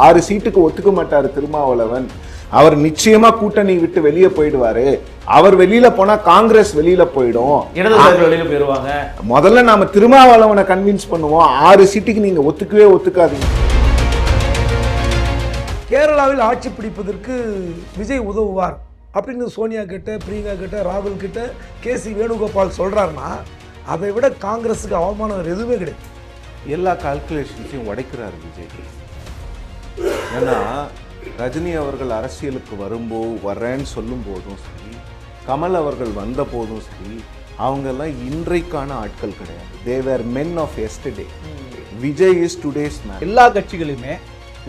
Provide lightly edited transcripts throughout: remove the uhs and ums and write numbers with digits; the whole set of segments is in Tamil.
6 சீட்டுக்கு ஒத்துக்க மாட்டாரு திருமாவளவன். அவர் நிச்சயமா கூட்டணி விட்டு வெளியே போயிடுவாரு. அவர் வெளியில போனா காங்கிரஸ் வெளியில போயிடும், வெளியில போயிருவாங்க. முதல்ல நாம திருமாவளவனை கன்வின்ஸ் பண்ணுவோம். 6 சீட்டுக்கு நீங்க ஒத்துக்கவே ஒத்துக்காதீங்க. கேரளாவில் ஆட்சி பிடிப்பதற்கு விஜய் உதவுவார் அப்படின்னு சோனியா கிட்ட, பிரியங்கா கிட்ட, ராகுல் கிட்ட, கேசி வேணுகோபால் சொல்றாருன்னா அதை விட காங்கிரஸுக்கு அவமானம் எதுவுமே கிடையாது. எல்லா கால்குலேஷன்ஸையும் உடைக்கிறார் விஜய். ஏன்னா ரஜினி அவர்கள் அரசியலுக்கு வரேன்னு சொல்லும் போதும் சரி, கமல் அவர்கள் வந்த போதும் சரி, அவங்கெல்லாம் இன்றைக்கான ஆட்கள் கிடையாது. They were men of yesterday. Vijay is today's man. எல்லா கட்சிகளுமே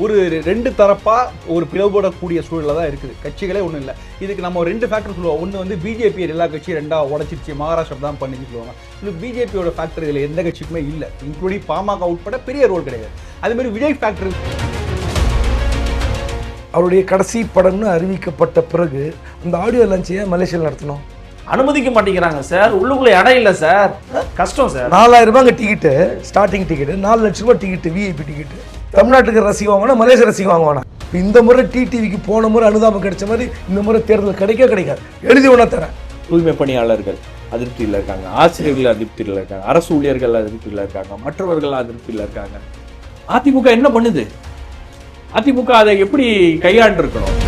ஒரு 2 தரப்பா ஒரு பிளவுபடக்கூடிய சூழலில் தான் இருக்குது. கட்சிகளே ஒன்றும் இல்லை. இதுக்கு நம்ம 2 ஃபேக்டர் சொல்லுவோம். ஒன்று வந்து பிஜேபி எல்லா கட்சியும் 2ஆக உடச்சிருச்சு, மகாராஷ்டிரா தான் பண்ணிச்சு சொல்லுவாங்க. இன்னும் பிஜேபியோட ஃபேக்டர் இதில் எந்த கட்சிக்குமே இல்லை, இன்க்ளூடிங் பாமக உட்பட பெரிய ரோல் கிடையாது. அதேமாதிரி விஜய் ஃபேக்டர் அவருடைய கடைசி படம்னு அறிவிக்கப்பட்ட பிறகு அந்த ஆடியோ லான்ச்சையை மலேசியாவில் நடத்தணும். அனுமதிக்க மாட்டேங்கிறாங்க சார். உள்ளுக்குள்ள இடம் இல்லை சார், கஷ்டம் சார். 4000 ரூபாங்க டிக்கெட்டு, ஸ்டார்டிங் டிக்கெட்டு 4 லட்ச ரூபாய் டிக்கெட்டு, விஐபி டிக்கெட்டு. தமிழ்நாட்டுக்கு ரசிகம் வாங்கினா மலேசியா ரசிகம் வாங்குவானா? இந்த முறை டிடிவிக்கு போன முறை அனுதாபம் கிடைச்ச மாதிரி இந்த முறை தேர்தல் கிடைக்காது. எழுதி ஒன்றா தரேன். தூய்மை பணியாளர்கள் அதிருப்தியில் இருக்காங்க, ஆசிரியர்கள் அதிருப்தியில் இருக்காங்க, அரசு ஊழியர்கள் அதிருப்தியில் இருக்காங்க, மற்றவர்கள் அதிருப்தியில் இருக்காங்க. அதிமுக என்ன பண்ணுது? அதிமுக அதை எப்படி கையாண்டு இருக்கணும்?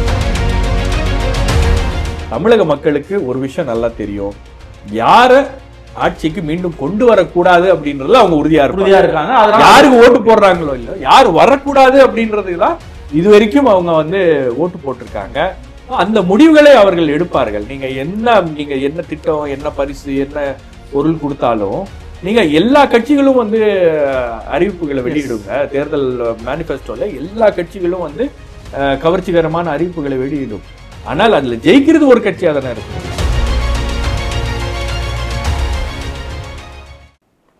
தமிழக மக்களுக்கு ஒரு விஷயம் நல்லா தெரியும், யார ஆட்சிக்கு மீண்டும் கொண்டு வரக்கூடாது அப்படின்றதுல அவங்க உறுதியா இருக்காங்க. யாருக்கு ஓட்டு போடுறாங்களோ இல்ல, யாரு வரக்கூடாது அப்படின்றதுதான் இது வரைக்கும் அவங்க வந்து ஓட்டு போட்டிருக்காங்க. அந்த முடிவுகளை அவர்கள் எடுப்பார்கள். நீங்க என்ன திட்டம், என்ன பரிசு, என்ன பொருள் கொடுத்தாலும் நீங்க எல்லா கட்சிகளும் வந்து அறிவிப்புகளை வெளியிடுங்க. தேர்தல் மேனிஃபெஸ்டோல எல்லா கட்சிகளும் வந்து கவர்ச்சிகரமான அறிவிப்புகளை வெளியிடும். ஆனால் அதுல ஜெயிக்கிறது ஒரு கட்சியா தானே இருக்கு.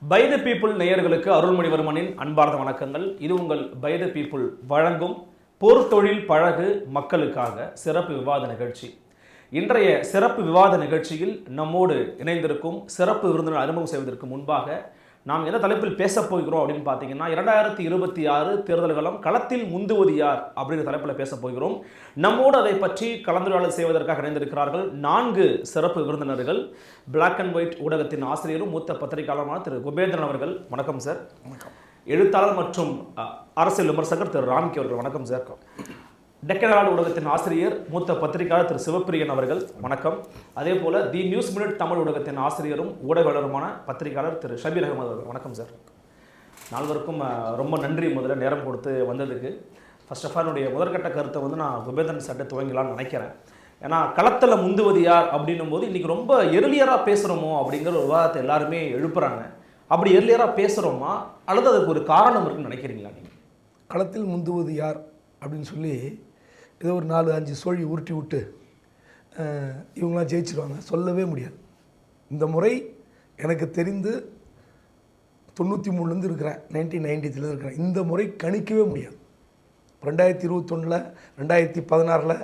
பை த பீப்புள் நேயர்களுக்கு அருள்மொழிவர்மனின் அன்பார்ந்த வணக்கங்கள். இது உங்கள் பை த பீப்புள் வழங்கும் பொறுத்தொழில் பழகு மக்களுக்காக சிறப்பு விவாத நிகழ்ச்சி. இன்றைய சிறப்பு விவாத நிகழ்ச்சியில் நம்மோடு இணைந்திருக்கும் சிறப்பு விருந்தினர் அறிமுகம் செய்வதற்கு முன்பாக நாம் என்ன தலைப்பில் பேசப் போகிறோம் அப்படின்னு பார்த்தீங்கன்னா, 2026 தேர்தல் களம் களத்தில் முந்துவது யார் அப்படிங்கிற தலைப்பில் பேச போகிறோம். நம்மோடு அதை பற்றி கலந்துரையாடல் செய்வதற்காக இணைந்திருக்கிறார்கள் 4 சிறப்பு விருந்தினர்கள். பிளாக் அண்ட் ஒயிட் ஊடகத்தின் ஆசிரியரும் மூத்த பத்திரிகையாளருமான திரு குபேந்திரன் அவர்கள், வணக்கம் சார். வணக்கம். எழுத்தாளர் மற்றும் அரசியல் விமர்சகர் திரு ராம்கி அவர்கள், வணக்கம் சார். டெக்கன் ஊடகத்தின் ஆசிரியர் மூத்த பத்திரிகையாளர் திரு சிவப்பிரியன் அவர்கள், வணக்கம். அதே போல தி நியூஸ் மினிட் தமிழ் ஊடகத்தின் ஆசிரியரும் ஊடகவலருமான பத்திரிகையாளர் திரு ஷபீர் அகமது அவர்கள், வணக்கம் சார். நால்வருக்கும் ரொம்ப நன்றி முதல்ல நேரம் கொடுத்து வந்ததுக்கு. ஃபர்ஸ்ட் ஆஃப் ஆல் என்னுடைய முதற்கட்ட கருத்தை வந்து நான் குபேந்திரன் சட்டை துவங்கலான்னு நினைக்கிறேன். ஏன்னா களத்தில் முந்துவது யார் அப்படின்னும் போது இன்றைக்கி ரொம்ப எர்லியராக பேசுகிறோமோ அப்படிங்கிற ஒரு விவாதத்தை எல்லாருமே எழுப்புறாங்க. அப்படி எர்லியராக பேசுகிறோமா அல்லது அதுக்கு ஒரு காரணம் இருக்குன்னு நினைக்கிறீங்களா நீங்கள்? களத்தில் முந்துவது யார் அப்படின்னு சொல்லி ஏதோ ஒரு 4-5 சோழி உருட்டி விட்டு இவங்களாம் ஜெயிச்சிருவாங்க சொல்லவே முடியாது. இந்த முறை எனக்கு தெரிந்து 93 இருக்கிறேன், 1993 இருக்கிறேன். இந்த முறை கணிக்கவே முடியாது. 2021 2016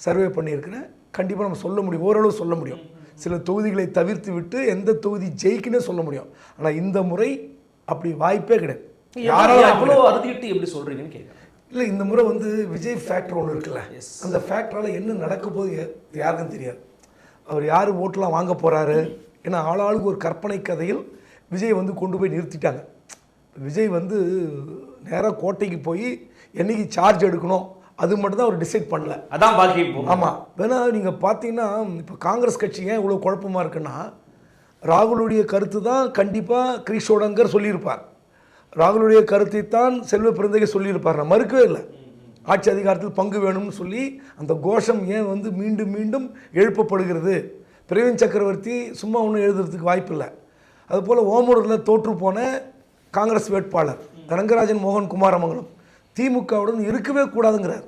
சர்வே பண்ணியிருக்கிறேன். கண்டிப்பாக நம்ம சொல்ல முடியும், ஓரளவு சொல்ல முடியும். சில தொகுதிகளை தவிர்த்து விட்டு எந்த தொகுதி ஜெயிக்குன்னே சொல்ல முடியும். ஆனால் இந்த முறை அப்படி வாய்ப்பே கிடையாது. யாராலும் அவ்வளோ அறுதிட்டு எப்படி சொல்கிறீங்கன்னு கேட்குறேன். இல்லை, இந்த முறை வந்து விஜய் ஃபேக்டர் ஒன்று இருக்குல்ல, அந்த ஃபேக்டரால் என்ன நடக்க போது யாருக்கும் தெரியாது. அவர் யார் ஓட்டெலாம் வாங்க போகிறாரு, ஏன்னா ஆளாளுக்கு ஒரு கற்பனை கதையில் விஜய் வந்து கொண்டு போய் நிறுத்திட்டாங்க. விஜய் வந்து நேராக கோட்டைக்கு போய் என்னைக்கு சார்ஜ் எடுக்கணும் அது மட்டும் தான் அவர் டிசைட் பண்ணல, அதான் பாக்கி. ஆமாம், வேணா நீங்கள் பார்த்தீங்கன்னா இப்போ காங்கிரஸ் கட்சி ஏன் இவ்வளோ குழப்பமாக இருக்குன்னா, ராகுலுடைய கருத்து தான் கண்டிப்பாக கிரீஷோடங்கர் சொல்லியிருப்பார், ராகுலுடைய கருத்தை தான் செல்வ பிறந்தகை சொல்லியிருப்பார். நான் மறுக்கவே இல்லை. ஆட்சி அதிகாரத்தில் பங்கு வேணும்னு சொல்லி அந்த கோஷம் ஏன் வந்து மீண்டும் மீண்டும் எழுப்பப்படுகிறது. பிரவீன் சக்கரவர்த்தி சும்மா ஒன்றும் எழுதுறதுக்கு வாய்ப்பு இல்லை. அதுபோல் ஓமூரில் தோற்று போன காங்கிரஸ் வேட்பாளர் ரங்கராஜன் மோகன் குமாரமங்கலம் திமுகவுடன் இருக்கவே கூடாதுங்கிறார்.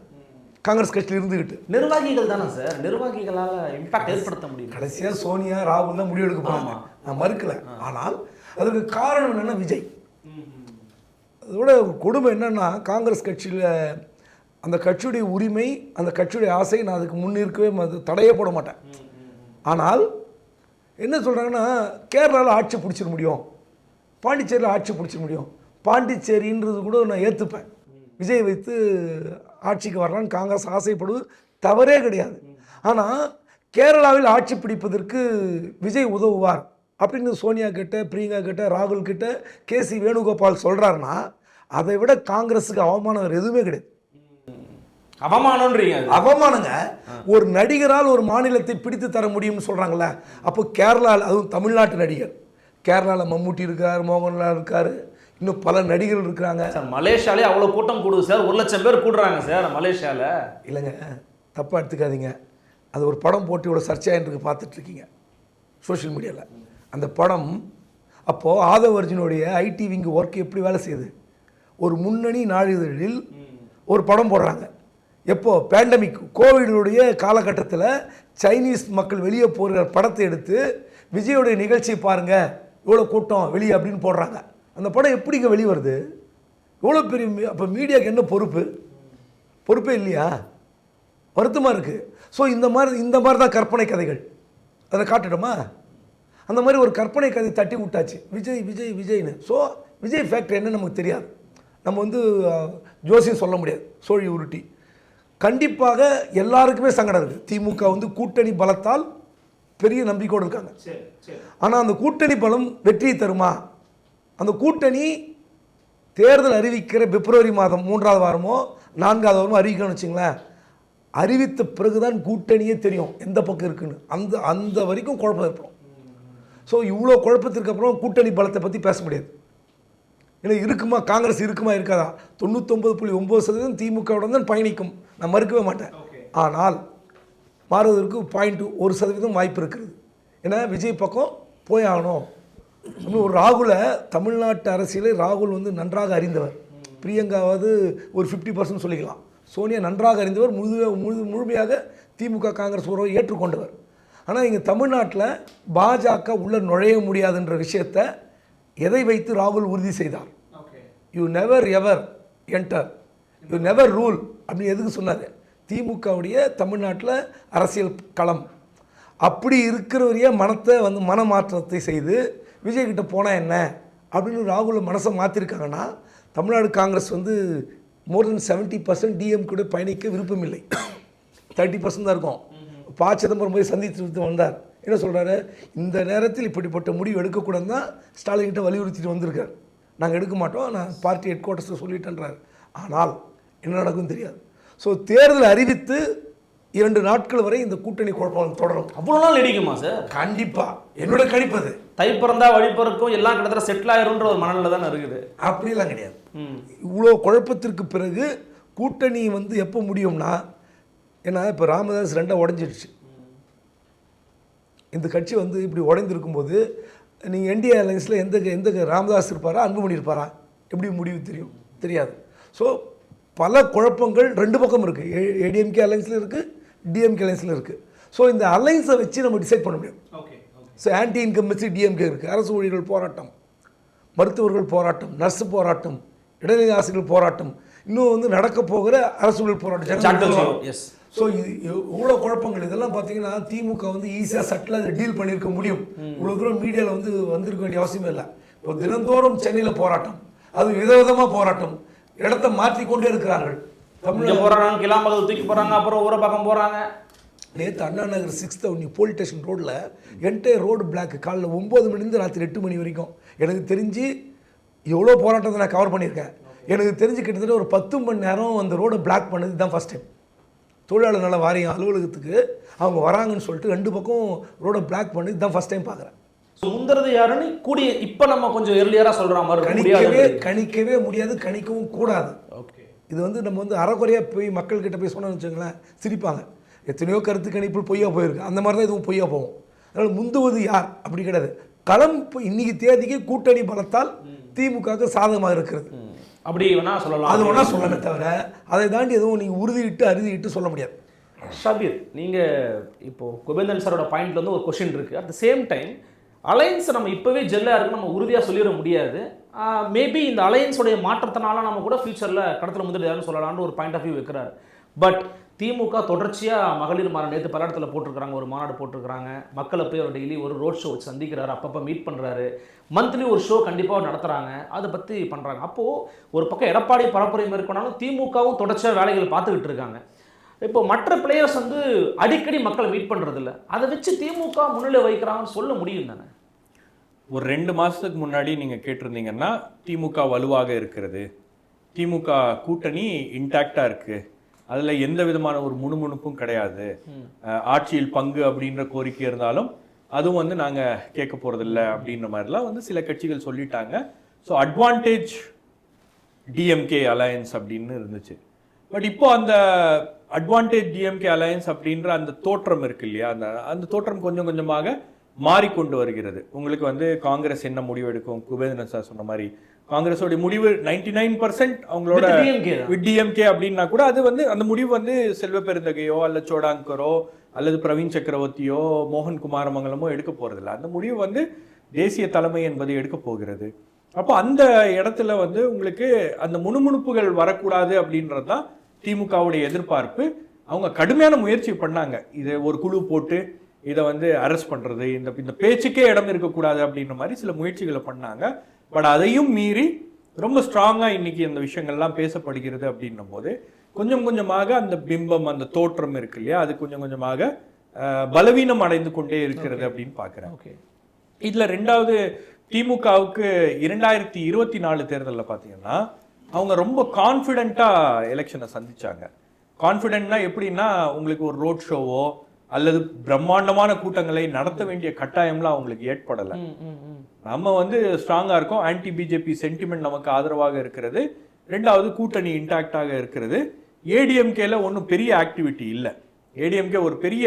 காங்கிரஸ் கட்சியில் இருந்துக்கிட்டு நிர்வாகிகள் தானே சார், நிர்வாகிகளால் இம்பாக்ட் ஏற்படுத்த முடியும். கடைசியாக சோனியா ராகுல் தான் முடிவெடுக்க போகிறாங்க, நான் மறுக்கலை. ஆனால் அதுக்கு காரணம் என்னென்னா விஜய். அதோட கொடுமை என்னென்னா, காங்கிரஸ் கட்சியில் அந்த கட்சியுடைய உரிமை, அந்த கட்சியுடைய ஆசை, நான் அதுக்கு முன்னிற்கவே தடையே போட மாட்டேன். ஆனால் என்ன சொல்கிறாங்கன்னா, கேரளாவில் ஆட்சி பிடிச்சிட முடியும், பாண்டிச்சேரியில் ஆட்சி பிடிச்சிட முடியும். பாண்டிச்சேரின்றது கூட நான் ஏற்றுப்பேன். விஜய் வைத்து ஆட்சிக்கு வரலான்னு காங்கிரஸ் ஆசைப்படுவது தவறே கிடையாது. ஆனால் கேரளாவில் ஆட்சி பிடிப்பதற்கு விஜய் உதவுவார் அப்படின்னு சோனியா கிட்ட, பிரியங்கா கிட்ட, ராகுல் கிட்ட, கேசி வேணுகோபால் சொல்கிறாருன்னா அதை விட காங்கிரஸுக்கு அவமானம் வேறு எதுவுமே கிடையாது. அவமானம்ன்றீங்க? அவமானங்க. ஒரு நடிகரால் ஒரு மாநிலத்தை பிடித்து தர முடியும்னு சொல்கிறாங்களே, அப்போ கேரளாவில், அதுவும் தமிழ்நாட்டு நடிகர், கேரளாவில் மம்முட்டி இருக்கார், மோகன்லால் இருக்கார், இன்னும் பல நடிகர்கள் இருக்கிறாங்க சார். மலேசியாலே அவ்வளோ கூட்டம் கூடுது சார், 1,00,000 பேர் கூடுறாங்க சார் மலேசியாவில். இல்லைங்க, தப்பாக எடுத்துக்காதீங்க. அது ஒரு படம் போட்டியோட சர்ச்சையாயிருக்கு, பார்த்துட்ருக்கீங்க சோஷியல் மீடியாவில். அந்த படம் அப்போது ஆதவ் அர்ஜுனுடைய ஐடி விங்கு ஒர்க் எப்படி வேலை செய்யுது, ஒரு முன்னணி நாளிதழில் ஒரு படம் போடுறாங்க. எப்போ பேண்டமிக் கோவிடுடைய காலகட்டத்தில் சைனீஸ் மக்கள் வெளியே போகிற படத்தை எடுத்து விஜயோடைய நிகழ்ச்சியை பாருங்கள், இவ்வளோ கூட்டம் வெளியே அப்படின்னு போடுறாங்க. அந்த படம் எப்படிங்க வெளியே வருது? எவ்வளோ பெரிய, அப்போ மீடியாவுக்கு என்ன பொறுப்பே இல்லையா? வருத்தமாக இருக்குது. ஸோ இந்த மாதிரி தான் கற்பனை கதைகள். அதை காட்டுட்டோமா? அந்த மாதிரி ஒரு கற்பனை கதை தட்டி விட்டாச்சு, விஜய்னு. ஸோ விஜய் ஃபேக்டர் என்ன நமக்கு தெரியாது. நம்ம வந்து ஜோசியம் சொல்ல முடியாது, சோழி உருட்டி. கண்டிப்பாக எல்லாருக்குமே சங்கடம் இருக்குது. திமுக வந்து கூட்டணி பலத்தால் பெரிய நம்பிக்கையோடு இருக்காங்க. ஆனால் அந்த கூட்டணி பலம் வெற்றியை தருமா? அந்த கூட்டணி தேர்தல் அறிவிக்கிற பிப்ரவரி மாதம் 3வது வாரமோ 4வது வாரமோ அறிவிக்கணும்னு வச்சுங்களேன். அறிவித்த பிறகுதான் கூட்டணியே தெரியும் எந்த பக்கம் இருக்குன்னு. அந்த வரைக்கும் குழப்பம் ஏற்படும். ஸோ இவ்வளோ குழப்பத்திற்கு அப்புறம் கூட்டணி பலத்தை பற்றி பேச முடியாது. ஏன்னா இருக்குமா, காங்கிரஸ் இருக்குமா இருக்காதா? 99.9% திமுகவுடன் தான் பயணிக்கும், நான் மறுக்கவே மாட்டேன். ஆனால் மாறுவதற்கு 0.1% வாய்ப்பு இருக்கிறது. ஏன்னா விஜய் பக்கம் போய் ஆகணும். ஒரு ராகுலை, தமிழ்நாட்டு அரசியலை ராகுல் வந்து நன்றாக அறிந்தவர். பிரியங்காவது ஒரு 50% சொல்லிக்கலாம். சோனியா நன்றாக அறிந்தவர், முழுமையாக திமுக காங்கிரஸ் உறவை ஏற்றுக்கொண்டவர். ஆனால் இங்கே தமிழ்நாட்டில் பாஜக உள்ள நுழைய முடியாதுன்ற விஷயத்தை எதை வைத்து ராகுல் உறுதி செய்தார்? You never ever enter, you never rule அப்படின்னு எதுக்கு சொன்னார்? திமுகவுடைய தமிழ்நாட்டில் அரசியல் களம் அப்படி இருக்கிறவரையே மனத்தை வந்து மனமாற்றத்தை செய்து விஜய்கிட்ட போனால் என்ன அப்படின்னு ராகுல் மனசை மாற்றிருக்காங்கன்னா, தமிழ்நாடு காங்கிரஸ் வந்து மோர் தென் 70% டிஎம் கூட பயணிக்க விருப்பம் இல்லை. 30% தான் இருக்கும். ப. சிதம்பரம் போய் சந்தித்து வந்தார். என்ன சொல்கிறாரு? இந்த நேரத்தில் இப்படிப்பட்ட முடிவு எடுக்கக்கூடாது தான் ஸ்டாலின்கிட்ட வலியுறுத்திட்டு வந்திருக்கார். நாங்கள் எடுக்க மாட்டோம், நான் பார்ட்டி ஹெட் குவார்ட்டர்ஸில் சொல்லிட்டேன்றார். ஆனால் என்ன நடக்கும் தெரியாது. ஸோ தேர்தல் அறிவித்து 2 நாட்கள் வரை இந்த கூட்டணி குழப்பம் தொடரும். அவ்வளோ நாள் நீடிக்குமா சார்? கண்டிப்பாக, என்னோட கணிப்பது. தை பிறந்தா வழி பிறக்கும், எல்லாம் கிட்டத்தட்ட செட்டில் ஆயிரும்ன்ற ஒரு மனநிலை தானே இருக்குது. அப்படிலாம் கிடையாது. இவ்வளோ குழப்பத்திற்கு பிறகு கூட்டணி வந்து எப்போ முடியும்னா, ஏன்னா இப்போ ராமதாஸ் 2 உடஞ்சிடுச்சு. இந்த கட்சி வந்து இப்படி உடைந்திருக்கும்போது நீங்கள் என்டிஏ அலைன்ஸில் எந்த ராமதாஸ் இருப்பாரா, அன்புமணி இருப்பாரா, எப்படி முடிவு தெரியாது. ஸோ பல குழப்பங்கள் 2 பக்கம் இருக்குது. ஏடிஎம்கே அலைன்ஸில் இருக்குது, டிஎம்கே அலைன்ஸில் இருக்குது. ஸோ இந்த அலைன்ஸை வச்சு நம்ம டிசைட் பண்ண முடியும். ஸோ ஆன்டி இன்கம்பன்சி டிஎம்கே இருக்குது, அரசு ஊழியர்கள் போராட்டம், மருத்துவர்கள் போராட்டம், நர்ஸு போராட்டம், இடைநிலை ஆசிரியர்கள் போராட்டம், இன்னும் வந்து நடக்க போகிற அரசு ஊழியர் போராட்டம். ஸோ இது இவ்வளோ குழப்பங்கள். இதெல்லாம் பார்த்தீங்கன்னா திமுக வந்து ஈஸியாக சட்டில் டீல் பண்ணியிருக்க முடியும். இவ்வளோ தூரம் மீடியாவில் வந்து வந்திருக்க வேண்டிய அவசியமே இல்லை. இப்போ தினந்தோறும் சென்னையில் போராட்டம், அது விதவிதமாக போராட்டம், இடத்தை மாற்றிக்கொண்டே இருக்கிறார்கள். தமிழ் போகிறாங்க, கிளாம்பகத்தில் தூக்கி போகிறாங்க, அப்புறம் ஊரை பக்கம் போகிறாங்க. நேற்று Anna Nagar 6th avenue police station ரோடில் என்டையர் ரோடு பிளாக். காலைல 9 மணிலேருந்து ராத்திரி 8 மணி வரைக்கும். எனக்கு தெரிஞ்சு எவ்வளோ போராட்டத்தை நான் கவர் பண்ணியிருக்கேன். எனக்கு தெரிஞ்சு கிட்டத்தட்ட ஒரு 10 மணி நேரம் அந்த ரோடை பிளாக் பண்ணது தான் ஃபஸ்ட் டைம். தொழிலாளர் நல வாரியம் அலுவலகத்துக்கு அவங்க வராங்கன்னு சொல்லிட்டு 2 பக்கம் ரோடை பிளாக் பண்ணது தான் ஃபஸ்ட் டைம் பார்க்குறேன். முந்துறது யாருன்னு கூடிய இப்போ நம்ம கொஞ்சம் எர்லியராக சொல்கிற மாதிரி கணிக்கவே முடியாது, கணிக்கவும் கூடாது. ஓகே, இது வந்து நம்ம வந்து அறக்குறையாக போய் மக்கள்கிட்ட போய் சொன்னோம்னு வச்சுங்களேன், சிரிப்பாங்க. எத்தனையோ கருத்து கணிப்பு பொய்யா போயிருக்கு, அந்த மாதிரி தான் இதுவும் பொய்யா போகும். அதனால் முந்துவது யார் அப்படி கிடையாது. களம் இன்னைக்கு தேதிக்கு கூட்டணி பலத்தால் திமுக சாதகமாக இருக்கிறது. அப்படி வேணா சொல்லலாம், அது வேணா சொல்லணுமே தவிர அதை தாண்டி எதுவும் நீங்கள் உறுதியிட்டு அறுதிட்டு சொல்ல முடியாது. ஷபீர், நீங்கள் இப்போது கோவிந்தன் சாரோட பாயிண்ட்ல வந்து ஒரு கொஷின் இருக்குது. At the same time alliance நம்ம இப்போவே ஜெல்லாக இருக்குன்னு நம்ம உறுதியாக சொல்லிட முடியாது. மேபி இந்த அலையன்ஸோடைய மாற்றத்தினால நம்ம கூட ஃபியூச்சரில் கடத்தல முதல் யாருன்னு சொல்லலாம்னு ஒரு பாயிண்ட் ஆஃப் வியூ வைக்கிறார். பட் திமுக தொடர்ச்சியாக மகளிர் மாநாடு நேற்று பல்லடத்தில் போட்டிருக்கிறாங்க, ஒரு மாநாடு போட்டிருக்கிறாங்க. மக்களை போய் அவர் டெய்லி ஒரு ரோட் ஷோ வச்சு சந்திக்கிறாரு, அப்பப்போ மீட் பண்ணுறாரு, மந்த்லி ஒரு ஷோ கண்டிப்பாக நடத்துகிறாங்க, அதை பற்றி பண்ணுறாங்க. அப்போது ஒரு பக்கம் எடப்பாடி பரப்புரை மேற்கொண்டாலும் திமுகவும் தொடர்ச்சியாக வேலைகள் பார்த்துக்கிட்டு இருக்காங்க. இப்போ மற்ற பிளேயர்ஸ் வந்து அடிக்கடி மக்களை மீட் பண்ணுறதில்ல, அதை வச்சு திமுக முன்னிலை வைக்கிறாங்கன்னு சொல்ல முடியும் தானே? ஒரு 2 மாசத்துக்கு முன்னாடி நீங்க கேட்டிருந்தீங்கன்னா திமுக வலுவாக இருக்கிறது, திமுக கூட்டணி இன்டாக்டா இருக்கு, அதுல எந்த விதமான ஒரு முணுமுணுப்பும் கிடையாது, ஆட்சியில் பங்கு அப்படின்ற கோரிக்கை இருந்தாலும் அதுவும் வந்து நாங்க கேட்க போறதில்ல அப்படின்ற மாதிரிலாம் வந்து சில கட்சிகள் சொல்லிட்டாங்க. ஸோ அட்வான்டேஜ் டிஎம்கே அலையன்ஸ் அப்படின்னு இருந்துச்சு. பட் இப்போ அந்த அட்வான்டேஜ் டிஎம்கே அலையன்ஸ் அப்படின்ற அந்த தோற்றம் இருக்கு இல்லையா, அந்த தோற்றம் கொஞ்சம் கொஞ்சமாக மாறிக்கொண்டு வருகிறது. உங்களுக்கு வந்து காங்கிரஸ் என்ன முடிவு எடுக்கும், குபேந்திரன் சார் சொன்ன மாதிரி காங்கிரஸோட முடிவு 99% அவங்களோட டிஎம்கே அப்படின்னா கூட அது வந்து அந்த முடிவு வந்து செல்வ பெருந்தகையோ அல்ல சோடாங்கரோ அல்லது பிரவீன் சக்கரவர்த்தியோ மோகன் குமாரமங்கலமோ எடுக்க போறதில்ல. அந்த முடிவு வந்து தேசிய தலைமை என்பது எடுக்க போகிறது. அப்போ அந்த இடத்துல வந்து உங்களுக்கு அந்த முணுமுணுப்புகள் வரக்கூடாது அப்படின்றது தான் திமுகவுடைய எதிர்பார்ப்பு. அவங்க கடுமையான முயற்சி பண்ணாங்க, இதை ஒரு குழு போட்டு இதை வந்து அரெஸ்ட் பண்றது, இந்த பேச்சுக்கே இடம் இருக்கக்கூடாது அப்படின்ற மாதிரி சில முயற்சிகளை பண்ணாங்க. பட் அதையும் மீறி ரொம்ப ஸ்ட்ராங்கா இன்னைக்கு இந்த விஷயங்கள்லாம் பேசப்படுகிறது அப்படின்னும் போது கொஞ்சம் கொஞ்சமாக அந்த பிம்பம், அந்த தோற்றம் இருக்கு இல்லையா, அது கொஞ்சம் கொஞ்சமாக பலவீனம் அடைந்து கொண்டே இருக்கிறது அப்படின்னு பாக்குறேன். இதுல ரெண்டாவது, திமுகவுக்கு 2024 தேர்தலில் பார்த்தீங்கன்னா அவங்க ரொம்ப கான்ஃபிடென்ட்டா எலெக்ஷனை சந்திச்சாங்க. கான்ஃபிடென்ட்னா எப்படின்னா, உங்களுக்கு ஒரு ரோட் ஷோவோ அல்லது பிரம்மாண்டமான கூட்டங்களை நடத்த வேண்டிய கட்டாயம்லாம் அவங்களுக்கு ஏற்படலை. நம்ம வந்து ஸ்ட்ராங்கா இருக்கோம், ஆன்டி பிஜேபி சென்டிமெண்ட் நமக்கு ஆதரவாக இருக்கிறது, ரெண்டாவது கூட்டணி இன்டாக்டாக இருக்கிறது. ஏடிஎம்கேல ஒன்றும் பெரிய ஆக்டிவிட்டி இல்லை. ஏடிஎம்கே ஒரு பெரிய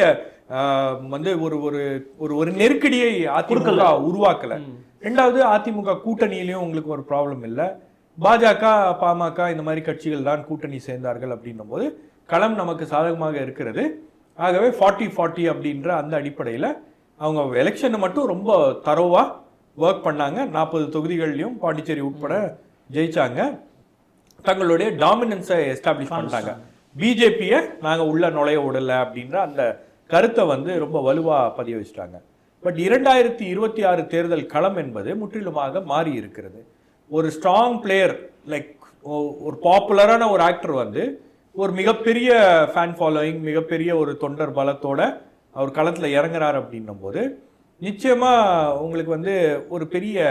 வந்து ஒரு ஒரு ஒரு நெருக்கடியை அதிமுக உருவாக்கல. ரெண்டாவது, அதிமுக கூட்டணியிலையும் உங்களுக்கு ஒரு ப்ராப்ளம் இல்லை. பாஜக, பாமக இந்த மாதிரி கட்சிகள் தான் கூட்டணி சேர்ந்தார்கள் அப்படின்னும் போது களம் நமக்கு சாதகமாக இருக்கிறது. ஆகவே 40-40 அப்படின்ற அந்த அடிப்படையில் அவங்க எலெக்ஷனை மட்டும் ரொம்ப தரோவா ஒர்க் பண்ணாங்க. 40 தொகுதிகள்லையும் பாண்டிச்சேரி உட்பட ஜெயிச்சாங்க. தங்களுடைய டாமினன்ஸை எஸ்டாப்ளிஷ் பண்ணிட்டாங்க. பிஜேபியை நாங்கள் உள்ள நுழைய விடலை அப்படின்ற அந்த கருத்தை வந்து ரொம்ப வலுவாக பதிய வச்சுட்டாங்க. பட் 2026 தேர்தல் களம் என்பது முற்றிலுமாக மாறி இருக்கிறது. ஒரு ஸ்ட்ராங் பிளேயர் லைக் ஒரு பாப்புலரான ஒரு ஆக்டர் வந்து ஒரு மிகப்பெரிய ஃபேன் ஃபாலோயிங், மிகப்பெரிய ஒரு தொண்டர் பலத்தோட அவர் களத்தில் இறங்குறாரு அப்படின்னும் போது நிச்சயமா உங்களுக்கு வந்து ஒரு பெரிய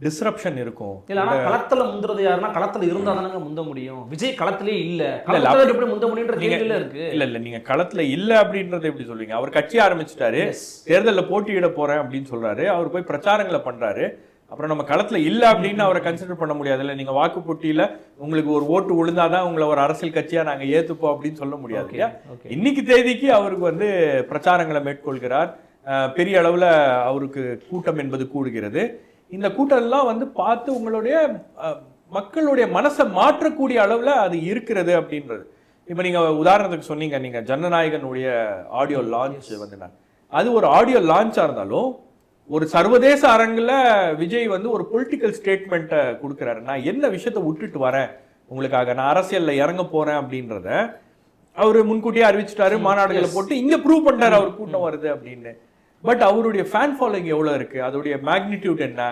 டிஸ்ரப்ஷன் இருக்கும். இல்ல, ஆனா களத்துல முந்துறது யாருன்னா களத்துல இருந்தா தானங்க முந்த முடியும். விஜய் களத்திலே இல்ல, களத்துல எப்படி முந்த முடியுன்ற கேள்வியில இருக்கு. இல்ல நீங்க களத்துல இல்ல அப்படின்றத எப்படி சொல்றீங்க? அவர் கட்சி ஆரம்பிச்சிட்டாரு, தேர்தலில் போட்டியிட போறேன் அப்படின்னு சொல்றாரு, அவர் போய் பிரச்சாரங்களை பண்றாரு. அப்புறம் நம்ம களத்துல இல்ல அப்படின்னு அவரை கன்சிடர் பண்ண முடியாது இல்ல. நீங்க வாக்கு போட்டியில உங்களுக்கு ஒரு ஓட்டு விழுந்தாதான் உங்களை ஒரு அரசியல் கட்சியா நாங்க ஏத்துப்போம் அப்படின்னு சொல்ல முடியாது இல்லையா. இன்னைக்கு தேதிக்கு அவருக்கு வந்து பிரச்சாரங்களை மேற்கொள்கிறார், பெரிய அளவுல அவருக்கு கூட்டம் என்பது கூடுகிறது. இந்த கூட்டம் எல்லாம் வந்து பார்த்து உங்களுடைய மக்களுடைய மனசை மாற்றக்கூடிய அளவுல அது இருக்கிறது அப்படின்றது. இப்ப நீங்க உதாரணத்துக்கு சொன்னீங்க, நீங்க ஜனநாயகனுடைய ஆடியோ லான்ச் வந்து அது ஒரு ஆடியோ லான்ச்சா இருந்தாலும் ஒரு சர்வதேச அரங்குல விஜய் வந்து ஒரு பொலிட்டிக்கல் ஸ்டேட்மெண்ட்டை கொடுக்குறாரு. நான் என்ன விஷயத்தை விட்டுட்டு வரேன் உங்களுக்காக, நான் அரசியல்ல இறங்க போறேன் அப்படின்றத அவரு முன்கூட்டியே அறிவிச்சிட்டாரு, மாநாடுகளை போட்டு இங்க ப்ரூவ் பண்ணிட்டாரு அவர் கூட்டம் வருது அப்படின்னு. பட் அவருடைய ஃபேன் ஃபாலோயிங் எவ்வளவு இருக்கு, அதோடைய மேக்னிடியூட் என்ன?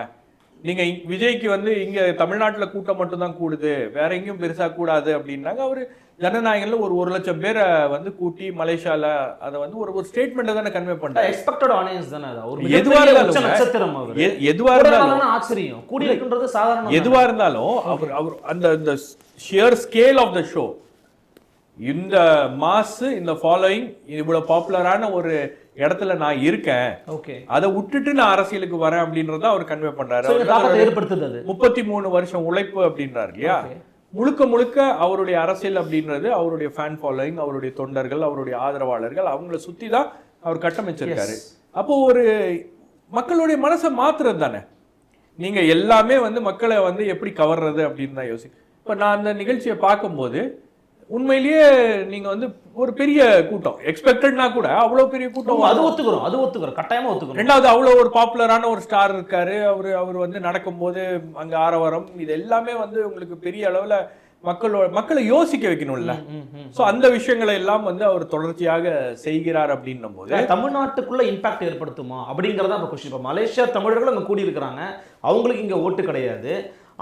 நீங்க விஜய்க்கு வந்து இங்க தமிழ்நாட்டுல கூட்டம் மட்டும் தான் கூடுது, வேற எங்கேயும் பெருசா கூடாது அப்படின்னாங்க. அவரு ஜனநாயகன்ல ஒரு 1 லட்சம் பேரை வந்து கூட்டி மலேசியால அதை வந்து ஒரு ஸ்டேட்மெண்ட் தானே கன்வே பண்றாரு. எக்ஸ்பெக்டட் ஆடியன்ஸ் தானே அது. ஒரு எதுவா இருந்தாலும் ஆச்சரியம் கூடி இருக்குன்றது சாதாரண. எதுவா இருந்தாலும் அவர் அந்த sheer scale of the show, இந்த மாஸ், இந்த ஃபாலோயிங், இவ்வளவு பாப்புலரான ஒரு இடத்துல நான் இருக்கேன், அதை விட்டுட்டு நான் அரசியலுக்கு வரேன் அப்படின்றத அவர் கன்வே பண்றாரு. 33 வருஷம் உழைப்பு அப்படின்றாரு இல்லையா. முழுக்க முழுக்க அவருடைய அரசியல் அப்படின்றது அவருடைய ஃபேன் ஃபாலோயிங், அவருடைய தொண்டர்கள், அவருடைய ஆதரவாளர்கள், அவங்கள சுத்தி தான் அவர் கட்டமைச்சிருக்காரு. அப்போ ஒரு மக்களுடைய மனசை மாத்துறது தானே. நீங்க எல்லாமே வந்து மக்களை வந்து எப்படி கவர்றது அப்படின்னு தான் யோசிக்க. இப்ப நான் அந்த நிகழ்ச்சியை பார்க்கும்போது உண்மையிலேயே நீங்க வந்து ஒரு பெரிய கூட்டம் எக்ஸ்பெக்டட்னா கூட அவ்வளவு பெரிய கூட்டம், அது ஒத்துக்கிறோம் கட்டாயமா ஒத்துக்கிறோம். ரெண்டாவது, அவ்வளவு ஒரு பாப்புலரான ஒரு ஸ்டார் இருக்காரு, அவர் வந்து நடக்கும்போது அங்க ஆரவாரம், இது எல்லாமே வந்து உங்களுக்கு பெரிய அளவுல மக்களை யோசிக்க வைக்கணும்ல. சோ அந்த விஷயங்களை எல்லாம் வந்து அவர் தொடர்ச்சியாக செய்கிறார் அப்படின்னும் போது தமிழ்நாட்டுக்குள்ள இம்பாக்ட் ஏற்படுத்துமா அப்படிங்கறத இப்ப கொஸ்டின். இப்ப மலேசியா தமிழர்கள் அங்க கூடி இருக்கிறாங்க, அவங்களுக்கு இங்க ஓட்டு கிடையாது,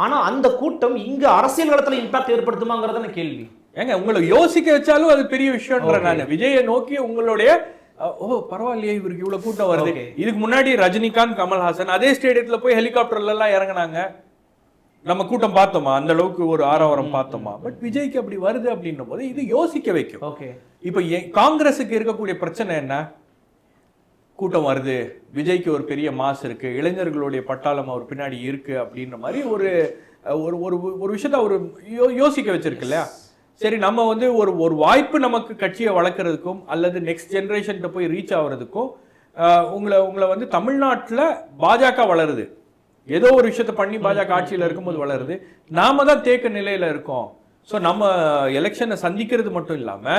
ஆனா அந்த கூட்டம் இங்க அரசியல் களத்துல இம்பாக்ட் ஏற்படுத்துமாங்கிறதான கேள்வி. ஏங்க உங்களை யோசிக்க வச்சாலும் அது பெரிய விஷயம்ன்ற நான் விஜயை நோக்கி உங்களுடைய பரவாயில்லையே இவருக்கு இவ்வளவு கூட்டம் வருது. இதுக்கு முன்னாடி ரஜினிகாந்த் கமல்ஹாசன் அதே ஸ்டேடியத்துல போய் ஹெலிகாப்டர்ல எல்லாம் இறங்கினாங்க, நம்ம கூட்டம் பார்த்தோமா, அந்த அளவுக்கு ஒரு ஆரவாரம் பார்த்தோமா? பட் விஜய்க்கு அப்படி வருது அப்படின்னும் போது இது யோசிக்க வைக்கும். இப்ப காங்கிரஸுக்கு இருக்கக்கூடிய பிரச்சனை என்ன? கூட்டம் வருது, விஜய்க்கு ஒரு பெரிய மாஸ் இருக்கு, இளைஞர்களுடைய பட்டாளம் அவர் பின்னாடி இருக்கு அப்படின்ற மாதிரி ஒரு ஒரு விஷயத்த அவர் யோசிக்க வச்சிருக்கு இல்லையா? சரி, நம்ம வந்து ஒரு வாய்ப்பு நமக்கு கட்சியை வளர்க்கறதுக்கும் அல்லது நெக்ஸ்ட் ஜெனரேஷன் போய் ரீச் ஆகுறதுக்கும் உங்களை வந்து தமிழ்நாட்டில் பாஜக வளருது, ஏதோ ஒரு விஷயத்த பண்ணி பாஜக ஆட்சியில் இருக்கும்போது வளருது, நாம தான் தேக்க நிலையில இருக்கோம். ஸோ நம்ம எலெக்ஷனை சந்திக்கிறது மட்டும் இல்லாம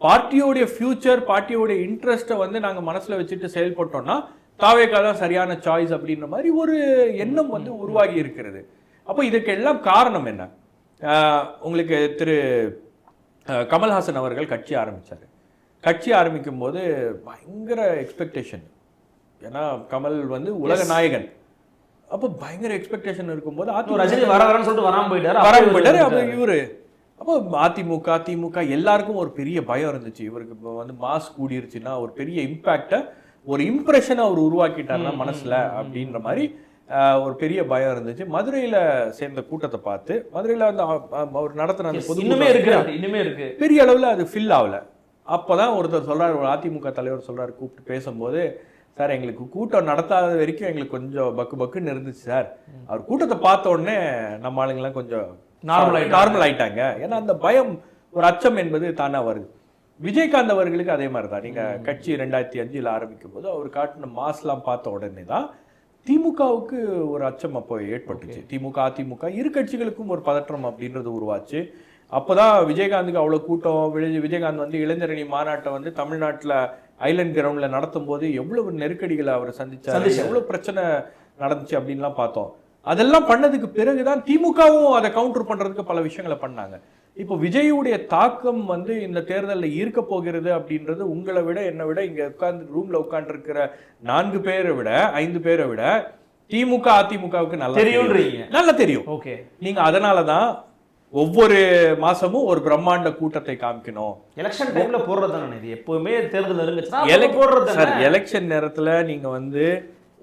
பார்ட்டியோடைய ஃபியூச்சர், பார்ட்டியோடைய இன்ட்ரெஸ்ட்டை வந்து நாங்க மனசுல வச்சுட்டு செயல்பட்டோம்னா தாவேகா தான் சரியான சாய்ஸ் அப்படின்ற மாதிரி ஒரு எண்ணம் வந்து உருவாகி இருக்கிறது. அப்போ இதுக்கு எல்லாம் காரணம் என்ன? உங்களுக்கு திரு கமல்ஹாசன் அவர்கள் கட்சி ஆரம்பிச்சாரு. கட்சி ஆரம்பிக்கும் போது பயங்கர எக்ஸ்பெக்டேஷன், ஏன்னா கமல் வந்து உலக நாயகன். அப்போ பயங்கர எக்ஸ்பெக்டேஷன் இருக்கும்போது ரஜினி வரன்னு சொல்லிட்டு வராம போயிட்டாரு. அப்ப இவரு அப்போ அதிமுக திமுக எல்லாருக்கும் ஒரு பெரிய பயம் இருந்துச்சு, இவருக்கு இப்போ வந்து மாஸ் கூடிருச்சுன்னா ஒரு பெரிய இம்பாக்ட, ஒரு இம்ப்ரெஷனை அவர் உருவாக்கிட்டாருன்னா மனசுல அப்படின்ற மாதிரி ஒரு பெரிய பயம் இருந்துச்சு. மதுரையில சேர்ந்த கூட்டத்தை பார்த்து மதுரையில வந்து அவர் நடத்தின அந்த பொது இன்னுமே இருக்கு பெரிய அளவுல அது ஃபில் ஆகல. அப்பதான் ஒருத்தர் சொல்றாரு, ஒரு அதிமுக தலைவர் சொல்றாரு கூப்பிட்டு பேசும்போது, சார் எங்களுக்கு கூட்டம் நடத்தாத வரைக்கும் எங்களுக்கு கொஞ்சம் பக்கு பக்குன்னு இருந்துச்சு சார், அவர் கூட்டத்தை பார்த்த உடனே நம்ம ஆளுங்கெல்லாம் கொஞ்சம் நார்மல் ஆயிட்டாங்க. ஏன்னா அந்த பயம், ஒரு அச்சம் என்பது தானா வருது. விஜயகாந்த் அவர்களுக்கு அதே மாதிரி தான். நீங்க கட்சி 2005 ஆரம்பிக்கும் போது அவர் காட்டின மாஸ்லாம் பார்த்த உடனே தான் திமுகவுக்கு ஒரு அச்சம் அப்போ ஏற்பட்டுச்சு. திமுக அதிமுக இரு கட்சிகளுக்கும் ஒரு பதற்றம் அப்படின்றது உருவாச்சு. அப்போதான் விஜயகாந்துக்கு அவ்வளவு கூட்டம். விஜயகாந்த் வந்து இளைஞரணி மாநாட்டை வந்து தமிழ்நாட்டில் ஐலண்ட் கிரவுண்ட்ல நடத்தும் போது எவ்வளவு நெருக்கடிகளை அவர் சந்திச்சாரு, எவ்வளவு பிரச்சனை நடந்துச்சு அப்படின்லாம் பார்த்தோம். அதெல்லாம் பண்ணதுக்கு பிறகுதான் திமுகவும் அதை கவுண்டர் பண்றதுக்கு பல விஷயங்களை பண்ணாங்க. இப்போ விஜயுடைய தாக்கம் வந்து இந்த தேர்தலில் இருக்க போகிறது அப்படின்றது உங்களை விட என்னை விட இங்க உட்கார்ந்து ரூம்ல உட்கார்ந்து இருக்கிற 4 பேரை விட 5 பேரை விட திமுக அதிமுகவுக்கு நல்லா தெரியும். ஓகே, நீங்க அதனாலதான் ஒவ்வொரு மாசமும் ஒரு பிரம்மாண்ட கூட்டத்தை காமிக்கணும். எலெக்ஷன் டைம்ல போடுறதுதானே இது, எப்பவுமே தேர்தல் நெருங்குச்சுன்னா சார் எலெக்ஷன் நேரத்துல நீங்க வந்து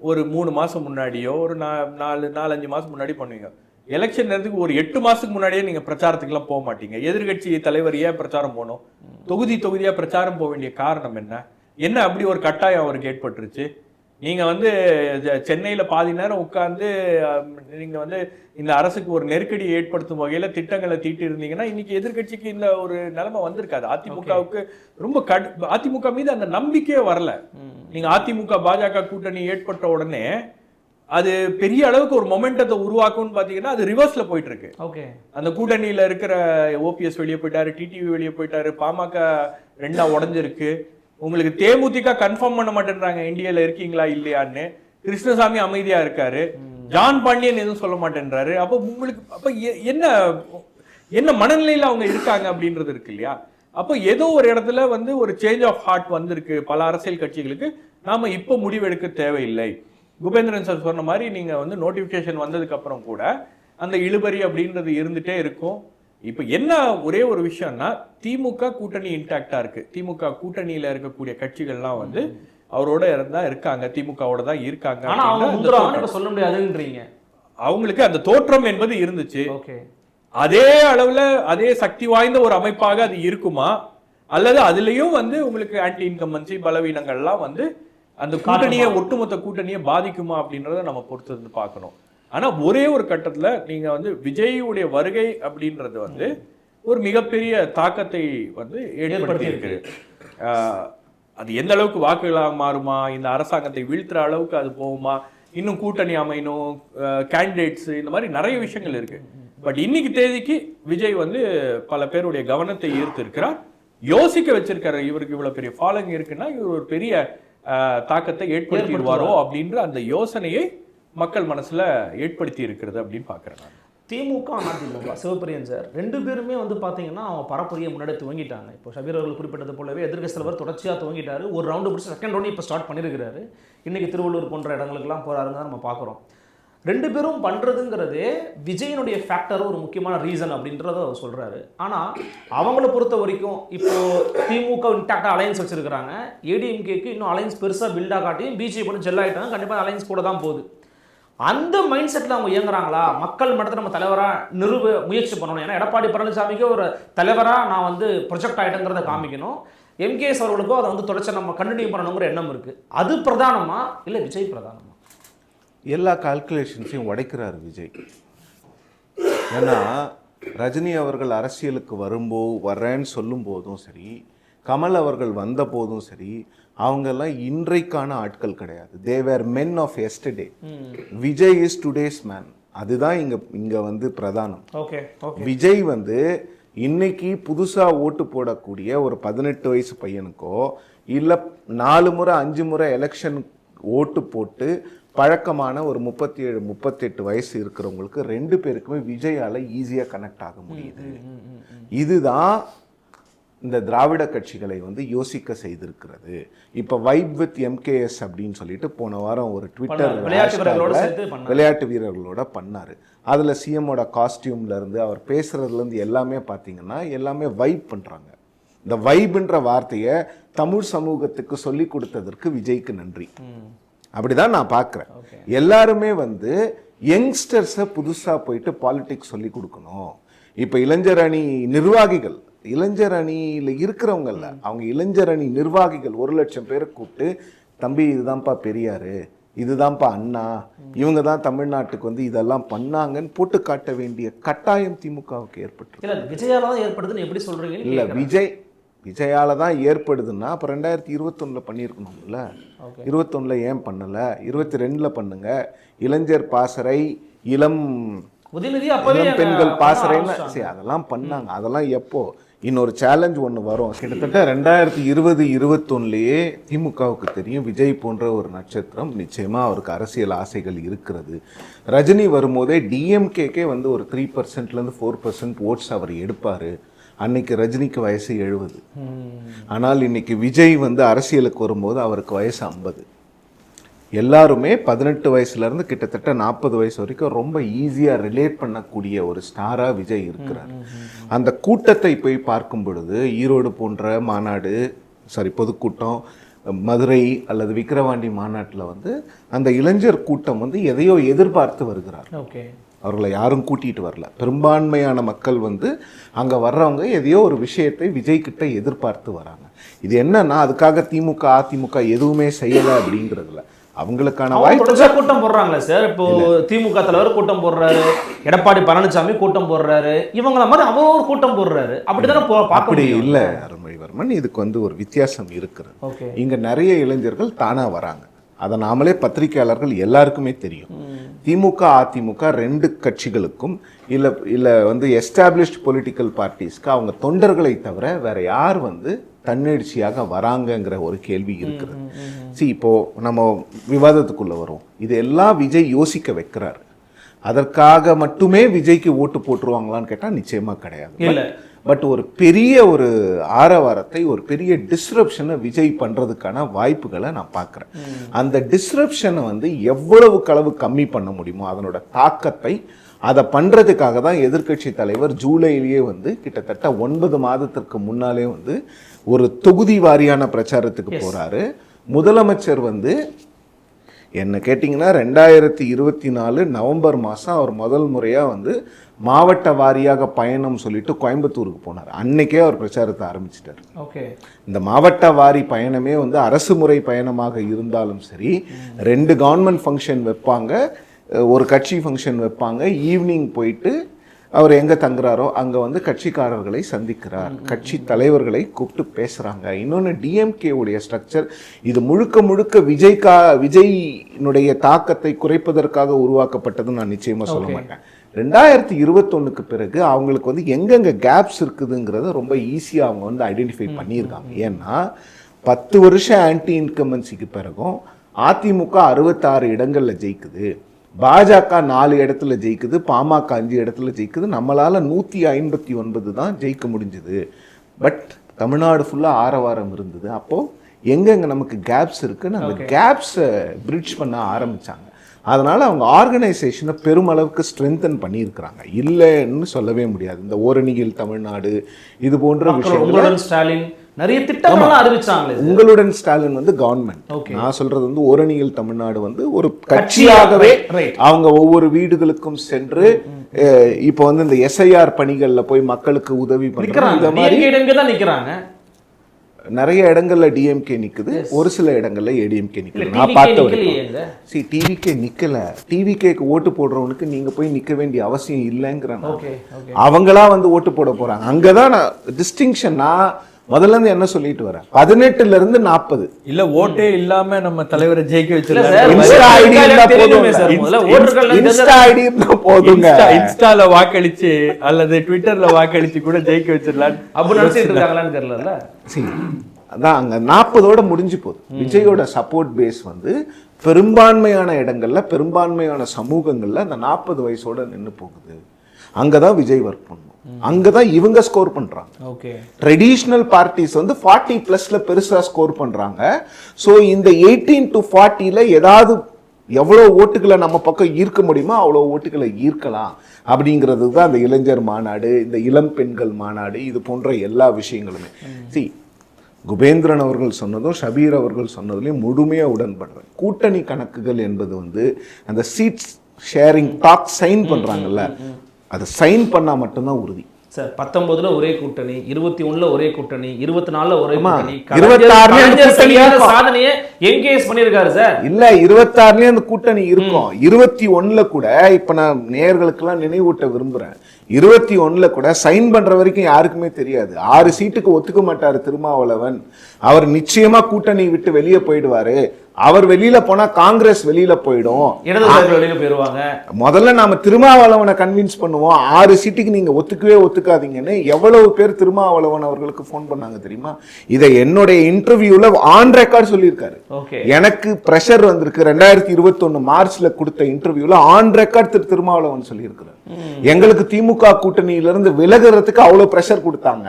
ஒரு 3 மாசம் முன்னாடியோ ஒரு 4-5 மாசம் முன்னாடி பண்ணுவீங்க. எலெக்ஷன் நேரத்துக்கு ஒரு 8 மாசத்துக்கு முன்னாடியே நீங்க பிரச்சாரத்துக்கு எல்லாம் போக மாட்டீங்க. எதிர்கட்சி தலைவர் ஏன் பிரச்சாரம் போகணும்? தொகுதியா பிரச்சாரம் போக வேண்டிய காரணம் என்ன அப்படி ஒரு கட்டாயம் அவருக்கு ஏற்பட்டுருச்சு? நீங்க வந்து சென்னையில பாதி நேரம் உட்கார்ந்து நீங்க வந்து இந்த அரசுக்கு ஒரு நெருக்கடியை ஏற்படுத்தும் வகையில திட்டங்களை தீட்டி இருந்தீங்கன்னா இன்னைக்கு எதிர்கட்சிக்கு இந்த ஒரு நிலைமை வந்திருக்காது. அதிமுகவுக்கு ரொம்ப அதிமுக மீது அந்த நம்பிக்கையே வரல. நீங்க அதிமுக பாஜக கூட்டணி ஏற்பட்ட உடனே அது பெரிய அளவுக்கு ஒரு மொமெண்டத்தை உருவாக்கும்னு பாத்தீங்கன்னா அது ரிவர்ஸ்ல போயிட்டு இருக்கு. அந்த கூட்டணியில இருக்கிற ஓபிஎஸ் வெளியே போயிட்டாரு, டிடிவி வெளியே போயிட்டாரு, பாமக 2ஆ உடஞ்சிருக்கு. உங்களுக்கு தேமுதிக கன்ஃபார்ம் பண்ண மாட்டேன்றாங்க என்டிஏல இருக்கீங்களா இல்லையான்னு. கிருஷ்ணசாமி அமைதியா இருக்காரு, ஜான் பாண்டியன் எதுவும் சொல்ல மாட்டேன்றாரு. அப்போ உங்களுக்கு அப்ப என்ன மனநிலையில அவங்க இருக்காங்க அப்படின்றது இருக்கு இல்லையா? அப்போ ஏதோ ஒரு இடத்துல வந்து ஒரு சேஞ்ச் ஆஃப் ஹார்ட் வந்திருக்கு பல அரசியல் கட்சிகளுக்கு. நாம இப்போ முடிவெடுக்க தேவையில்லை. குபேந்திரன் சார் சொன்ன மாதிரி நீங்க வந்து நோட்டிபிகேஷன் வந்ததுக்கு அப்புறம் கூட அந்த இழுபறி அப்படின்றது இருந்துட்டே இருக்கும். இப்ப என்ன ஒரே ஒரு விஷயம்னா, திமுக கூட்டணி இன்டாக்டா இருக்கு. திமுக கூட்டணியில இருக்கக்கூடிய கட்சிகள்லாம் வந்து அவரோட தான் இருக்காங்க, திமுகவோட தான் இருக்காங்க. சொல்ல முடியாதுன்றீங்க. அவங்களுக்கு அந்த தோற்றம் என்பது இருந்துச்சு. அதே அளவுல அதே சக்தி வாய்ந்த ஒரு அமைப்பாக அது இருக்குமா, அல்லது அதுலயும் வந்து உங்களுக்கு ஆன்டி இன்கம்பன்சி பலவீனங்கள்லாம் வந்து அந்த கூட்டணியை, ஒட்டுமொத்த கூட்டணியை பாதிக்குமா அப்படின்றத நம்ம பொறுத்து இருந்து பார்க்கணும். ஆனா ஒரே ஒரு கட்டத்துல நீங்க வந்து விஜயுடைய வருகை அப்படின்றது வந்து ஒரு மிகப்பெரிய தாக்கத்தை வந்து ஏற்படுத்தி இருக்கு. அது எந்த அளவுக்கு வாக்குகளாக மாறுமா, இந்த அரசாங்கத்தை வீழ்த்துற அளவுக்கு அது போகுமா, இன்னும் கூட்டணி அமையணும், கேண்டிடேட்ஸ், இந்த மாதிரி நிறைய விஷயங்கள் இருக்கு. பட் இன்னைக்கு தேதிக்கு விஜய் வந்து பல பேருடைய கவனத்தை ஈர்த்து இருக்கிறார், யோசிக்க வச்சிருக்காரு. இவருக்கு இவ்வளவு பெரிய ஃபாலோயிங் இருக்குன்னா இவர் ஒரு பெரிய தாக்கத்தை ஏற்படுத்திடுவாரோ அப்படின்ற அந்த யோசனையை மக்கள் மனசுல ஏற்படுத்தி இருக்கிறது அப்படின்னு பாக்குறேன். திமுக அதிமுக சிவபிரியன் சார் 2 பேருமே வந்து பார்த்தீங்கன்னா அவங்க பரப்புரையை முன்னாடி துவங்கிட்டாங்க. இப்போ ஷபீர் அவர்கள் குறிப்பிட்டது போலவே எதிர்க்கட்சி தலைவர் தொடர்ச்சியாக துவங்கிட்டாரு. ஒரு ரவுண்டு பிடிச்சி செகண்ட் ரவுண்டு இப்போ ஸ்டார்ட் பண்ணியிருக்கிறாரு. இன்றைக்கி திருவள்ளூர் போன்ற இடங்களுக்குலாம் போகிறாருன்னு தான் நம்ம பார்க்குறோம். 2 பேரும் பண்ணுறதுங்கிறதே விஜயனுடைய ஃபேக்டர் ஒரு முக்கியமான ரீசன் அப்படின்றத அவர் சொல்கிறாரு. ஆனால் அவங்கள பொறுத்த வரைக்கும் இப்போது திமுக இன்டாக்டாக அலையன்ஸ் வச்சுருக்கிறாங்க. ஏடிஎம்கேக்கு இன்னும் அலையன்ஸ் பெருசாக பில்டாக காட்டியும் பிஜேபி பண்ணி ஜெல் ஆகிட்டாங்க. கண்டிப்பாக அலையன்ஸ் கூட தான் போகுது. அந்த மைண்ட் செட்டில் அவங்க இயங்குறாங்களா? மக்கள் மட்டத்தில் நம்ம தலைவராக முயற்சி பண்ணணும். ஏன்னா எடப்பாடி பழனிசாமிக்கு ஒரு தலைவராக நான் வந்து ப்ரொஜெக்ட் ஆகிட்டேங்கிறத காமிக்கணும். எம்கேஎஸ் அவர்களுக்கும் அதை வந்து தொடர்ச்சி நம்ம கண்டினியூ பண்ணணுங்கிற எண்ணம் இருக்குது. அது பிரதானமா இல்லை விஜய் பிரதானமா? எல்லா கால்குலேஷன்ஸையும் உடைக்கிறார் விஜய். ஏன்னா ரஜினி அவர்கள் அரசியலுக்கு வர்றேன்னு சொல்லும் போதும் சரி, கமல் அவர்கள் வந்த போதும் சரி, அவங்கெல்லாம் இன்றைக்கான ஆட்கள் கிடையாது. They were men of yesterday. Vijay is today's man. அதுதான் இங்க வந்து பிரதானம். விஜய் வந்து இன்னைக்கு புதுசா ஓட்டு போடக்கூடிய ஒரு 18 வயசு பையனுக்கோ இல்ல 4 முறை 5 முறை எலெக்ஷன் ஓட்டு போட்டு பழக்கமான ஒரு 37 38 வயசு இருக்கிறவங்களுக்கு 2 பேருக்குமே விஜயால ஈஸியா கனெக்ட் ஆக முடியுது. இதுதான் இந்த திராவிட கட்சிகளை வந்து யோசிக்க செய்திருக்கிறது. இப்ப வைப் வித் எம்கேஎஸ் அப்படின்னு சொல்லிட்டு போன வாரம் ஒரு ட்விட்டர் விளையாட்டு வீரர்களோட பண்ணாரு. அதுல சிஎம்மோட காஸ்டியூம்ல இருந்து அவர் பேசுறதுல இருந்து எல்லாமே பாத்தீங்கன்னா எல்லாமே வைப் பண்றாங்க. இந்த வைப்ன்ற வார்த்தையை தமிழ் சமூகத்துக்கு சொல்லி கொடுத்ததற்கு விஜய்க்கு நன்றி. அப்படிதான் நான் பார்க்குறேன். எல்லாருமே வந்து யங்ஸ்டர்ஸை புதுசா போயிட்டு பாலிடிக்ஸ் சொல்லி கொடுக்கணும். இப்ப இளைஞர் அணி நிர்வாகிகள், இளைஞர் அணியில் இருக்கிறவங்கல்ல, அவங்க இளைஞர் அணி நிர்வாகிகள் 1 லட்சம் பேரை கூப்பிட்டு, தம்பி இதுதான்ப்பா பெரியாரு, இதுதான்ப்பா அண்ணா, இவங்க தான் தமிழ்நாட்டுக்கு வந்து இதெல்லாம் பண்ணாங்கன்னு போட்டு காட்ட வேண்டிய கட்டாயம் திமுகவுக்கு ஏற்பட்டு. விஜயால தான் ஏற்படுதுன்னு எப்படி சொல்றீங்க? இல்ல விஜயால தான் ஏற்படுதுன்னா அப்ப 2021 பண்ணியிருக்கணும்ல. 21 ஏன் பண்ணல? 22 பண்ணுங்க. இளைஞர் பாசறை, இளம் பெண்கள் பாசறைன்னு அதெல்லாம் பண்ணாங்க. அதெல்லாம் எப்போ? இன்னொரு சேலஞ்ச் ஒன்று வரும். கிட்டத்தட்ட 2020-21 திமுகவுக்கு தெரியும் விஜய் போன்ற ஒரு நட்சத்திரம் நிச்சயமா அவருக்கு அரசியல் ஆசைகள் இருக்கிறது. ரஜினி வரும்போதே டிஎம்கேக்கே வந்து ஒரு 3%லேருந்து 4% ஓட்ஸ் அவர் எடுப்பாரு. அன்னைக்கு ரஜினிக்கு வயசு 70. ஆனால் இன்னைக்கு விஜய் வந்து அரசியலுக்கு வரும்போது அவருக்கு வயசு 50. எல்லாருமே 18 வயசுலேருந்து கிட்டத்தட்ட 40 வயசு வரைக்கும் ரொம்ப ஈஸியாக ரிலேட் பண்ணக்கூடிய ஒரு ஸ்டாராக விஜய் இருக்கிறார். அந்த கூட்டத்தை போய் பார்க்கும் பொழுது ஈரோடு போன்ற மாநாடு, பொதுக்கூட்டம், மதுரை அல்லது விக்கிரவாண்டி மாநாட்டில் வந்து அந்த இளைஞர் கூட்டம் வந்து எதையோ எதிர்பார்த்து வருகிறார். அவர்களை யாரும் கூட்டிகிட்டு வரல. பெரும்பான்மையான மக்கள் வந்து அங்கே வர்றவங்க எதையோ ஒரு விஷயத்தை விஜய் கிட்ட எதிர்பார்த்து வராங்க. இது என்னன்னா அதுக்காக திமுக அதிமுக எதுவுமே செய்யலை அப்படிங்கிறதுல அவங்களுக்கான வாய்ப்பு. கூட்டம் போடுறாங்களே சார். இப்போ திமுக தலைவர் கூட்டம் போடுறாரு, எடப்பாடி பழனிசாமி கூட்டம் போடுறாரு, இவங்கள மாதிரி அவர் ஒரு கூட்டம் போடுறாரு. அப்படித்தானே அப்படி இல்லை அருள்மொழிவர்மன், இதுக்கு வந்து ஒரு வித்தியாசம் இருக்கிறது. இங்க நிறைய இளைஞர்கள் தானா வராங்க. அதை நாமளே பத்திரிகையாளர்கள் எல்லாருக்குமே தெரியும். திமுக அதிமுக 2 கட்சிகளுக்கும் இல்லை வந்து எஸ்டாப்ளிஷ்ட் பொலிட்டிக்கல் பார்ட்டிஸ்க்கு அவங்க தொண்டர்களை தவிர வேற யார் வந்து தன்னெழுச்சியாக வராங்கங்கிற ஒரு கேள்வி இருக்கிறது. இப்போ நம்ம விவாதத்துக்குள்ள வரும். இது எல்லாம் விஜய் யோசிக்க வைக்கிறார். அதற்காக மட்டுமே விஜய்க்கு ஓட்டு போட்டுருவாங்களான்னு கேட்டால் நிச்சயமா கிடையாது. பட் ஒரு பெரிய ஒரு ஆரவாரத்தை, ஒரு பெரிய டிஸ்ரப்ஷனை விஜய் பண்றதுக்கான வாய்ப்புகளை நான் பார்க்குறேன். அந்த டிஸ்ரப்ஷனை வந்து எவ்வளவு களவு கம்மி பண்ண முடியுமோ அதனோட தாக்கத்தை அதை பண்றதுக்காக தான் எதிர்க்கட்சி தலைவர் ஜூலையிலேயே வந்து கிட்டத்தட்ட 9 மாதத்திற்கு முன்னாலே வந்து ஒரு தொகுதி வாரியான பிரச்சாரத்துக்கு போறாரு. முதலமைச்சர் வந்து என்ன கேட்டிங்கன்னா 2024 நவம்பர் மாதம் அவர் முதல் முறையாக வந்து மாவட்ட வாரியாக பயணம் சொல்லிட்டு கோயம்புத்தூருக்கு போனார். அன்னைக்கே அவர் பிரச்சாரத்தை ஆரம்பிச்சிட்டார். இந்த மாவட்ட வாரி பயணமே வந்து அரசு முறை பயணமாக இருந்தாலும் சரி, 2 கவர்மெண்ட் ஃபங்க்ஷன் வைப்பாங்க, ஒரு கட்சி ஃபங்க்ஷன் வைப்பாங்க. ஈவினிங் போயிட்டு அவர் எங்கே தங்குறாரோ அங்கே வந்து கட்சிக்காரர்களை சந்திக்கிறார், கட்சி தலைவர்களை கூப்பிட்டு பேசுகிறாங்க. இன்னொன்று டிஎம்கே உடைய ஸ்ட்ரக்சர் இது முழுக்க முழுக்க விஜயினுடைய தாக்கத்தை குறைப்பதற்காக உருவாக்கப்பட்டதுன்னு நான் நிச்சயமாக சொல்ல மாட்டேன். 2021க்கு பிறகு அவங்களுக்கு வந்து எங்கெங்கே கேப்ஸ் இருக்குதுங்கிறத ரொம்ப ஈஸியாக அவங்க வந்து ஐடென்டிஃபை பண்ணியிருக்காங்க. ஏன்னா 10 வருஷம் ஆன்டி இன்கம்பன்சிக்கு பிறகும் அதிமுக 66 இடங்களில் ஜெயிக்குது. பாஜக 4 இடத்துல ஜெயிக்குது, பாமக 5 இடத்துல ஜெயிக்குது, நம்மளால 159 தான் ஜெயிக்க முடிஞ்சுது. பட் தமிழ்நாடு ஃபுல்லாக ஆரவாரம் இருந்தது. அப்போது எங்கெங்கே நமக்கு கேப்ஸ் இருக்குன்னு அந்த கேப்ஸை பிரிட்ஜ் பண்ண ஆரம்பித்தாங்க. அதனால் அவங்க ஆர்கனைசேஷனை பெருமளவுக்கு ஸ்ட்ரென்தன் பண்ணியிருக்கிறாங்க, இல்லைன்னு சொல்லவே முடியாது. இந்த ஓரணியில் தமிழ்நாடு இது போன்ற விஷயம் ஸ்டாலின் நிறைய திட்டங்கள்லாம் அறிவிச்சாங்க. உங்களுடன் ஸ்டாலின் வந்து கவர்மெண்ட், நான் சொல்றது வந்து ஓரணியில் தமிழ்நாடு வந்து ஒரு கட்சியாகவே அவங்க ஒவ்வொரு வீடுகளுக்கும் சென்று இப்போ வந்து இந்த எஸ்ஐஆர் பணிகள்ல போய் மக்களுக்கு உதவி பண்றாங்க. இந்த மாதிரி நிக்கிறாங்க. நிறைய இடங்கள்ல டிஎம்கே நிக்குது, ஒரு சில இடங்கள்ல ஏடிஎம்கே நிக்குது. நான் பார்த்த வரைக்கும் டிவிகே நிக்கல. டிவிகேக்கு ஓட்டு போடுறவனுக்கு நீங்க போய் நிக்க வேண்டிய அவசியம் இல்லைங்கிறாங்க. அவங்களா வந்து ஓட்டு போட போறாங்க. அங்கதான் டிஸ்டிங்ஷன். நான் முதல்ல இருந்து என்ன சொல்லிட்டு வரேன், 18ல இருந்து 40 இல்ல ஓட்டே இல்லாம நம்ம தலைவரை ஜெயிக்க இன்ஸ்டால வாக்களிச்சு அல்லது ட்விட்டர்ல வாக்களிச்சு கூட ஜெயிக்க வச்சிடலாம் அப்படி நினைச்சிட்டு இருக்காங்களான்னு தெரியல. அதான் அங்க 40ஓட முடிஞ்சு போகுது. விஜயோட சப்போர்ட் பேஸ் வந்து பெரும்பான்மையான இடங்கள்ல பெரும்பான்மையான சமூகங்கள்ல அந்த 40 வயசோட நின்று போகுது. அங்கதான் விஜய் ஒர்க் பண்ணும், அங்கதான் இவங்க ஸ்கோர் பண்றாங்க. ட்ரெடிஷனல் பார்ட்டிஸ் வந்து 40+ பெருசா ஸ்கோர் பண்றாங்க. ஸோ இந்த 18 to 40ல ஏதாவது எவ்வளவு ஓட்டுகளை நம்ம பக்கம் ஈர்க்க முடியுமோ அவ்வளோ ஓட்டுகளை ஈர்க்கலாம் அப்படிங்கிறது தான் அந்த இளைஞர் மாநாடு, இந்த இளம் பெண்கள் மாநாடு, இது போன்ற எல்லா விஷயங்களுமே. குபேந்திரன் அவர்கள் சொன்னதும் ஷபீர் அவர்கள் சொன்னதுலையும் முழுமையாக உடன்படுறேன். கூட்டணி கணக்குகள் என்பது வந்து அந்த சீட்ஸ் ஷேரிங் டாக் சைன் பண்றாங்கல்ல, அதை சைன் பண்ணா மட்டும்தான் உறுதி. சார் 19ல ஒரே கூட்டணி, 21ல ஒரே கூட்டணி, 24ல ஒரே கூட்டணி, 26 சாதனையை என்கேஜ் பண்ணிருக்காரு சார். இல்ல 26லயே அந்த கூட்டணி இருக்கும். 21ல கூட இப்ப நான் நேயர்களுக்கு எல்லாம் நினைவூட்ட விரும்புறேன், 21ல கூட சைன் பண்ற வரைக்கும் யாருக்குமே தெரியாது. 6 சீட்டுக்கு ஒத்துக்க மாட்டாரு திருமாவளவன். அவர் நிச்சயமா கூட்டணி விட்டு வெளியே போயிடுவாரு. அவர் வெளியில போனா காங்கிரஸ் வெளியில போயிடும், வெளியில போயிருவாங்க. முதல்ல நாம திருமாவளவனை கன்வின்ஸ் பண்ணுவோம், 6 சீட்டுக்கு நீங்க ஒத்துக்கவே ஒத்துக்காதீங்கன்னு எவ்வளவு பேர் திருமாவளவன் அவர்களுக்கு போன் பண்ணாங்க தெரியுமா? இதை என்னுடைய இன்டர்வியூல ஆன் ரெக்கார்ட் சொல்லியிருக்காரு. எனக்கு பிரஷர் வந்திருக்கு. 2021 மார்ச்ல கொடுத்த இன்டர்வியூல ஆன் ரெக்கார்ட் திருமாவளவன் சொல்லியிருக்கிறார், எங்களுக்கு திமுக கூட்டணியிலிருந்து விலகிறதுக்கு அவ்வளவு பிரஷர் கொடுத்தாங்க.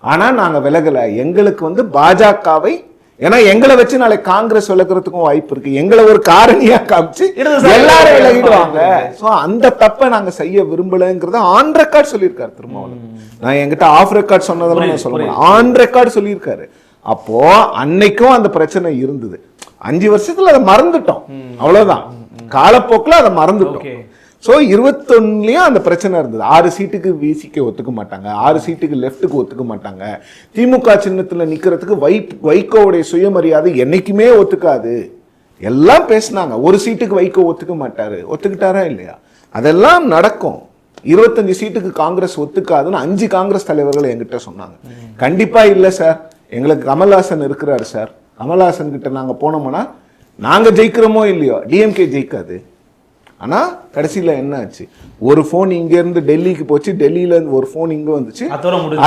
ஆனா நாங்க விலகல. எங்களுக்கு வந்து பாஜகவை, ஏன்னா எங்களை வச்சு நாளை காங்கிரஸ் விலகிறதுக்கும் வாய்ப்பு இருக்கு, எங்களை ஒரு காரணியா காமிச்சு எல்லாரும் விலகிடுவாங்க. சோ அந்த தப்பை நாங்க செய்ய விரும்பலங்கிறத ஆன் ரெக்கார்ட் சொல்லியிருக்காரு திருமாவளவன். நான் என்கிட்ட ஆஃப் ரெக்கார்ட் சொன்னதெல்லாம் நான் சொல்றேன், ஆன் ரெக்கார்ட் சொல்லியிருக்காரு. அப்போ அன்னைக்கும் அந்த பிரச்சனை இருந்தது. 5 வருஷத்துல அதை மறந்துட்டோம், அவ்வளவுதான். காலப்போக்கில் அதை மறந்துட்டோம். ஸோ 21லயும் அந்த பிரச்சனை இருந்தது. 6 சீட்டுக்கு விசிக்கு ஒத்துக்க மாட்டாங்க, 6 சீட்டுக்கு லெஃப்ட்டுக்கு ஒத்துக்க மாட்டாங்க. திமுக சின்னத்தில் நிற்கிறதுக்கு வைகோவுடைய சுயமரியாதை என்னைக்குமே ஒத்துக்காது. எல்லாம் பேசினாங்க. 1 சீட்டுக்கு வைகோ ஒத்துக்க மாட்டாரு, ஒத்துக்கிட்டாரா இல்லையா? அதெல்லாம் நடக்கும். 25 சீட்டுக்கு காங்கிரஸ் ஒத்துக்காதுன்னு 5 காங்கிரஸ் தலைவர்கள் என்கிட்ட சொன்னாங்க. கண்டிப்பா இல்லை சார், எங்களுக்கு கமல்ஹாசன் இருக்கிறாரு சார், கமல்ஹாசன் கிட்ட நாங்கள் போனோம்னா நாங்கள் ஜெயிக்கிறோமோ இல்லையோ டிஎம்கே ஜெயிக்காது. ஆனால் கடைசியில் என்ன ஆச்சு, ஒரு ஃபோன் இங்கேருந்து டெல்லிக்கு போச்சு, டெல்லியிலேருந்து ஒரு ஃபோன் இங்கே வந்துச்சு,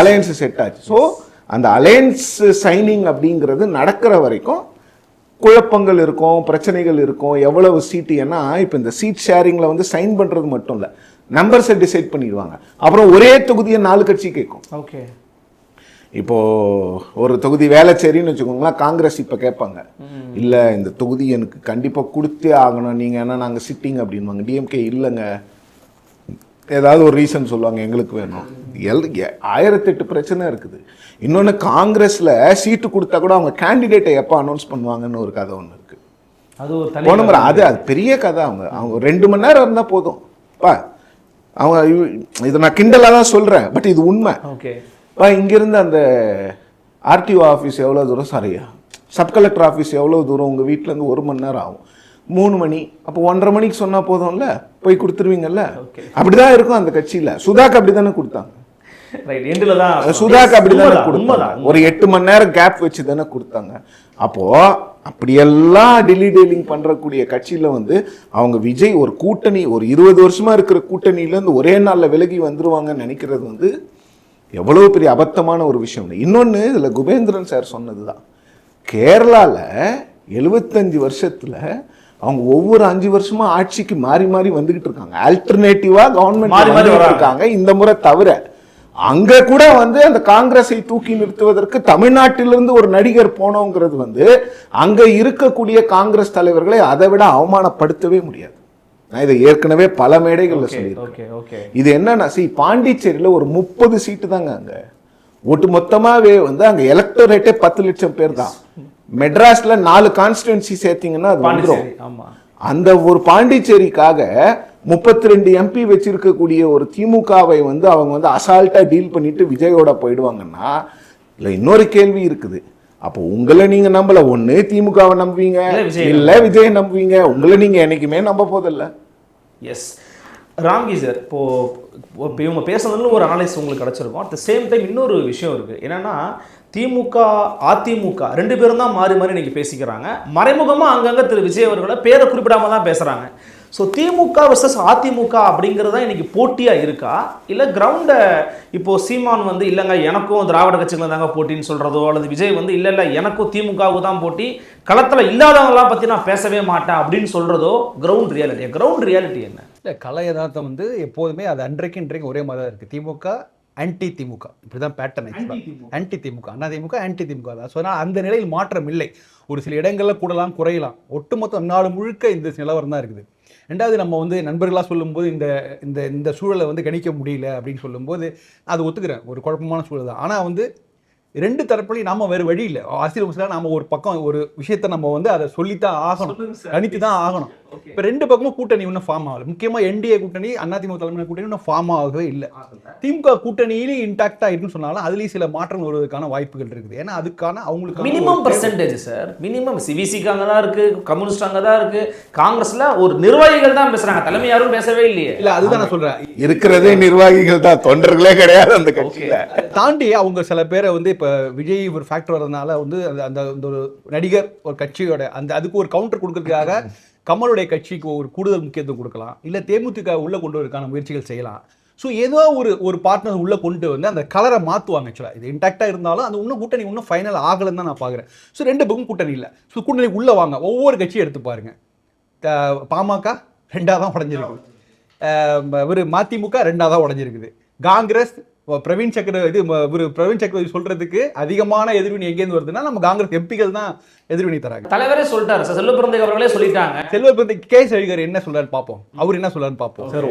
அலையன்ஸ் செட் ஆச்சு. ஸோ அந்த அலையன்ஸ் சைனிங் அப்படிங்கிறது நடக்கிற வரைக்கும் குழப்பங்கள் இருக்கும், பிரச்சனைகள் இருக்கும். எவ்வளவு சீட்டு, ஏன்னா இப்போ இந்த சீட் ஷேரிங்கில் வந்து சைன் பண்ணுறது மட்டும் இல்லை, நம்பர்ஸை டிசைட் பண்ணிடுவாங்க. அப்புறம் ஒரே தொகுதியை 4 கட்சி கேட்கும். ஓகே, இப்போ ஒரு தொகுதி வேளச்சேரின்னு வச்சுக்கோங்களேன், காங்கிரஸ் இப்போ கேட்பாங்க, இல்லை இந்த தொகுதி எனக்கு கண்டிப்பாக கொடுத்தே ஆகணும் நீங்கள், ஏன்னா நாங்கள் சிட்டிங் அப்படின்வாங்க. டிஎம்கே இல்லைங்க, ஏதாவது ஒரு ரீசன் சொல்லுவாங்க, எங்களுக்கு வேணும். 1008 பிரச்சனை இருக்குது. இன்னொன்று, காங்கிரஸில் சீட்டு கொடுத்தா கூட அவங்க கேண்டிடேட்டை எப்போ அனௌன்ஸ் பண்ணுவாங்கன்னு ஒரு கதை ஒன்று இருக்குது. அது அது பெரிய கதை. அவங்க 2 மணி நேரம் இருந்தால் போதும் பா. அவங்க இதை நான் கிண்டலாக தான் சொல்கிறேன், பட் இது உண்மை. இங்கிருந்து அந்த ஆர்டிஓ ஆஃபீஸ் எவ்வளோ தூரம், சரியா சப் கலெக்டர் ஆஃபீஸ் எவ்வளோ தூரம், உங்கள் வீட்டிலேருந்து 1 மணி நேரம் ஆகும். 3 மணி, அப்போ 1:30 மணிக்கு சொன்னால் போதும்ல, போய் கொடுத்துருவீங்கல்ல. அப்படிதான் இருக்கும் அந்த கட்சியில். சுதாக்கு அப்படி தானே கொடுத்தாங்க, சுதாக்கு அப்படி தானே கொடுத்தாங்க. ஒரு 8 மணி நேரம் கேப் வச்சு தானே கொடுத்தாங்க. அப்போது அப்படியெல்லாம் டெலிடேலிங் பண்ணுறக்கூடிய கட்சியில் வந்து அவங்க விஜய் ஒரு கூட்டணி, ஒரு 20 வருஷமா இருக்கிற கூட்டணியிலேருந்து ஒரே நாளில் விலகி வந்துருவாங்கன்னு நினைக்கிறது வந்து எவ்வளவு பெரிய அபத்தமான ஒரு விஷயம். இன்னொன்று, இதில் குபேந்திரன் சார் சொன்னது தான், கேரளாவில் 75 வருஷத்தில் அவங்க ஒவ்வொரு 5 வருஷமா ஆட்சிக்கு மாறி மாறி வந்துகிட்டு இருக்காங்க. ஆல்டர்னேட்டிவா கவர்மெண்ட் மாறி மாறி இருக்காங்க. இந்த முறை தவிர அங்க கூட வந்து அந்த காங்கிரஸை தூக்கி நிறுத்துவதற்கு தமிழ்நாட்டிலிருந்து ஒரு நடிகர் போனோங்கிறது அங்க இருக்கக்கூடிய காங்கிரஸ் தலைவர்களை அதை விட அவமானப்படுத்தவே முடியாது. நான் இதை ஏற்கனவே பல மேடைகள்ல சொல்லியிருக்கேன். இது என்னன்னா, பாண்டிச்சேரியில ஒரு 30 சீட்டு தாங்க அங்க ஒட்டு மொத்தமாவே வந்து அங்க எலக்டோரேட்டே 10 லட்சம் பேர் தான். மெட்ராஸ்ல 4 கான்ஸ்டிடுவன்சி சேர்த்தீங்கன்னா அது வந்துடும். அந்த ஒரு பாண்டிச்சேரிக்காக 32 எம்பி வச்சிருக்கக்கூடிய ஒரு திமுகவை வந்து அவங்க வந்து அசால்ட்டா டீல் பண்ணிட்டு விஜயோட போயிடுவாங்கன்னா, இல்ல இன்னொரு கேள்வி இருக்குது. அப்போ உங்களை நீங்க நம்பல, ஒண்ணு திமுகவை நம்புவீங்க, இல்ல விஜய் நம்புவீங்க. உங்களை நீங்க என்னைக்குமே நம்ப போதில்ல. எஸ் ராம்கி சார், இப்போ இவங்க பேசுனதுல ஒரு அனாலிசிஸ் உங்களுக்கு கிடைச்சிருக்கும். அட் த சேம் டைம் இன்னொரு விஷயம் இருக்கு. என்னன்னா, திமுக அதிமுக 2 பேரும் தான் மாறி மாறி இன்னைக்கு பேசிக்கிறாங்க. மறைமுகமாக அங்கங்கே திரு விஜய் அவர்களை பேரை குறிப்பிடாம தான் பேசுகிறாங்க. ஸோ திமுக வர்சஸ் அதிமுக அப்படிங்கிறது தான் இன்னைக்கு போட்டியாக இருக்கா, இல்லை கிரவுண்டை இப்போது சீமான் வந்து இல்லைங்க எனக்கும் திராவிட கட்சிகள் தாங்க போட்டின்னு சொல்கிறதோ, அல்லது விஜய் வந்து இல்லை எனக்கும் திமுகவுக்கு தான் போட்டி, களத்தில் இல்லாதவங்களாம் பற்றி நான் பேசவே மாட்டேன் அப்படின்னு சொல்கிறதோ கிரவுண்ட் ரியாலிட்டி என்ன? இல்லை, கலை யதார்த்தம் வந்து எப்போதுமே அது அன்றைக்கு இன்றைக்கு ஒரே மாதிரி தான் இருக்குது. திமுக ஆன்டி திமுக இப்படி தான் பேட்டர்ன். ஆன்டி திமுக அண்ணா திமுக ஆன்டி திமுக தான். ஸோ அதனால் அந்த நிலையில் மாற்றம் இல்லை. ஒரு சில இடங்களில் கூடலாம் குறையலாம். ஒட்டுமொத்தம் நாடு முழுக்க இந்த நிலவரம் தான் இருக்குது. ரெண்டாவது, நம்ம வந்து நண்பர்களாக சொல்லும்போது இந்த இந்த இந்த சூழலை வந்து கணிக்க முடியல அப்படின்னு சொல்லும்போது அது ஒத்துக்கிறேன், ஒரு குழப்பமான சூழல் தான். ஆனால் வந்து 2 தரப்புலையும் நாம வேறு வழி இல்லை. அரசியல் நாம ஒரு பக்கம் ஒரு விஷயத்தை நம்ம வந்து அதை சொல்லித்தான் ஆகணும், கணித்து தான் ஆகணும். இப்போ 2 பக்கமும் கூட்டணி இன்னும் ஃபார்ம் ஆகல. முக்கியமாக என்டிஏ கூட்டணி, அதிமுக தலைமையிலான கூட்டணி இன்னும் ஃபார்ம் ஆகவே இல்லை. திமுக கூட்டணியிலேயும் இன்டாக்டாக இருக்குன்னு சொன்னாலும் அதுலேயும் சில மாற்றங்கள் வருவதற்கான வாய்ப்புகள் இருக்குது. ஏன்னா அதுக்கான அவங்களுக்கு மினிமம் பர்சன்டேஜ் சார், மினிமம் சிவிசிக்கு அங்கே தான் இருக்கு, கம்யூனிஸ்ட் அங்கே தான் இருக்கு, காங்கிரஸ்ல ஒரு நிர்வாகிகள் தான் பேசுறாங்க, தலைமை யாரும் பேசவே இல்லையே. இல்லை, அதுதான் நான் சொல்றேன், இருக்கிறதே நிர்வாகிகள் தான், தொண்டர்களே கிடையாது அந்த கட்சியில. தாண்டி அவங்க சில பேரை வந்து இப்போ விஜய் ஒரு ஃபேக்டர் வரதுனால வந்து அந்த ஒரு நடிகர் ஒரு கட்சியோட அந்த அதுக்கு ஒரு கவுண்டர் கொடுக்கறதுக்காக கமலுடைய கட்சிக்கு ஒரு கூடுதல் முக்கியத்துவம் கொடுக்கலாம், இல்லை தேமுதிக உள்ள கொண்டு வரதுக்கான முயற்சிகள் செய்யலாம். ஸோ ஏதோ ஒரு பார்ட்னர் உள்ளே கொண்டு வந்து அந்த கலரை மாற்றுவாங்க. ஆக்சுவலாக இது இன்டாக்டாக இருந்தாலும் அது இன்னும் கூட்டணி இன்னும் ஃபைனல் ஆகலைன்னு தான் நான் பார்க்குறேன். ஸோ 2 பக்கம் கூட்டணி இல்லை. ஸோ கூட்டணி உள்ளே வாங்க, ஒவ்வொரு கட்சியும் எடுத்து பாருங்க. பாமக 2ஆக தான் உடஞ்சிருக்கு, ஒரு மதிமுக 2ஆக தான் உடஞ்சிருக்குது, காங்கிரஸ் பிரவீன் சக்கரவர்த்தி சொல்றதுக்கு அதிகமான எதிர்வினை எங்கேருந்து வருதுன்னா நம்ம காங்கிரஸ் எம்பிகள் தான் எதிர்வினை தராங்க. தலைவரே சொல்லிட்டாரு சார், செல்வ பிறந்தகை அவர்களே சொல்லிட்டாங்க. செல்வ பிறந்தகை கே சேகர் என்ன சொல்றாரு பாப்போம், அவர் என்ன சொல்றாருன்னு பாப்போம். சார்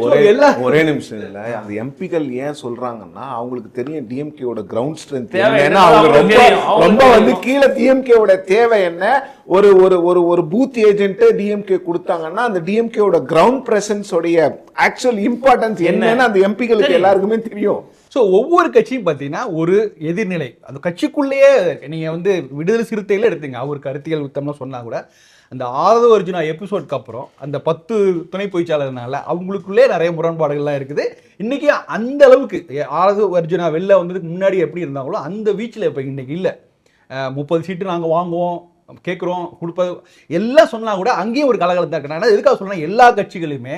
ஒரே நிமிஷம் இல்ல, அந்த எம்பிகள் ஏன் சொல்றாங்கன்னா அவங்களுக்கு தெரியும் டிஎம்கேவோட கிரவுண்ட் ஸ்ட்ரென்த் என்ன, அவங்க ரொம்ப வந்து கீழே டிஎம்கேவோட தேவை என்ன, ஒரு ஒரு ஒரு ஒரு பூத் ஏஜென்ட் டிஎம்கே கொடுத்தாங்கன்னா அந்த டிஎம்கேவோட கிரவுண்ட் பிரசன்ஸ் உடைய ஆக்சுவல் இம்பார்ட்டன்ஸ் என்னன்னு அந்த எம்பிகளுக்கு எல்லாருக்குமே தெரியும். ஸோ ஒவ்வொரு கட்சியும் பார்த்தீங்கன்னா ஒரு எதிர்நிலை, அந்த கட்சிக்குள்ளேயே நீங்கள் வந்து விடுதலை சிறுத்தைகள் எடுத்துங்க, அவர் கருத்தியல் யுத்தம்லாம் சொன்னால் கூட அந்த ஆதவ அர்ஜுனா எபிசோட்க்கு அப்புறம் அந்த 10 துணை பொய்ச்சாளர்னால அவங்களுக்குள்ளே நிறைய முரண்பாடுகள்லாம் இருக்குது. இன்றைக்கி அந்த அளவுக்கு ஆதவ அர்ஜுனா வெளில வந்ததுக்கு முன்னாடி எப்படி இருந்தாங்களோ அந்த வீச்சில் இப்போ இன்றைக்கி இல்லை. 30 சீட்டு நாங்கள் வாங்குவோம், கேட்குறோம், கொடுப்பது எல்லாம் சொன்னால் கூட அங்கேயும் ஒரு கலகலத்தான் இருக்கு. நான் எதுக்காக சொல்கிறேன், எல்லா கட்சிகளுமே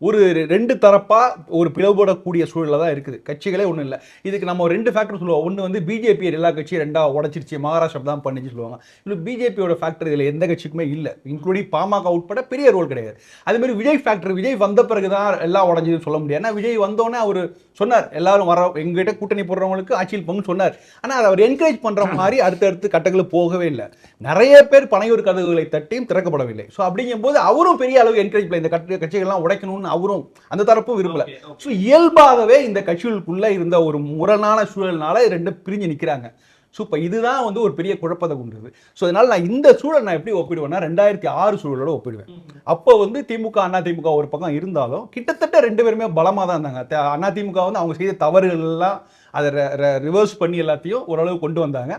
ஒரு 2 தரப்பா ஒரு பிளவுபடக்கூடிய சூழலில் தான் இருக்குது. கட்சிகளே ஒன்றும் இல்லை. இதுக்கு நம்ம 2 ஃபேக்டர் சொல்லுவோம். ஒன்று வந்து பிஜேபி எல்லா கட்சியும் 2ஆக உடச்சிருச்சு, மகாராஷ்டிரா தான் பண்ணிச்சு சொல்லுவாங்க. இல்லை பிஜேபியோட ஃபேக்டர் இதில் எந்த கட்சிக்குமே இல்லை, இன்க்ளூடிங் பாமக உட்பட பெரிய ரோல் கிடையாது. அதேமாதிரி விஜய் ஃபேக்டர், விஜய் வந்த பிறகு தான் எல்லாம் உடஞ்சதுன்னு சொல்ல முடியாது. ஏன்னா விஜய் வந்தோடனே அவர் சொன்னார் எல்லாரும் வர எங்ககிட்ட கூட்டணி போடுறவங்களுக்கு ஆட்சியில் பங்கு சொன்னார். ஆனால் அதை அவர் என்கரேஜ் பண்ணுற மாதிரி அடுத்தடுத்து கட்டங்களுக்கு போகவே இல்லை. நிறைய பேர் பனையூர் கதவுகளை தட்டியும் திறக்கப்படவில்லை. ஸோ அப்படிங்கும்போது அவரும் பெரிய அளவு என்கரேஜ் பண்ணல, இந்த கட்சிகள்லாம் உடைக்கணும்னு அவரும் அந்த தரப்பும் விரும்பல. ஸோ இயல்பாகவே இந்த கட்சிகளுக்குள்ள இருந்த ஒரு முரணான சூழல்னால 2 பிரிஞ்சு நிற்கிறாங்க. ஸோ இப்போ இதுதான் வந்து ஒரு பெரிய குழப்பத்தை கொண்டது. ஸோ அதனால நான் இந்த சூழல் நான் எப்படி ஒப்பிடுவேன்னா 2006 சூழலோட ஒப்பிடுவேன். அப்போ வந்து திமுக அதிமுக ஒரு பக்கம் இருந்தாலும் கிட்டத்தட்ட 2 பேருமே பலமாக தான் இருந்தாங்க. அதிமுக வந்து அவங்க செய்த தவறுகள் எல்லாம் அதை ரிவர்ஸ் பண்ணி எல்லாத்தையும் ஓரளவு கொண்டு வந்தாங்க.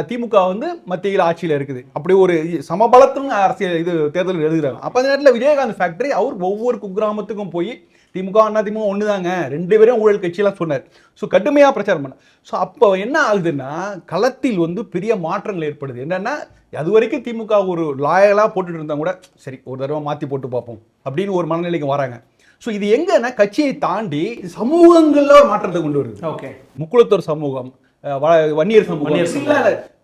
திமுக வந்து மத்தியில் ஆட்சியில் இருக்குது. அப்படி ஒரு சமபலத்தும் அரசியல் இது தேர்தல் எழுதுகிறாங்க. அப்போ அந்த நேரத்தில் விஜயகாந்த் ஃபேக்டரி அவர் ஒவ்வொரு குக்கிராமத்துக்கும் போய் திமுக அதிமுக ஒன்று தாங்க, 2 பேரும் ஊழல் கட்சியெல்லாம் சொன்னார். ஸோ கடுமையாக பிரச்சாரம் பண்ண. ஸோ அப்போ என்ன ஆகுதுன்னா களத்தில் வந்து பெரிய மாற்றங்கள் ஏற்படுது. என்னென்னா அது வரைக்கும் திமுக ஒரு லாயலாக போட்டுட்டு இருந்தால் கூட சரி ஒரு தடவை மாற்றி போட்டு பார்ப்போம் அப்படின்னு ஒரு மனநிலைக்கு வராங்க. ஸோ இது எங்கன்னா கட்சியை தாண்டி சமூகங்களில் ஒரு மாற்றத்தை கொண்டு வருது. ஓகே, முக்குளத்தூர் சமூகம், வன்னியர் சமூகம்.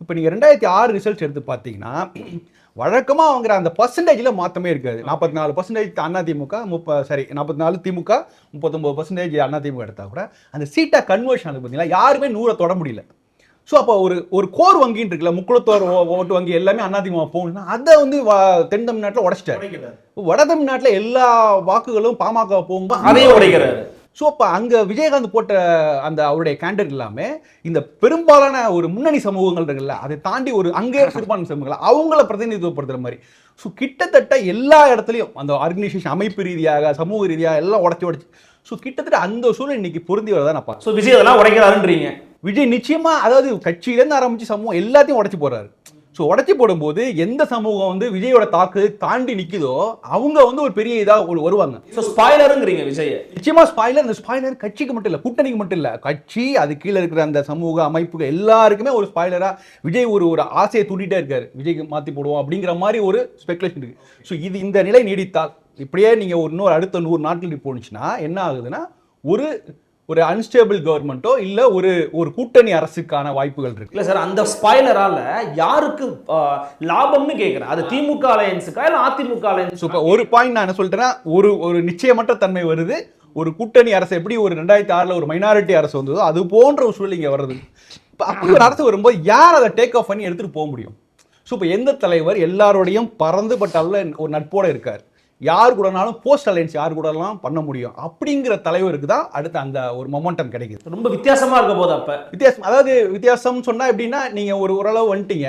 இப்போ நீங்கள் 2006 ரிசல்ட்ஸ் எடுத்து பார்த்தீங்கன்னா வழக்கமாக வாங்குற அந்த பர்சன்டேஜில் மாற்றமே இருக்காது. 44% அதிமுக, 44 திமுக, 39% அதிமுக எடுத்தால் கூட அந்த சீட்டா கன்வர்ஷன் அது பார்த்தீங்கன்னா யாருமே 100 தொட முடியல. ஸோ அப்போ ஒரு கோர் வங்கின்னு இருக்குல்ல, முக்குளத்தோர் ஓட்டு வங்கி எல்லாமே அதிமுக போகணும்னா அதை வந்து தென் தமிழ்நாட்டில் உடைச்சிட்டாரு. வட தமிழ்நாட்டில் எல்லா வாக்குகளும் பாமக போகும்போது அதையும் உடைக்கிறாரு. ஸோ அப்போ அங்கே விஜயகாந்த் போட்ட அந்த அவருடைய கேண்டர் இல்லாமல் இந்த பெரும்பாலான ஒரு முன்னணி சமூகங்கள் இருக்குல்ல, அதை தாண்டி ஒரு அங்கே சிறுபான்மை சமூகங்கள் அவங்கள பிரதிநிதித்துவப்படுத்துகிற மாதிரி. ஸோ கிட்டத்தட்ட எல்லா இடத்துலையும் அந்த ஆர்கனைசேஷன் அமைப்பு ரீதியாக சமூக ரீதியாக எல்லாம் உடச்சி ஸோ கிட்டத்தட்ட அந்த சூழல் இன்னைக்கு பொருந்தி வரதான் நான் பார்க்கறேன். ஸோ விஜய் அதெல்லாம் உடைக்கிறாருன்றீங்க. விஜய் நிச்சயமா, அதாவது கட்சியிலேருந்து ஆரம்பிச்சு சமூகம் எல்லாத்தையும் உடச்சி போடுறாரு. ஸோ உடச்சி போடும்போது எந்த சமூகம் வந்து விஜயோட தாக்கு தாண்டி நிற்குதோ அவங்க வந்து ஒரு பெரிய இதாக வருவாங்க. ஸோ ஸ்பாய்லருங்கிறீங்க விஜய். நிச்சயமா ஸ்பாய்லர். இந்த ஸ்பாய்லர் கட்சிக்கு மட்டும் இல்லை, கூட்டணிக்கு மட்டும் இல்லை, கட்சி அது கீழே இருக்கிற அந்த சமூக அமைப்புகள் எல்லாருக்குமே ஒரு ஸ்பாய்லரா விஜய் ஒரு ஆசையை தூண்டிட்டே இருக்காரு. விஜய்க்கு மாற்றி போடுவோம் அப்படிங்கிற மாதிரி ஒரு ஸ்பெகுலேஷன் இருக்கு. ஸோ இந்த நிலை நீடித்தால் இப்படியே நீங்கள் இன்னொரு அடுத்த 100 நாட்கள் போணுச்சுன்னா என்ன ஆகுதுன்னா ஒரு அன்ஸ்டேபிள் கவர்மெண்ட்டோ இல்லை ஒரு கூட்டணி அரசுக்கான வாய்ப்புகள் இருக்கு. இல்லை சார், அந்த ஸ்பாய்லரால யாருக்கு லாபம்னு கேட்குறேன். அது திமுக அலையன்ஸுக்கா இல்லை அதிமுக அலையன்ஸ்? இப்போ ஒரு பாயிண்ட் நான் என்ன சொல்லிட்டேன்னா ஒரு நிச்சயமற்ற தன்மை வருது. ஒரு கூட்டணி அரசு எப்படி ஒரு 2006 ஒரு மைனாரிட்டி அரசு வந்ததோ அது போன்ற ஒரு சூழ்நிலை இங்கே வருது. இப்போ அப்படி ஒரு அரசு வரும்போது யார் அதை டேக் ஆஃப் பண்ணி எடுத்துகிட்டு போக முடியும்? ஸோ இப்போ எந்த தலைவர் எல்லாரோடையும் பறந்து பட்டால ஒரு நட்போட இருக்கார், யார் கூடனாலும் போஸ்ட் அலையன்ஸ் யார் கூடலாம் பண்ண முடியும் அப்படிங்கிற தலைவருக்கு தான் அடுத்து அந்த ஒரு மொமெண்டம் கிடைக்குது. ரொம்ப வித்தியாசமா இருக்க போது அப்ப வித்தியாசம், அதாவது வித்தியாசம் சொன்னா எப்படின்னா நீங்க ஓரளவு வந்துட்டீங்க,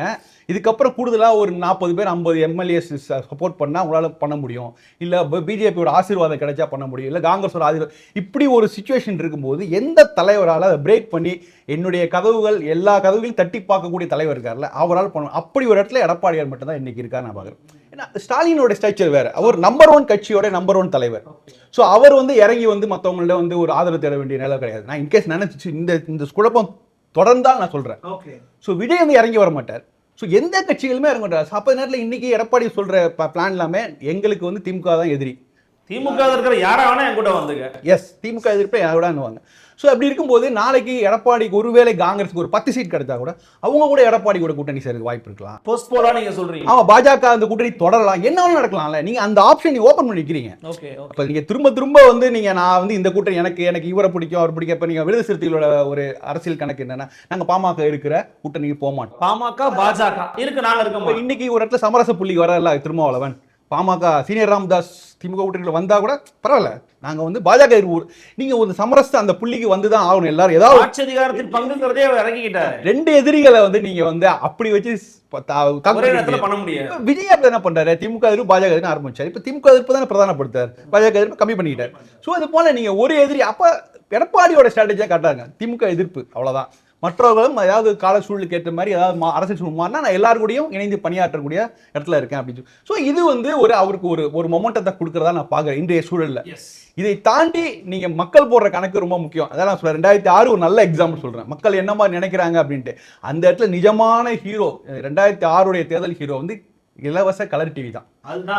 இதுக்கப்புறம் கூடுதலாக ஒரு 40 பேர் 50 எம்எல்ஏஸ் சப்போர்ட் பண்ணால் உங்களால் பண்ண முடியும், இல்லை பிஜேபியோட ஆசீர்வாதம் கிடைச்சா பண்ண முடியும், இல்லை காங்கிரஸோட ஆசீர்வாதம், இப்படி ஒரு சுச்சுவேஷன் இருக்கும்போது எந்த தலைவரால் அதை பிரேக் பண்ணி என்னுடைய கதவுகள் எல்லா கதவுகளையும் தட்டி பார்க்கக்கூடிய தலைவர் இருக்கார்ல அவரால் பண்ணணும். அப்படி ஒரு இடத்துல எடப்பாடியார் மட்டும்தான் இன்னைக்கு இருக்காரு நான் பார்க்குறேன். ஏன்னா ஸ்டாலினோட ஸ்ட்ரக்சர் வேறு, அவர் நம்பர் 1 கட்சியோட நம்பர் 1 தலைவர். ஸோ அவர் இறங்கி மற்றவங்கள்ட்ட ஒரு ஆதரவு தேட வேண்டிய நிலை கிடையாது. நான் இன்கேஸ் நினைச்சு இந்த குழப்பம் தொடர்ந்தால் நான் சொல்கிறேன். ஸோ விஜய் இறங்கி வர மாட்டார். ஸோ எந்த கட்சிகளுமே இறங்க மாட்டார். அப்போ நேரத்தில் இன்னைக்கு எடப்பாடி சொல்கிற பிளான் எல்லாமே எங்களுக்கு திமுக தான் எதிரி, திமுக இருக்கிற யாரா வேணா என் கூட வந்துங்க, எஸ் திமுக எதிர்ப்பை யாரோடான்னுவாங்க. ஸோ அப்படி இருக்கும்போது நாளைக்கு எடப்பாடிக்கு ஒருவேளை காங்கிரஸுக்கு ஒரு 10 சீட் கிடைச்சா கூட அவங்க கூட எடப்பாடி கூட கூட்டணி சேர்க்க வாய்ப்பு இருக்கலாம். போஸ்ட் போலா நீங்க சொல்றீங்க. ஆமா, பாஜக அந்த கூட்டணி தொடரலாம், என்ன வேணும் நடக்கலாம்ல. நீங்க அந்த ஆப்ஷன் ஓப்பன் பண்ணிக்கிறீங்க. அப்ப நீங்க திரும்ப நீங்க நான் இந்த கூட்டணி எனக்கு இவரை பிடிக்கும் அவர் பிடிக்கும். இப்ப நீங்க விடுதலை சிறுத்தைகளோட ஒரு அரசியல் கணக்கு என்னன்னா, நாங்க பாமக இருக்கிற கூட்டணிக்கு போக மாட்டோம், பாமக பாஜக இருக்கு, நாங்க இருக்கோம். இன்னைக்கு ஒரு இடத்துல சமரச புள்ளி வரல திருமாவளவன், பாமக சீனியர் ராமதாஸ் திமுக கூட்டணியில் வந்தா கூட பரவாயில்ல, நாங்க பாஜக நீங்க ஒரு சமரச அந்த புள்ளிக்கு வந்துதான் ஆகணும். எல்லாரும் ஏதாவது ஆட்சி அதிகாரத்தில் பங்குங்கிறதே இறங்கிக்கிட்டாரு. 2 எதிரிகளை நீங்க அப்படி வச்சு பண்ண முடியாது. விஜய் அப்படி என்ன பண்றாரு, திமுக எதிர்ப்பு பாஜக எதிர்ப்பு ஆரம்பிச்சாரு. இப்ப திமுக எதிர்ப்பு தானே பிரதானப்படுத்தாரு, பாஜக எதிர்ப்பு கம்மி பண்ணிக்கிட்டாரு. ஸோ அது போல நீங்க ஒரு எதிரி, அப்ப எடப்பாடியோட ஸ்ட்ராட்டஜியா காட்டாங்க திமுக எதிர்ப்பு, அவ்வளவுதான். மற்றவர்களும் ஏதாவது கால சூழலுக்கு ஏற்ற மாதிரி ஏதாவது அரசியல் சூழல் மாறினா நான் எல்லாரும் கூடயும் இணைந்து பணியாற்றக்கூடிய இடத்துல இருக்கேன் அப்படின்னு. ஸோ இது அவருக்கு ஒரு மொமெண்டத்தை கொடுக்கறதா நான் பார்க்குறேன் இன்றைய சூழலில். இதை தாண்டி நீங்க மக்கள் போடுற கணக்கு ரொம்ப முக்கியம். அதான் நான் சொல்றேன், 2006 ஒரு நல்ல எக்ஸாம்பிள் சொல்றேன். மக்கள் என்ன மாதிரி நினைக்கிறாங்க அப்படின்ட்டு. அந்த இடத்துல நிஜமான ஹீரோ 2006 தேர்தல் ஹீரோ இலவச கலர் டிவி தான்.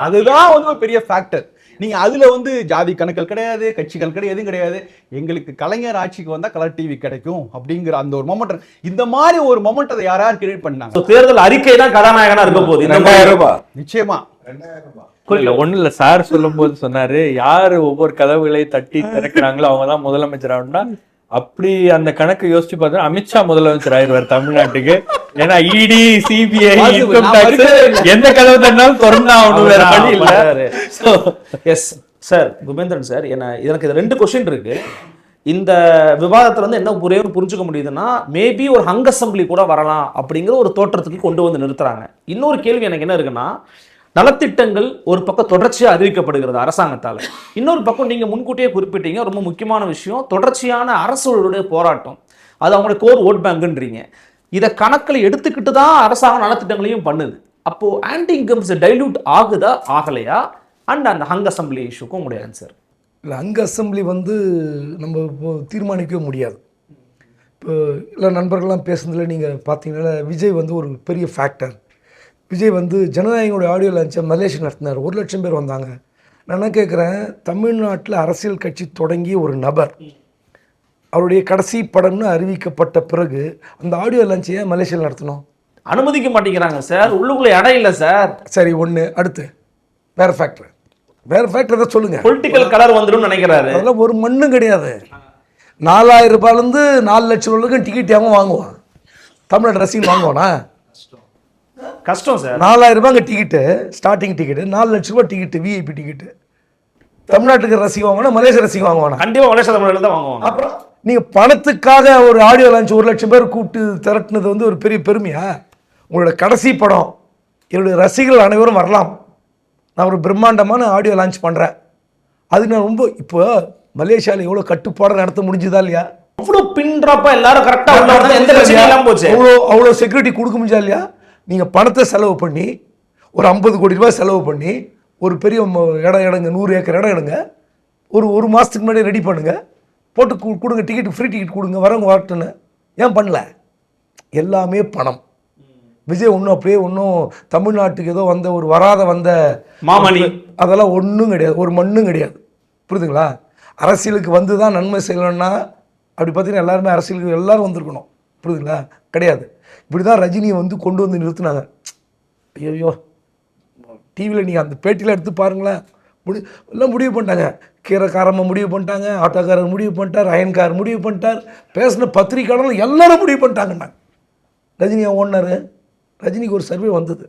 அதுதான் ஒரு பெரிய ஃபேக்டர். நீங்க அதுல ஜாதி கணக்குகள் கிடையாது, கட்சிகள் கிடையாது, எதுவும் கிடையாது. எங்களுக்கு கலைஞர் ஆட்சிக்கு வந்தா கலர் டிவி கிடைக்கும் அப்படிங்கிற அந்த ஒரு மொமெண்ட், இந்த மாதிரி ஒரு மொமெண்டத்தை யாராவது கிரியேட் பண்ணாங்க. தேர்தல் அறிக்கை தான் கதாநாயகனா இருக்க போகுது. 2000 ரூபாய் நிச்சயமா. ஒண்ணு இல்ல, சார் சொல்லும் போது சொன்னாரு, யாரு ஒவ்வொரு கதவுகளை தட்டி திறக்கிறாங்களோ அவங்கதான் முதலமைச்சர் ஆகணும்னா, அப்படி அந்த கணக்கு யோசிச்சு பார்த்தா அமித்ஷா முதலமைச்சர் ஆயிடுவார் தமிழ்நாட்டுக்கு. ஏன்னா இடி, சிபிஐ, இன்கம் டாக்ஸ் எந்த கதவு தன்னாலும் திறந்தா ஆகணும், வேற வழி இல்ல. எஸ் சார், குபேந்திரன் சார், எனக்கு இது 2 கொஸ்டின் இருக்கு. இந்த விவாதத்துல என்ன புரிஞ்சுக்க முடியுதுன்னா, மேபி ஒரு ஹங் அசம்பிளி கூட வரலாம் அப்படிங்கிற ஒரு தோற்றத்துக்கு கொண்டு வந்து நிறுத்துறாங்க. இன்னொரு கேள்வி எனக்கு என்ன இருக்குன்னா, நலத்திட்டங்கள் ஒரு பக்கம் தொடர்ச்சியாக அறிவிக்கப்படுகிறது அரசாங்கத்தால், இன்னொரு பக்கம் நீங்கள் முன்கூட்டியே குறிப்பிட்டீங்க ரொம்ப முக்கியமான விஷயம், தொடர்ச்சியான அரசுடைய போராட்டம், அது அவங்களுடைய கோர் ஓட் பேங்குன்றீங்க. இதை கணக்கில் எடுத்துக்கிட்டு தான் அரசாங்கம் நலத்திட்டங்களையும் பண்ணுது. அப்போது ஆன்டி இன்கம்ஸ் டைல்யூட் ஆகுதா ஆகலையா? அண்ட் அந்த ஹங் அசம்பிளி இஷ்யூக்கும் உங்களுடைய ஆன்சர். இல்லை, ஹங் அசம்பிளி நம்ம இப்போ தீர்மானிக்கவே முடியாது. இப்போ இல்லை நண்பர்கள்லாம் பேசுனதில் நீங்கள் பார்த்தீங்கன்னா விஜய் ஒரு பெரிய ஃபேக்டர். விஜய் ஜனநாயகனுடைய ஆடியோ லான்ச்சை மலேசியா நடத்தினார், 1 லட்சம் பேர் வந்தாங்க. நான் என்ன கேட்குறேன், தமிழ்நாட்டில் அரசியல் கட்சி தொடங்கிய ஒரு நபர் அவருடைய கடைசி படம்னு அறிவிக்கப்பட்ட பிறகு அந்த ஆடியோ லான்ச்சை ஏன் மலேசியாவில் நடத்தணும்? அனுமதிக்க மாட்டேங்கிறாங்க சார். உள்ளுக்குள்ள இடம் இல்லை சார். சரி, ஒன்று. அடுத்து வேறு ஃபேக்டர் தான் சொல்லுங்கள். பொலிட்டிக்கல் கலர் வந்துடும் நினைக்கிறாரு. அதெல்லாம் ஒரு மண்ணும் கிடையாது. 4000 ரூபாயிலேருந்து 4 லட்சம் ரூபாய்க்கு டிக்கெட் எவன் வாங்குவான்? தமிழ்நாடு ரசிகன் வாங்குவானா? கஷ்டம் சார். 4000 ரூபாய்ங்க டிக்கெட்டு, ஸ்டார்டிங் டிக்கெட்டு. 4 லட்ச ரூபாய் டிக்கெட்டு, விஐபி டிக்கெட்டு. தமிழ்நாட்டுக்கு ரசிகன் வாங்கினா மலேசிய ரசிகன் வாங்குவானா? கண்டிப்பாக மலேசியா தமிழ்நாட்டில் தான் வாங்குவாங்க. அப்புறம் நீங்கள் பணத்துக்காக ஒரு ஆடியோ லான்ச் 1 லட்சம் பேர் கூப்பிட்டு திரட்டினது வந்து ஒரு பெரிய பெருமையா? உங்களோட கடைசி படம், என்னுடைய ரசிகர்கள் அனைவரும் வரலாம், நான் ஒரு பிரம்மாண்டமான ஆடியோ லான்ச் பண்ணுறேன், அதுக்கு நான் ரொம்ப இப்போ மலேசியாவில் எவ்வளோ கட்டுப்பாடு நடத்த முடிஞ்சுதா இல்லையா? அவ்வளோ பின்ட்ராப்பா எல்லாரும் கரெக்டாக எந்த பிரச்சனையும் இல்லாமல் போச்சு. அவ்வளோ செக்யூரிட்டி கொடுக்க முடிஞ்சா இல்லையா? நீங்கள் பணத்தை செலவு பண்ணி ஒரு 50 கோடி ரூபாய் செலவு பண்ணி ஒரு பெரிய இடம் எடுங்க, 100 ஏக்கர் இடம் எடுங்க, ஒரு மாதத்துக்கு முன்னாடி ரெடி பண்ணுங்கள், போட்டு கொடுங்க, டிக்கெட் ஃப்ரீ டிக்கெட் கொடுங்க, வரவங்க வரட்டுன்னு. ஏன் பண்ணல? எல்லாமே பணம். விஜய் அப்படியே தமிழ்நாட்டுக்கு ஏதோ வந்த மாமணி அதெல்லாம் ஒன்றும் கிடையாது, ஒரு மண்ணும் கிடையாது. புரியுதுங்களா? அரசியலுக்கு வந்து தான் நன்மை செய்யணும்னா அப்படி பார்த்தீங்கன்னா எல்லாருமே அரசியலுக்கு எல்லாரும் வந்திருக்கணும். புரியுதுங்களா? கிடையாது. இப்படி தான் ரஜினியை கொண்டு வந்து நிறுத்தினாங்க. ஐயோ, டிவியில் நீங்கள் அந்த பேட்டியில் எடுத்து பாருங்களேன், எல்லாம் முடிவு பண்ணிட்டாங்க. கீரைக்காரமாக முடிவு பண்ணிட்டாங்க, ஆட்டோக்காரர் முடிவு பண்ணிட்டார், அயன்கார் முடிவு பண்ணிட்டார், பேசின பத்திரிக்கையாளர்கள் எல்லாரும் முடிவு பண்ணிட்டாங்கண்ணா. ரஜினியை ஓடினார். ரஜினிக்கு ஒரு சர்வே வந்தது,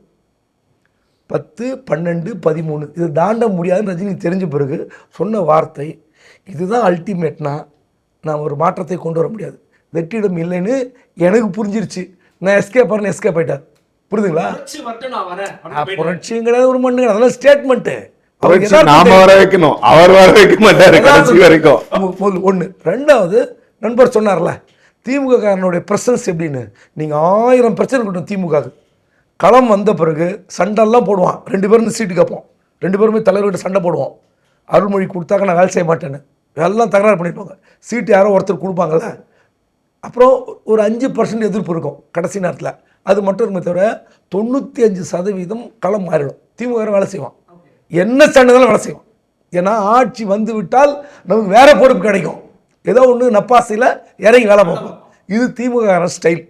10, 12, 13 இது தாண்ட முடியாதுன்னு ரஜினி தெரிஞ்ச பிறகு சொன்ன வார்த்தை, இதுதான் அல்டிமேட்னா நான் ஒரு மாற்றத்தை கொண்டு வர முடியாது, வெற்றிடம் இல்லைன்னு எனக்கு புரிஞ்சிருச்சு, நான் எஸ்கேப் ஆயிட்டார். புரியுதுங்களா? புரட்சியும் கிடையாது, ஒரு மண்ணு கிடையாது, அதெல்லாம் ஸ்டேட்மெண்ட்டு. நாம வர வைக்கணும், அவர் வர வைக்க மாட்டாரு கடைசி வரைக்கும். ஒன்று. ரெண்டாவது, நண்பர் சொன்னார்ல திமுக காரனுடைய பிரசன்ஸ் எப்படின்னு. நீங்கள் 1000 பிரச்சனை இருக்கட்டும், திமுக களம் வந்த பிறகு சண்டெல்லாம் போடுவான். 2 பேரும் சீட்டு கேட்போம், 2 பேருமே தலைவர்கிட்ட சண்டை போடுவோம். அருள்மொழி கொடுத்தாக்க நான் வேலை செய்ய மாட்டேன்னு எல்லாம் தகராறு பண்ணியிருப்பாங்க. சீட்டு யாரோ ஒருத்தர் கொடுப்பாங்கள்ல, அப்புறம் ஒரு 5% எதிர்ப்பு இருக்கும் கடைசி நேரத்தில். அது மட்டும் இருக்குமே தவிர 95% களம் மாறிடும். திமுக வேலை செய்வான், என்ன சண்டைதான் வேலை செய்வான். ஏன்னா ஆட்சி வந்து விட்டால் நமக்கு வேற பொறுப்பு கிடைக்கும், ஏதோ ஒன்று நப்பாசையில் இறங்கி வேலை பார்ப்போம். இது திமுக ஸ்டைல்.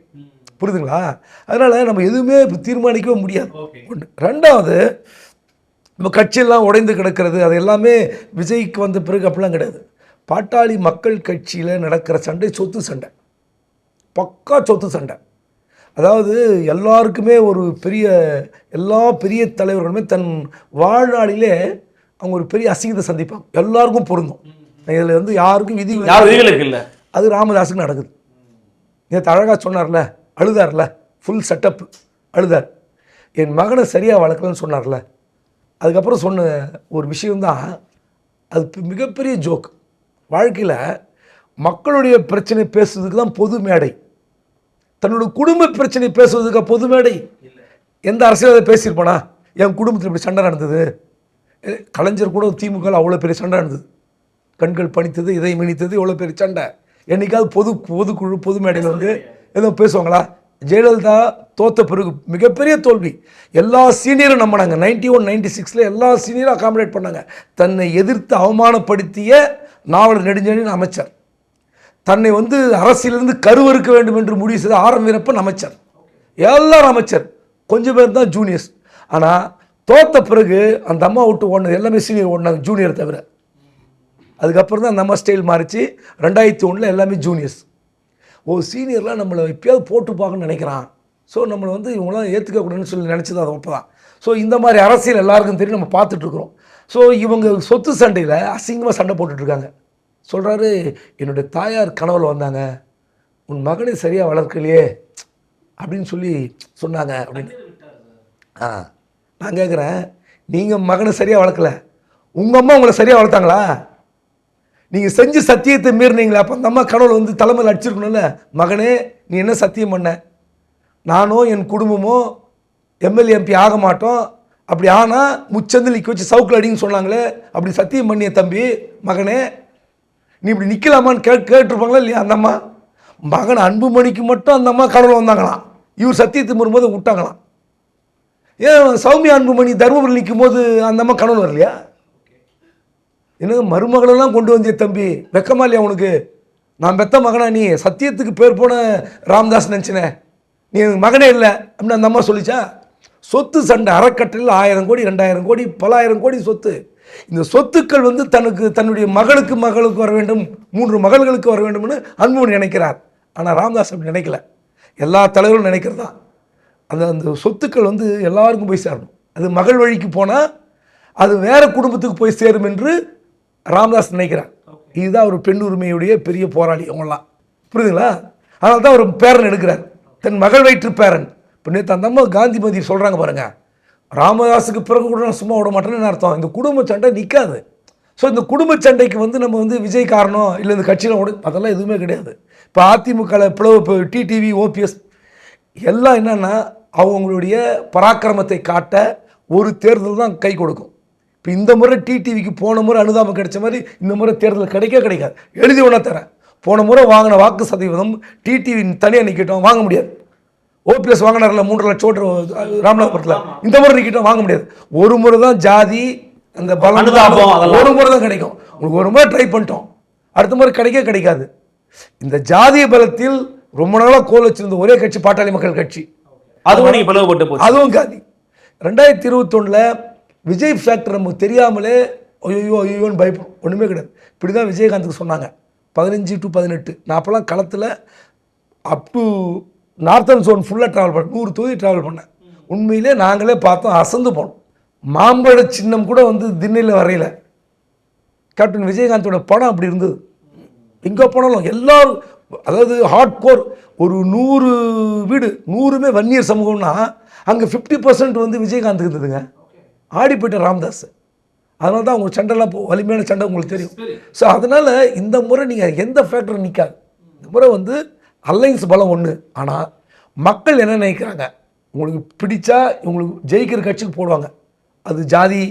புரியுதுங்களா? அதனால் நம்ம எதுவுமே தீர்மானிக்கவே முடியாது. ஒன்று. ரெண்டாவது, நம்ம கட்சியெல்லாம் உடைந்து கிடக்கிறது, அது எல்லாமே விஜய்க்கு வந்த பிறகு அப்படிலாம் கிடையாது. பாட்டாளி மக்கள் கட்சியில் நடக்கிற சண்டை சொத்து சண்டை, பக்கா சொத்து சண்டை. அதாவது எல்லாருக்குமே ஒரு எல்லா பெரிய தலைவர்களுமே தன் வாழ்நாளிலே அவங்க ஒரு பெரிய அசிங்கத்தை சந்திப்பாங்க. எல்லாருக்கும் பொருந்தும். இதில் யாருக்கும் விதிகளுக்கு இல்லை. அது ராமதாஸுக்கு நடக்குது. நேற்று அழகாக சொன்னார்ல, அழுதார்ல, ஃபுல் செட்டப் அழுதார். என் மகனை சரியாக வளர்க்கலன்னு சொன்னார்ல, அதுக்கப்புறம் சொன்ன ஒரு விஷயம்தான் அது மிகப்பெரிய ஜோக். வாழ்க்கையில் மக்களுடைய பிரச்சனை பேசுறதுக்கு தான் பொது மேடை, தன்னோட குடும்ப பிரச்சனை பேசுவதுக்கு பொது மேடை. எந்த அரசியல் பேசியிருப்பானா, என் குடும்பத்தில் இப்படி சண்டை நடந்தது, கலைஞர் கூட திமுக அவ்வளோ பெரிய சண்டை நடந்தது, கண்கள் பணித்தது, இதை மினித்தது, எவ்வளோ பெரிய சண்டை. என்னைக்காவது பொதுக்குழு பொது மேடையில் ஏதோ பேசுவாங்களா? ஜெயலலிதா தோத்த பிறகு மிகப்பெரிய தோல்வி. எல்லா சீனியரும் நம்பினாங்க. 91, 96 எல்லா சீனியரும் அகாமடேட் பண்ணாங்க. தன்னை எதிர்த்து அவமானப்படுத்திய நாவலர் நெடுஞ்செழியன் அமைச்சர், தன்னை அரசியலிருந்து கருவறுக்க வேண்டும் என்று முடிவு செய்த ஆர் வீரப்பன் அமைச்சர், எல்லாரும் அமைச்சர், கொஞ்சம் பேர் தான் ஜூனியர்ஸ். ஆனால் தோத்த பிறகு அந்த அம்மா விட்டு ஓடினது எல்லாமே சீனியர் ஓடினாங்க, ஜூனியர் தவிர. அதுக்கப்புறம் தான் அந்த அம்மா ஸ்டைல் மாறிச்சு. 2001 எல்லாமே ஜூனியர்ஸ். சீனியர்லாம் நம்மளை எப்பயாவது போட்டு பார்க்கணும்னு நினைக்கிறான். ஸோ நம்மளை இவங்களாம் ஏற்றுக்கக்கூடாதுன்னு சொல்லி நினச்சது அது அப்போ தான். ஸோ இந்த மாதிரி அரசியல் எல்லாருக்கும் தெரியும், நம்ம பார்த்துட்ருக்குறோம். ஸோ இவங்க சொத்து சண்டையில் அசிங்கமாக சண்டை போட்டுட்ருக்காங்க. சொல்கிறாரு, என்னுடைய தாயார் கனவுல வந்தாங்க, உன் மகனை சரியாக வளர்க்கலையே அப்படின்னு சொல்லி சொன்னாங்க அப்படின்னு. நான் கேட்குறேன், நீங்கள் மகனை சரியாக வளர்க்கல, உங்கள் அம்மா உங்களை சரியாக வளர்த்தாங்களா? நீங்கள் செஞ்சு சத்தியத்தை மீறினீங்களா? அப்போ அந்த அம்மா கனவுல தலைமையில் அடிச்சிருக்கணும்ல, மகனே நீ என்ன சத்தியம் பண்ண, நானோ என் குடும்பமோ எம்எல்ஏ எம்பி ஆக மாட்டோம், அப்படி ஆனால் முச்சந்திலிக்கு வச்சு சவுக்கில் அடின்னு சொன்னாங்களே, அப்படி சத்தியம் பண்ணிய தம்பி மகனே, நீ இப்படி நிற்கலாமான்னு கேட்டிருப்பாங்களா இல்லையா? அந்த அம்மா மகன் அன்புமணிக்கு மட்டும் அந்த அம்மா கனவுல வந்தாங்களாம், இவர் சத்தியத்தை மீறும்போது விட்டாங்களாம். ஏன் சௌமியா அன்புமணி தர்மபுரி நிற்கும் போது அந்த அம்மா கனவுல வரலையா? என்ன மருமகளெல்லாம் கொண்டு வந்திய தம்பி, வெக்கமா இல்லையா உனக்கு? நான் பெத்த மகனா, நீ சத்தியத்துக்கு பேர் போன ராமதாஸ் நினச்சினேன், நீ எனக்கு மகனே இல்லை அப்படின்னு அந்த அம்மா சொல்லிச்சா? சொத்து சண்டை அறக்கட்டளையில் 1000 கோடி 2000 கோடி பல ஆயிரம் கோடி சொத்து. இந்த சொத்துக்கள் வந்து தன்னுடைய மகளுக்கு வர வேண்டும், 3 மகள்களுக்கு வர வேண்டும்னு அன்புமணி நினைக்கிறார். ஆனால் ராமதாஸ் அப்படி நினைக்கல. எல்லா தலைவரும் நினைக்கிறது தான் அந்த சொத்துக்கள் வந்து எல்லாருக்கும் போய் சேரணும். அது மகள் வழிக்கு போனால் அது வேறு குடும்பத்துக்கு போய் சேரும் என்று ராமதாஸ் நினைக்கிறார். இதுதான் ஒரு பெண் உரிமையுடைய பெரிய போராளி அவங்களாம், புரியுதுங்களா? அதனால தான் ஒரு பேரன் எடுக்கிறார், தன் மகள் வயிற்று பேரன். இப்போ நேற்று அந்த அம்மா காந்திமதி சொல்கிறாங்க பாருங்கள், ராமதாஸுக்கு பிறகு கூட நான் சும்மா விட மாட்டேன்னு அர்த்தம். இந்த குடும்ப சண்டை நிற்காது. ஸோ இந்த குடும்ப சண்டைக்கு வந்து நம்ம வந்து விஜய் காரணம் இல்லை, இந்த கட்சியில் அதெல்லாம் எதுவுமே கிடையாது. இப்போ அதிமுகவில் பிளவு, இப்போ டிடிவி ஓபிஎஸ் எல்லாம் என்னென்னா அவங்களுடைய பராக்கிரமத்தை காட்ட ஒரு தேர்தல் தான் கை கொடுக்கும். இப்போ இந்த முறை டிடிவிக்கு போன முறை அனுதாபம் கிடைச்ச மாதிரி இந்த முறை தேர்தல் கிடைக்காது. எழுதி ஒன்றா தரேன், போன முறை வாங்கின வாக்கு சதவீதம் டிடிவி தனியாக நிற்கட்டும் வாங்க முடியாது. ஓபிஎஸ் வாங்கினார்ல 3 லட்சம் ஓட்டு ராமநாதபுரத்தில், இந்த முறை நிற்கட்டும் வாங்க முடியாது. ஒரு முறை தான் ஜாதி அந்த பலம் ஒரு முறை தான் கிடைக்கும். உங்களுக்கு ஒரு முறை ட்ரை பண்ணிட்டோம், அடுத்த முறை கிடைக்காது. இந்த ஜாதிய பலத்தில் ரொம்ப நாளாக கோல் வச்சிருந்த ஒரே கட்சி பாட்டாளி மக்கள் கட்சி, அதுவும் காந்தி. 2021 விஜய் ஃபேக்டர் நமக்கு தெரியாமலே ஐயோன்னு பயப்படும், ஒன்றுமே கிடையாது. இப்படி தான் விஜயகாந்துக்கு சொன்னாங்க 15 to 18. நான் அப்போலாம் களத்தில் அப் டு நார்த்தன் ஜோன் ஃபுல்லாக ட்ராவல் பண்ணேன், 100 தொகுதி ட்ராவல் பண்ணேன். உண்மையிலே நாங்களே பார்த்தோம், அசந்து போனோம். மாம்பழ சின்னம் கூட வந்து திண்ணையில் வரையில. கேப்டன் விஜயகாந்தோட படம் அப்படி இருந்தது. எங்கே போனாலும் எல்லாரும், அதாவது ஹார்ட் கோர் ஒரு 100 வீடு 100மே வன்னியர் சமூகம்னா அங்கே 50% வந்து விஜயகாந்துக்கு இருந்ததுங்க. ஆடி போயிட்ட ராமதாஸ். அதனால தான் அவங்க சண்டைலாம் வலிமையான சண்டை உங்களுக்கு தெரியும். ஸோ அதனால் இந்த முறை நீங்கள் எந்த ஃபேக்டரும் நிற்காது. இந்த முறை வந்து அலைன்ஸ் பலம் ஒன்று. ஆனால் மக்கள் என்ன நினைக்கிறாங்க, உங்களுக்கு பிடிச்சா உங்களுக்கு ஜெயிக்கிற கட்சிக்கு போடுவாங்க, அது ஜாதி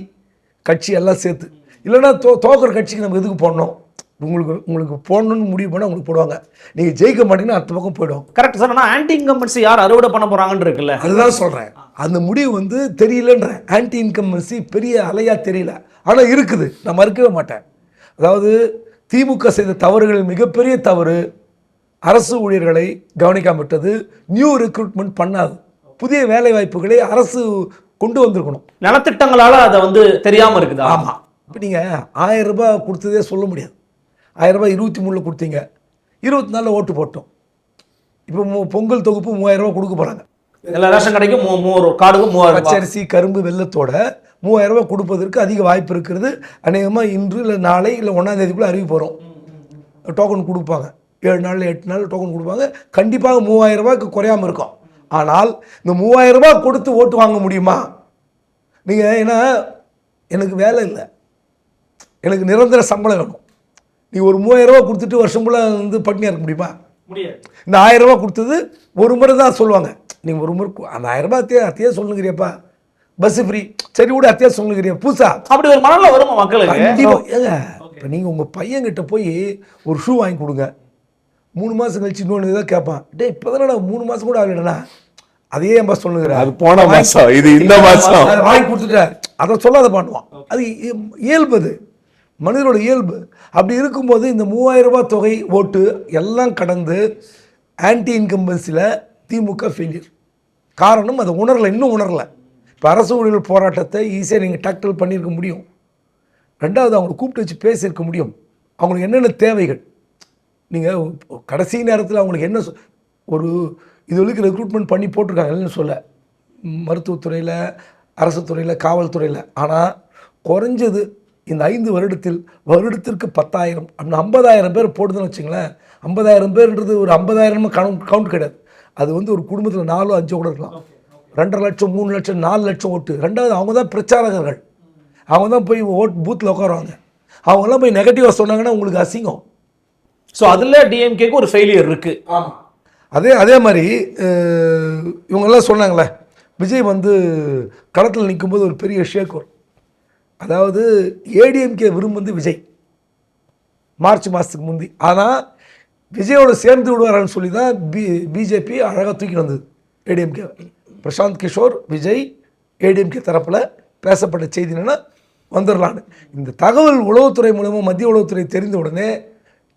கட்சி எல்லாம் சேர்த்து. இல்லைன்னா தோக்கிற கட்சிக்கு நம்ம எதுக்கு போடணும், உங்களுக்கு போடணும்னு முடிவு பண்ணால் உங்களுக்கு போடுவாங்க. நீங்கள் ஜெயிக்க மாட்டீங்கன்னா அடுத்த பக்கம் போயிடும். Correct sir. ஆனால் ஆன்டி இன்கம்பன்சி யார் அறுவடை பண்ண போகிறாங்கன்னு இருக்குல்ல, அதுதான் சொல்கிறேன். அந்த முடிவு வந்து தெரியலன்றேன். ஆன்டி இன்கம்பன்சி பெரிய அலையாக தெரியல, ஆனால் இருக்குது, நான் மறுக்கவே மாட்டேன். அதாவது திமுக செய்த தவறுகளில் மிகப்பெரிய தவறு அரசு ஊழியர்களை கவனிக்காம விட்டது. நியூ ரெக்ரூட்மெண்ட் பண்ணாது. புதிய வேலை வாய்ப்புகளை அரசு கொண்டு வந்திருக்கணும். நலத்திட்டங்களால் அதை வந்து தெரியாமல் இருக்குது. ஆமாம். இப்போ நீங்கள் 1000 ரூபாய் கொடுத்ததே சொல்ல முடியாது. 1000 ரூபாய் 23 கொடுத்தீங்க, 24 ஓட்டு போட்டோம். இப்போ பொங்கல் தொகுப்பு 3000 ரூபாய் கொடுக்க போகிறாங்க. எல்லா ரேஷன் கடைக்கும் கார்டுக்கும் 3000. பச்சரிசி கரும்பு வெள்ளத்தோட 3000 ரூபாய் கொடுப்பதற்கு அதிக வாய்ப்பு இருக்கிறது. அநேகமாக இன்று இல்லை நாளை இல்லை 1ஆம் தேதிக்குள்ளே அறிவிப்பு வரும். டோக்கன் கொடுப்பாங்க, 7 நாள் 8 நாள் டோக்கன் கொடுப்பாங்க. கண்டிப்பாக 3000 ரூபாய்க்கு குறையாமல் இருக்கும். ஆனால் இந்த 3000 ரூபாய் கொடுத்து ஓட்டு வாங்க முடியுமா நீங்கள்? ஏன்னா எனக்கு வேலை இல்லை, எனக்கு நிரந்தர சம்பளம் வேணும். நீ ஒரு 3000 ரூபாய் கொடுத்துட்டு வருஷம் ஃபுல்லாக வந்து பட்டினியாக இருக்க முடியுமா? முடியாது. இந்த 1000 ரூபாய் கொடுத்தது ஒரு முறை தான் சொல்லுவாங்க. நீங்கள் ஒரு முறை அந்த 1000 ரூபாய் அத்தையே சொல்லுங்கிறியப்பா, பஸ் ஃப்ரீ, சரி விட அத்தையா சொல்லுங்கிறியா புதுசா, அப்படி ஒரு மனநிலை வருமா மக்களுக்கு? ஏங்க இப்போ நீங்கள் உங்கள் பையன்கிட்ட போய் ஒரு ஷூ வாங்கி கொடுங்க, 3 மாதம் கழிச்சு இன்னொன்று தான் கேட்பான், டே இப்போ தானே 3 மாதம் கூட ஆகலடா, அதையே ஏன்பா சொல்லுங்கிற, அது போன மாதம் இது இந்த மாதம் வாங்கி கொடுத்துட்டார், அதை சொல்லாத பண்ணுவான். அது இயல்பு, அது மனிதனோட இயல்பு. அப்படி இருக்கும்போது இந்த 3000 ரூபாய் தொகை ஓட்டு எல்லாம் கடந்து ஆன்டி இன்கம்பன்சியில் திமுக ஃபெயிலியர். காரணம் அதை உணரலை, இன்னும் உணரலை. இப்போ அரசு ஊழியர்கள் போராட்டத்தை ஈஸியாக நீங்கள் டேக்கிள் பண்ணியிருக்க முடியும். ரெண்டாவது அவங்களை கூப்பிட்டு வச்சு பேசியிருக்க முடியும். அவங்களுக்கு என்னென்ன தேவைகள், நீங்கள் கடைசி நேரத்தில் அவங்களுக்கு என்ன ஒரு இதுவரைக்கும் ரெக்ரூட்மெண்ட் பண்ணி போட்டிருக்காங்க இல்லைன்னு சொல்ல, மருத்துவத்துறையில், அரசு துறையில், காவல்துறையில். ஆனால் குறைஞ்சது இந்த 5 வருடத்திற்கு 10,000 அப்படின்னு 50,000 பேர் போடுதுன்னு வச்சுங்களேன். 50,000 பேர்ன்றது ஒரு 50,000 கவுண்ட் கிடையாது. அது வந்து ஒரு குடும்பத்தில் 4 5 கூட இருக்கலாம். 2.5 லட்சம் 3 லட்சம் 4 லட்சம் ஓட்டு. ரெண்டாவது அவங்க தான் பிரச்சாரகர்கள், அவங்க தான் போய் பூத்தில் உட்காருவாங்க. அவங்கெல்லாம் போய் நெகட்டிவாக சொன்னாங்கன்னா உங்களுக்கு அசிங்கம். ஸோ அதில் டிஎம்கேக்கு ஒரு ஃபெயிலியர் இருக்குது. ஆமாம். அதே மாதிரி இவங்கெல்லாம் சொன்னாங்களே, விஜய் வந்து களத்தில் நிற்கும்போது ஒரு பெரிய ஷேக் வரும். அதாவது ஏடிஎம்கே விரும்புவது விஜய் மார்ச் மாதத்துக்கு முந்தி. ஆனால் விஜயோட சேர்ந்து விடுவாரான்னு சொல்லி தான் பிஜேபி அழகாக தூக்கி வந்தது ஏடிஎம்கே. பிரசாந்த் கிஷோர், விஜய், ஏடிஎம்கே தரப்பில் பேசப்பட்ட செய்தி என்னென்னா வந்துடலான்னு. இந்த தகவல் உளவுத்துறை மூலமாக மத்திய உளவுத்துறை தெரிந்த உடனே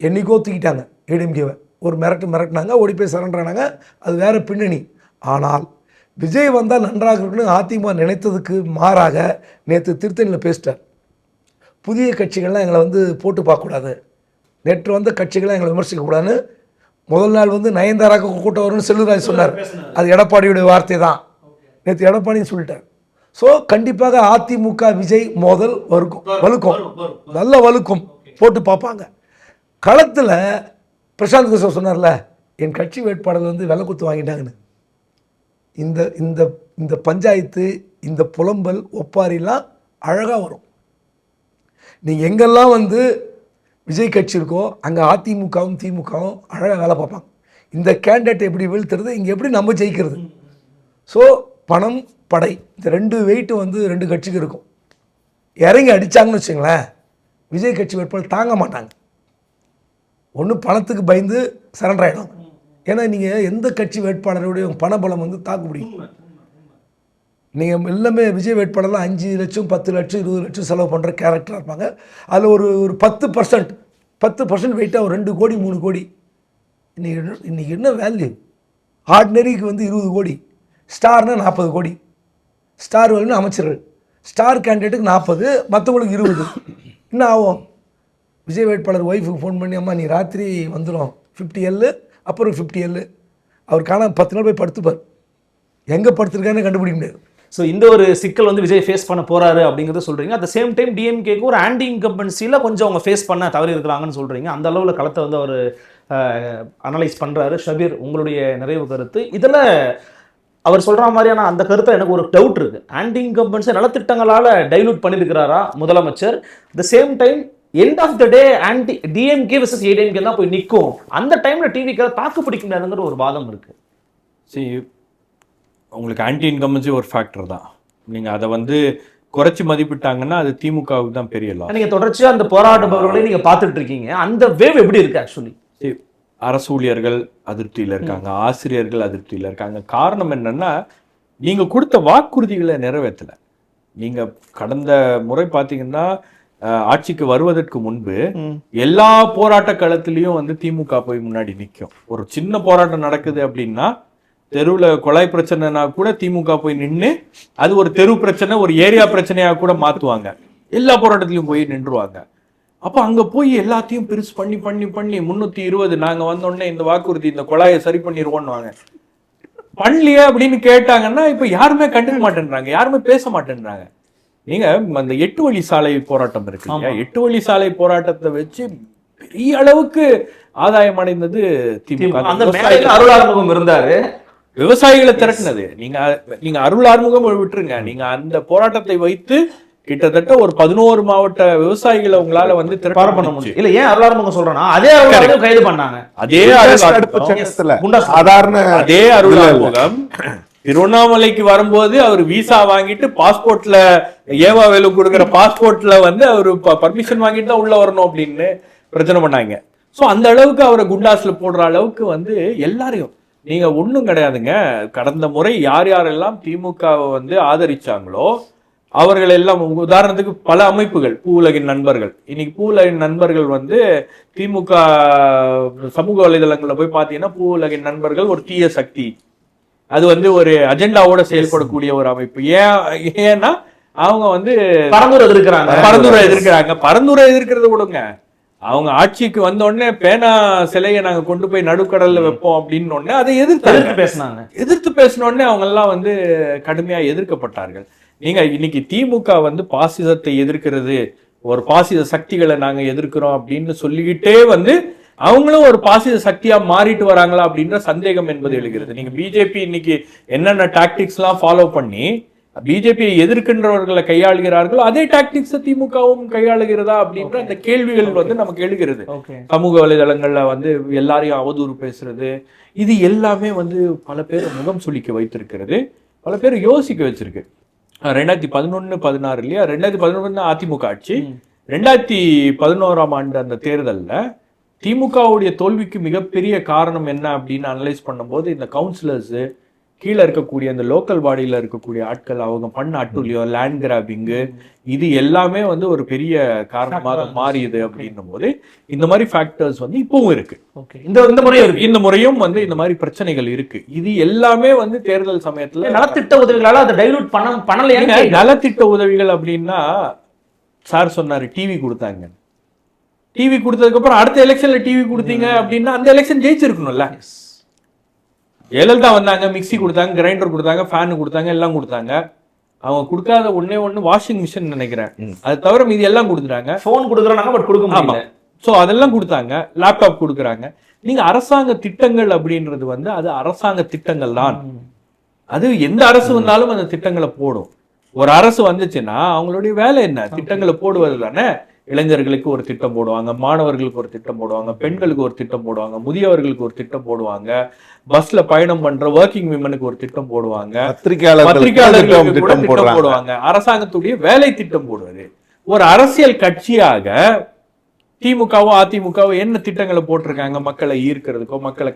என்றைக்கோ தூக்கிட்டாங்க ஏடிஎம்கேவை. ஒரு மிரட்டினாங்க, ஓடி போய் சரண்டரானாங்க. அது வேறு பின்னணி. ஆனால் விஜய் வந்தால் நன்றாக இருக்குன்னு அதிமுக நினைத்ததுக்கு மாறாக நேற்று திருத்தணியில் பேசிட்டார். புதிய கட்சிகள்லாம் எங்களை வந்து போட்டு பார்க்கக்கூடாது, நேற்று வந்த கட்சிகளை எங்களை விமர்சிக்கக்கூடாதுன்னு முதல் நாள் வந்து நயன்தாராக்கு கூட்டம் வரும்னு செல்வராஜ் சொன்னார். அது எடப்பாடியுடைய வார்த்தை தான். நேற்று எடப்பாடின்னு சொல்லிட்டார். ஸோ கண்டிப்பாக அதிமுக விஜய் மோதல் வலுக்கும் நல்ல வலுக்கும் போட்டு பார்ப்பாங்க. களத்தில் பிரசாந்த் கிஷோர் சொன்னார்ல, என் கட்சி வேட்பாளர்கள் வந்து வெள்ளை குத்து வாங்கிட்டாங்கன்னு. இந்த இந்த இந்த பஞ்சாயத்து, இந்த புலம்பல் ஒப்பாரிலாம் அழகாக வரும். நீங்கள் எங்கெல்லாம் வந்து விஜய் கட்சி இருக்கோ அங்கே அதிமுகவும் திமுகவும் அழகாக வேலை பார்ப்பாங்க. இந்த கேண்டிடேட் எப்படி வீழ்த்துறது, இங்கே எப்படி நம்ம ஜெயிக்கிறது. ஸோ பணம் படை இந்த ரெண்டு வெயிட்டு வந்து ரெண்டு கட்சிக்கு இருக்கும். இறங்கி அடித்தாங்கன்னு வச்சுங்களேன், விஜய் கட்சி வேட்பாளர் தாங்க மாட்டாங்க. ஒன்று பணத்துக்கு பயந்து சரண்டர் ஆகிடும். ஏன்னா நீங்கள் எந்த கட்சி வேட்பாளருடைய பணபலம் வந்து தாக்கு முடியும். நீங்கள் எல்லாமே விஜய் வேட்பாளர்லாம் 5 லட்சம் 10 லட்சம் 20 லட்சம் செலவு பண்ணுற கேரக்டராக இருப்பாங்க. அதில் ஒரு 10% வெயிட்டாக ஒரு 2 கோடி 3 கோடி. இன்றைக்கி என்ன வேல்யூ? ஆர்டினரிக்கு வந்து 20 கோடி, ஸ்டார்னால் 40 கோடி. ஸ்டார் வேல்யூன்னு அமைச்சர்கள், ஸ்டார் கேண்டிடேட்டுக்கு 40, மற்றவங்களுக்கு 20. என்ன ஆகும்? விஜய் வேட்பாளர் ஒய்ஃபுக்கு ஃபோன் பண்ணி, அம்மா நீ ராத்திரி வந்துடும் 50L, அப்புறம் 50L. அவர் காண 10 நாள் போய் படுத்துப்பார். எங்கே படுத்துருக்கான்னு கண்டுபிடிக்க முடியாது. ஸோ இந்த ஒரு சிக்கல் வந்து விஜய் ஃபேஸ் பண்ண போறாரு அப்படிங்கிறத சொல்றீங்க. அட் த சேம் டைம் டிஎம்கேக்கு ஒரு ஆன்டி இன்கம்பன்சியில் கொஞ்சம் அவங்க ஃபேஸ் பண்ண தவறி இருக்கிறாங்கன்னு சொல்றீங்க. அந்த அளவில் களத்தை வந்து அவர் அனலைஸ் பண்றாரு. ஷபீர், உங்களுடைய நிறைவு கருத்து இதில்? அவர் சொல்ற மாதிரியான அந்த கருத்தை எனக்கு ஒரு டவுட் இருக்கு. ஆன்டி இன்கம்பன்சி நலத்திட்டங்களால் டைலூட் பண்ணியிருக்கிறாரா முதலமைச்சர்? The same time end of the day anti DMK versus ADMK தான் போய் நிற்கும். அந்த டைம்ல டிவிக்கு தாக்கு பிடிக்க முடியாதுங்கிற ஒரு வாதம் இருக்கு. சரி, உங்களுக்கு ஆன்டி இன்கம்பன்சி ஒரு ஃபேக்டர் தான். நீங்க அதை வந்து குறைச்சி மதிப்பிட்டாங்கன்னா அது திமுகவுக்கு தான் பெரிய லாஸ். நீங்க தொடர்ச்சியா அந்த போராட்டப்பவர்களை நீங்க பார்த்துட்டு இருக்கீங்க. அந்த வேவ் எப்படி இருக்கு? ஆக்சுவலி அரசு ஊழியர்கள் அதிருப்தியில் இருக்காங்க, ஆசிரியர்கள் அதிருப்தியில் இருக்காங்க. காரணம் என்னன்னா, நீங்க கொடுத்த வாக்குறுதிகளை நிறைவேற்றல. நீங்க கடந்த முறை பாத்தீங்கன்னா ஆட்சிக்கு வருவதற்கு முன்பு எல்லா போராட்ட களத்திலையும் வந்து திமுக போய் முன்னாடி நிற்கும். ஒரு சின்ன போராட்டம் நடக்குது அப்படின்னா, தெருவுல கொலை பிரச்சனைனா கூட திமுக போய் நின்று அது ஒரு தெரு பிரச்சனை, ஒரு ஏரியா பிரச்சனையா கூட மாத்துவாங்க. எல்லா போராட்டத்திலையும் போய் நின்றுவாங்க. அப்ப அங்க போய் எல்லாத்தையும் பெருசு பண்ணி பண்ணி பண்ணி 320 நாங்க வந்தோடனே இந்த வாக்குறுதி, இந்த கொலையை சரி பண்ணிடுவோம்னுவாங்க. பண்ணலையே அப்படின்னு கேட்டாங்கன்னா இப்ப யாருமே கண்டுக்க மாட்டேன்றாங்க, யாருமே பேச மாட்டேன்றாங்க. நீங்க அந்த 8 வழி சாலை போராட்டம் இருக்கு இல்லையா, 8 வழி சாலை போராட்டத்தை வச்சு பெரிய அளவுக்கு ஆதாயம் அடைந்தது திமுக. அந்த மேடையில் அருள் ஆறுமுகம் இருந்தாரு, விவசாயிகளை திரட்டினது. நீங்க அருள் ஆறுமுகம் விட்டுருங்க, நீங்க அந்த போராட்டத்தை வைத்து கிட்டத்தட்ட ஒரு 11 மாவட்ட விவசாயிகளை உங்களால வந்து திரட்ட பண்ண முடியும். இல்ல, ஏன் அருள் ஆறுமுகம் சொல்றேன்னா அதே அருள் கைது பண்ணாங்க. அதே அருள் ஆறுமுகம் திருவண்ணாமலைக்கு வரும்போது அவர் விசா வாங்கிட்டு பாஸ்போர்ட்ல ஏவா வேலு கொடுக்குற பாஸ்போர்ட்ல வந்து அவரு பர்மிஷன் வாங்கிட்டு தான் உள்ள வரணும் அப்படின்னு பிரச்சனை பண்ணாங்க. சோ அந்த அளவுக்கு அவரை குண்டாஸ்ல போடுற அளவுக்கு வந்து எல்லாரையும் நீங்க ஒண்ணும் கிடையாதுங்க. கடந்த முறை யார் யாரெல்லாம் திமுகவை வந்து ஆதரிச்சாங்களோ அவர்கள் எல்லாம், உதாரணத்துக்கு பல அமைப்புகள், பூவுலகின் நண்பர்கள், இன்னைக்கு பூவுலகின் நண்பர்கள் வந்து திமுக சமூக வலைதளங்கள்ல போய் பாத்தீங்கன்னா பூவுலகின் நண்பர்கள் ஒரு தீய சக்தி, அது வந்து ஒரு அஜெண்டாவோட செயல்படக்கூடிய ஒரு அமைப்பு. ஏன்னா அவங்க வந்து பரந்துரை எதிர்க்கிறது கொடுங்க. அவங்க ஆட்சிக்கு வந்த உடனே பேனா சிலையை நாங்க கொண்டு போய் நடுக்கடல்ல வைப்போம் அப்படின்னு உடனே அதை எதிர்த்து பேசின உடனே அவங்க எல்லாம் வந்து கடுமையா எதிர்க்கப்பட்டார்கள். நீங்க இன்னைக்கு திமுக வந்து பாசிசத்தை எதிர்க்கிறது, ஒரு பாசிச சக்திகளை நாங்க எதிர்க்கிறோம் அப்படின்னு சொல்லிக்கிட்டே வந்து அவங்களும் ஒரு பாசிச சக்தியா மாறிட்டு வராங்களா அப்படின்ற சந்தேகம் என்பது எழுகிறது. நீங்க பிஜேபி இன்னைக்கு என்னென்ன டாக்டிக்ஸ் எல்லாம் ஃபாலோ பண்ணி பிஜேபியை எதிர்க்கின்றவர்களை கையாளுகிறார்களோ அதே டாக்டிக்ஸ் திமுகவும் கையாளுகிறதா அப்படின்ற அந்த கேள்விகள் வந்து நமக்கு எழுகிறது. சமூக வலைதளங்கள்ல வந்து எல்லாரையும் அவதூறு பேசுறது, இது எல்லாமே வந்து பல பேர் முகம் சுளிக்க வைத்திருக்கிறது, பல பேர் யோசிக்க வச்சிருக்கு. 2011-16 இல்லையா, 2011 அதிமுக ஆட்சி, 2011ஆம் ஆண்டு அந்த தேர்தல்ல திமுகவுடைய தோல்விக்கு மிகப்பெரிய காரணம் என்ன அப்படின்னு அனலைஸ் பண்ணும்போது இந்த கவுன்சிலர்ஸ், கீழே இருக்கக்கூடிய அந்த லோக்கல் பாடியில இருக்கக்கூடிய ஆட்கள் அவங்க பண்ண அட்டுழியம், லேண்ட் கிராபிங்கு, இது எல்லாமே வந்து ஒரு பெரிய காரணமாக மாறியது அப்படின்னும் போது இந்த மாதிரி ஃபேக்டர்ஸ் வந்து இப்பவும் இருக்கு. இந்த முறையும் வந்து இந்த மாதிரி பிரச்சனைகள் இருக்கு. இது எல்லாமே வந்து தேர்தல் சமயத்துல நலத்திட்ட உதவிகளால அதை டைலூட் பண்ணலையா? நலத்திட்ட உதவிகள் அப்படின்னா சார் சொன்னாரு டிவி கொடுத்தாங்க. டிவி கொடுத்ததுக்கு அப்புறம் அடுத்த எலெக்ஷன்ல டிவி கொடுத்தீங்க அப்படின்னா அந்த எலெக்ஷன் ஜெயிச்சிருக்கணும்ல. ஜெயலலிதா வந்தாங்க, மிக்சி கொடுத்தாங்க, கிரைண்டர் கொடுத்தாங்க, ஃபேன் கொடுத்தாங்க, எல்லாம் கொடுத்தாங்க. அவங்க கொடுக்காத ஒண்ணு வாஷிங் மிஷின் நினைக்கிறேன். அது தவிர மீதி எல்லாம் கொடுத்துட்டாங்க. போன் கொடுக்குறாங்க, பட் கொடுக்க முடியல. சோ அதெல்லாம் கொடுத்தாங்க. லேப்டாப் கொடுக்குறாங்க. நீங்க அரசாங்க திட்டங்கள் அப்படின்றது வந்து அது அரசாங்க திட்டங்கள் தான். அது எந்த அரசு வந்தாலும் அந்த திட்டங்களை போடும். ஒரு அரசு வந்துச்சுன்னா அவங்களுடைய வேலை என்ன? திட்டங்களை போடுவது தானே. இளைஞர்களுக்கு ஒரு திட்டம் போடுவாங்க, மாணவர்களுக்கு ஒரு திட்டம் போடுவாங்க, பெண்களுக்கு ஒரு திட்டம் போடுவாங்க, முதியவர்களுக்கு ஒரு திட்டம் போடுவாங்க, பஸ்ல பயணம் பண்ற ஒர்க்கிங் விமனுக்கு ஒரு திட்டம் போடுவாங்க, பத்திரிகையாளர்களுக்கு திட்டம் போடுவாங்க. அரசாங்கத்துடைய வேலை திட்டம் போடுவது. ஒரு அரசியல் கட்சியாக திமுகவோ அதிமுகவோ என்ன திட்டங்களை போட்டிருக்காங்க மக்களை ஈர்க்கிறதுக்கோ, மக்களை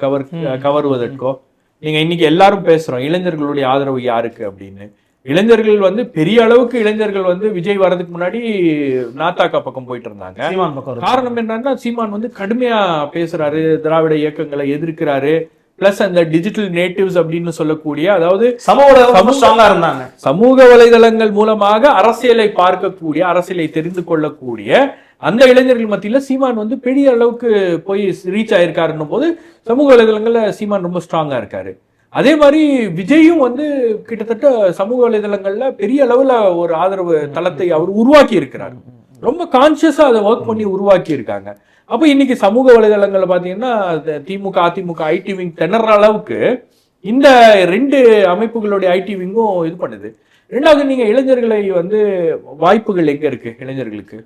கவருவதற்கோ? நீங்க இன்னைக்கு எல்லாரும் பேசுறோம் இளைஞர்களுடைய ஆதரவு யாருக்கு அப்படின்னு. இளைஞர்கள் வந்து பெரிய அளவுக்கு இளைஞர்கள் வந்து விஜய் வர்றதுக்கு முன்னாடி நாத்தாக்கா பக்கம் போயிட்டு இருந்தாங்க. காரணம் என்னன்னா சீமான் வந்து கடுமையா பேசுறாரு, திராவிட இயக்கங்களை எதிர்க்கிறாரு. பிளஸ் அந்த டிஜிட்டல் நேட்டிவ்ஸ் அப்படின்னு சொல்லக்கூடிய, அதாவது சமூக வலைதளங்கள் மூலமாக அரசியலை பார்க்கக்கூடிய, அரசியலை தெரிந்து கொள்ளக்கூடிய அந்த இளைஞர்கள் மத்தியில சீமான் வந்து பெரிய அளவுக்கு போய் ரீச் ஆயிருக்காருன்னும் போது சமூக வலைதளங்கள்ல சீமான் ரொம்ப ஸ்ட்ராங்கா இருக்காரு. அதே மாதிரி விஜயும் வந்து கிட்டத்தட்ட சமூக வலைதளங்கள்ல பெரிய அளவுல ஒரு ஆதரவு தளத்தை அவர் உருவாக்கி இருக்கிறார். ரொம்ப கான்சியஸா அதை ஒர்க் பண்ணி உருவாக்கி இருக்காங்க. அப்ப இன்னைக்கு சமூக வலைதளங்கள்ல பாத்தீங்கன்னா திமுக அதிமுக ஐடி விங் திணற அளவுக்கு இந்த ரெண்டு அமைப்புகளுடைய ஐடி விங்கும் இது பண்ணுது. ரெண்டாவது, நீங்க இளைஞர்களை வந்து வாய்ப்புகள் எங்க இருக்கு? இளைஞர்களுக்கு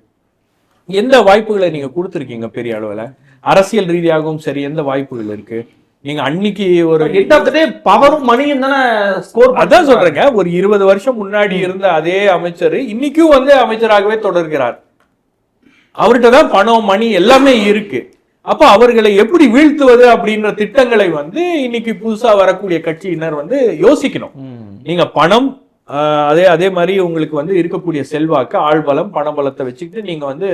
எந்த வாய்ப்புகளை நீங்க கொடுத்துருக்கீங்க? பெரிய அளவுல அரசியல் ரீதியாகவும் சரி, எந்த வாய்ப்புகள் இருக்கு? நீங்க அன்னைக்கு ஒரு பவரும் மணியும் தானே ஸ்கோர். அதான் சொல்றேங்க, ஒரு 20 வருஷம் முன்னாடி இருந்த அதே அமைச்சர் இன்னைக்கும் வந்து அமைச்சராகவே தொடர்கிறார். அவர்கிட்ட தான் பணம் மணி எல்லாமே இருக்கு. அப்ப அவர்களை எப்படி வீழ்த்துவது அப்படின்ற திட்டங்களை வந்து இன்னைக்கு புதுசா வரக்கூடிய கட்சியினர் வந்து யோசிக்கணும். நீங்க பணம், அதே மாதிரி உங்களுக்கு வந்து இருக்கக்கூடிய செல்வாக்கு, ஆழ்பலம், பணபலத்தை வச்சுக்கிட்டு நீங்க வந்து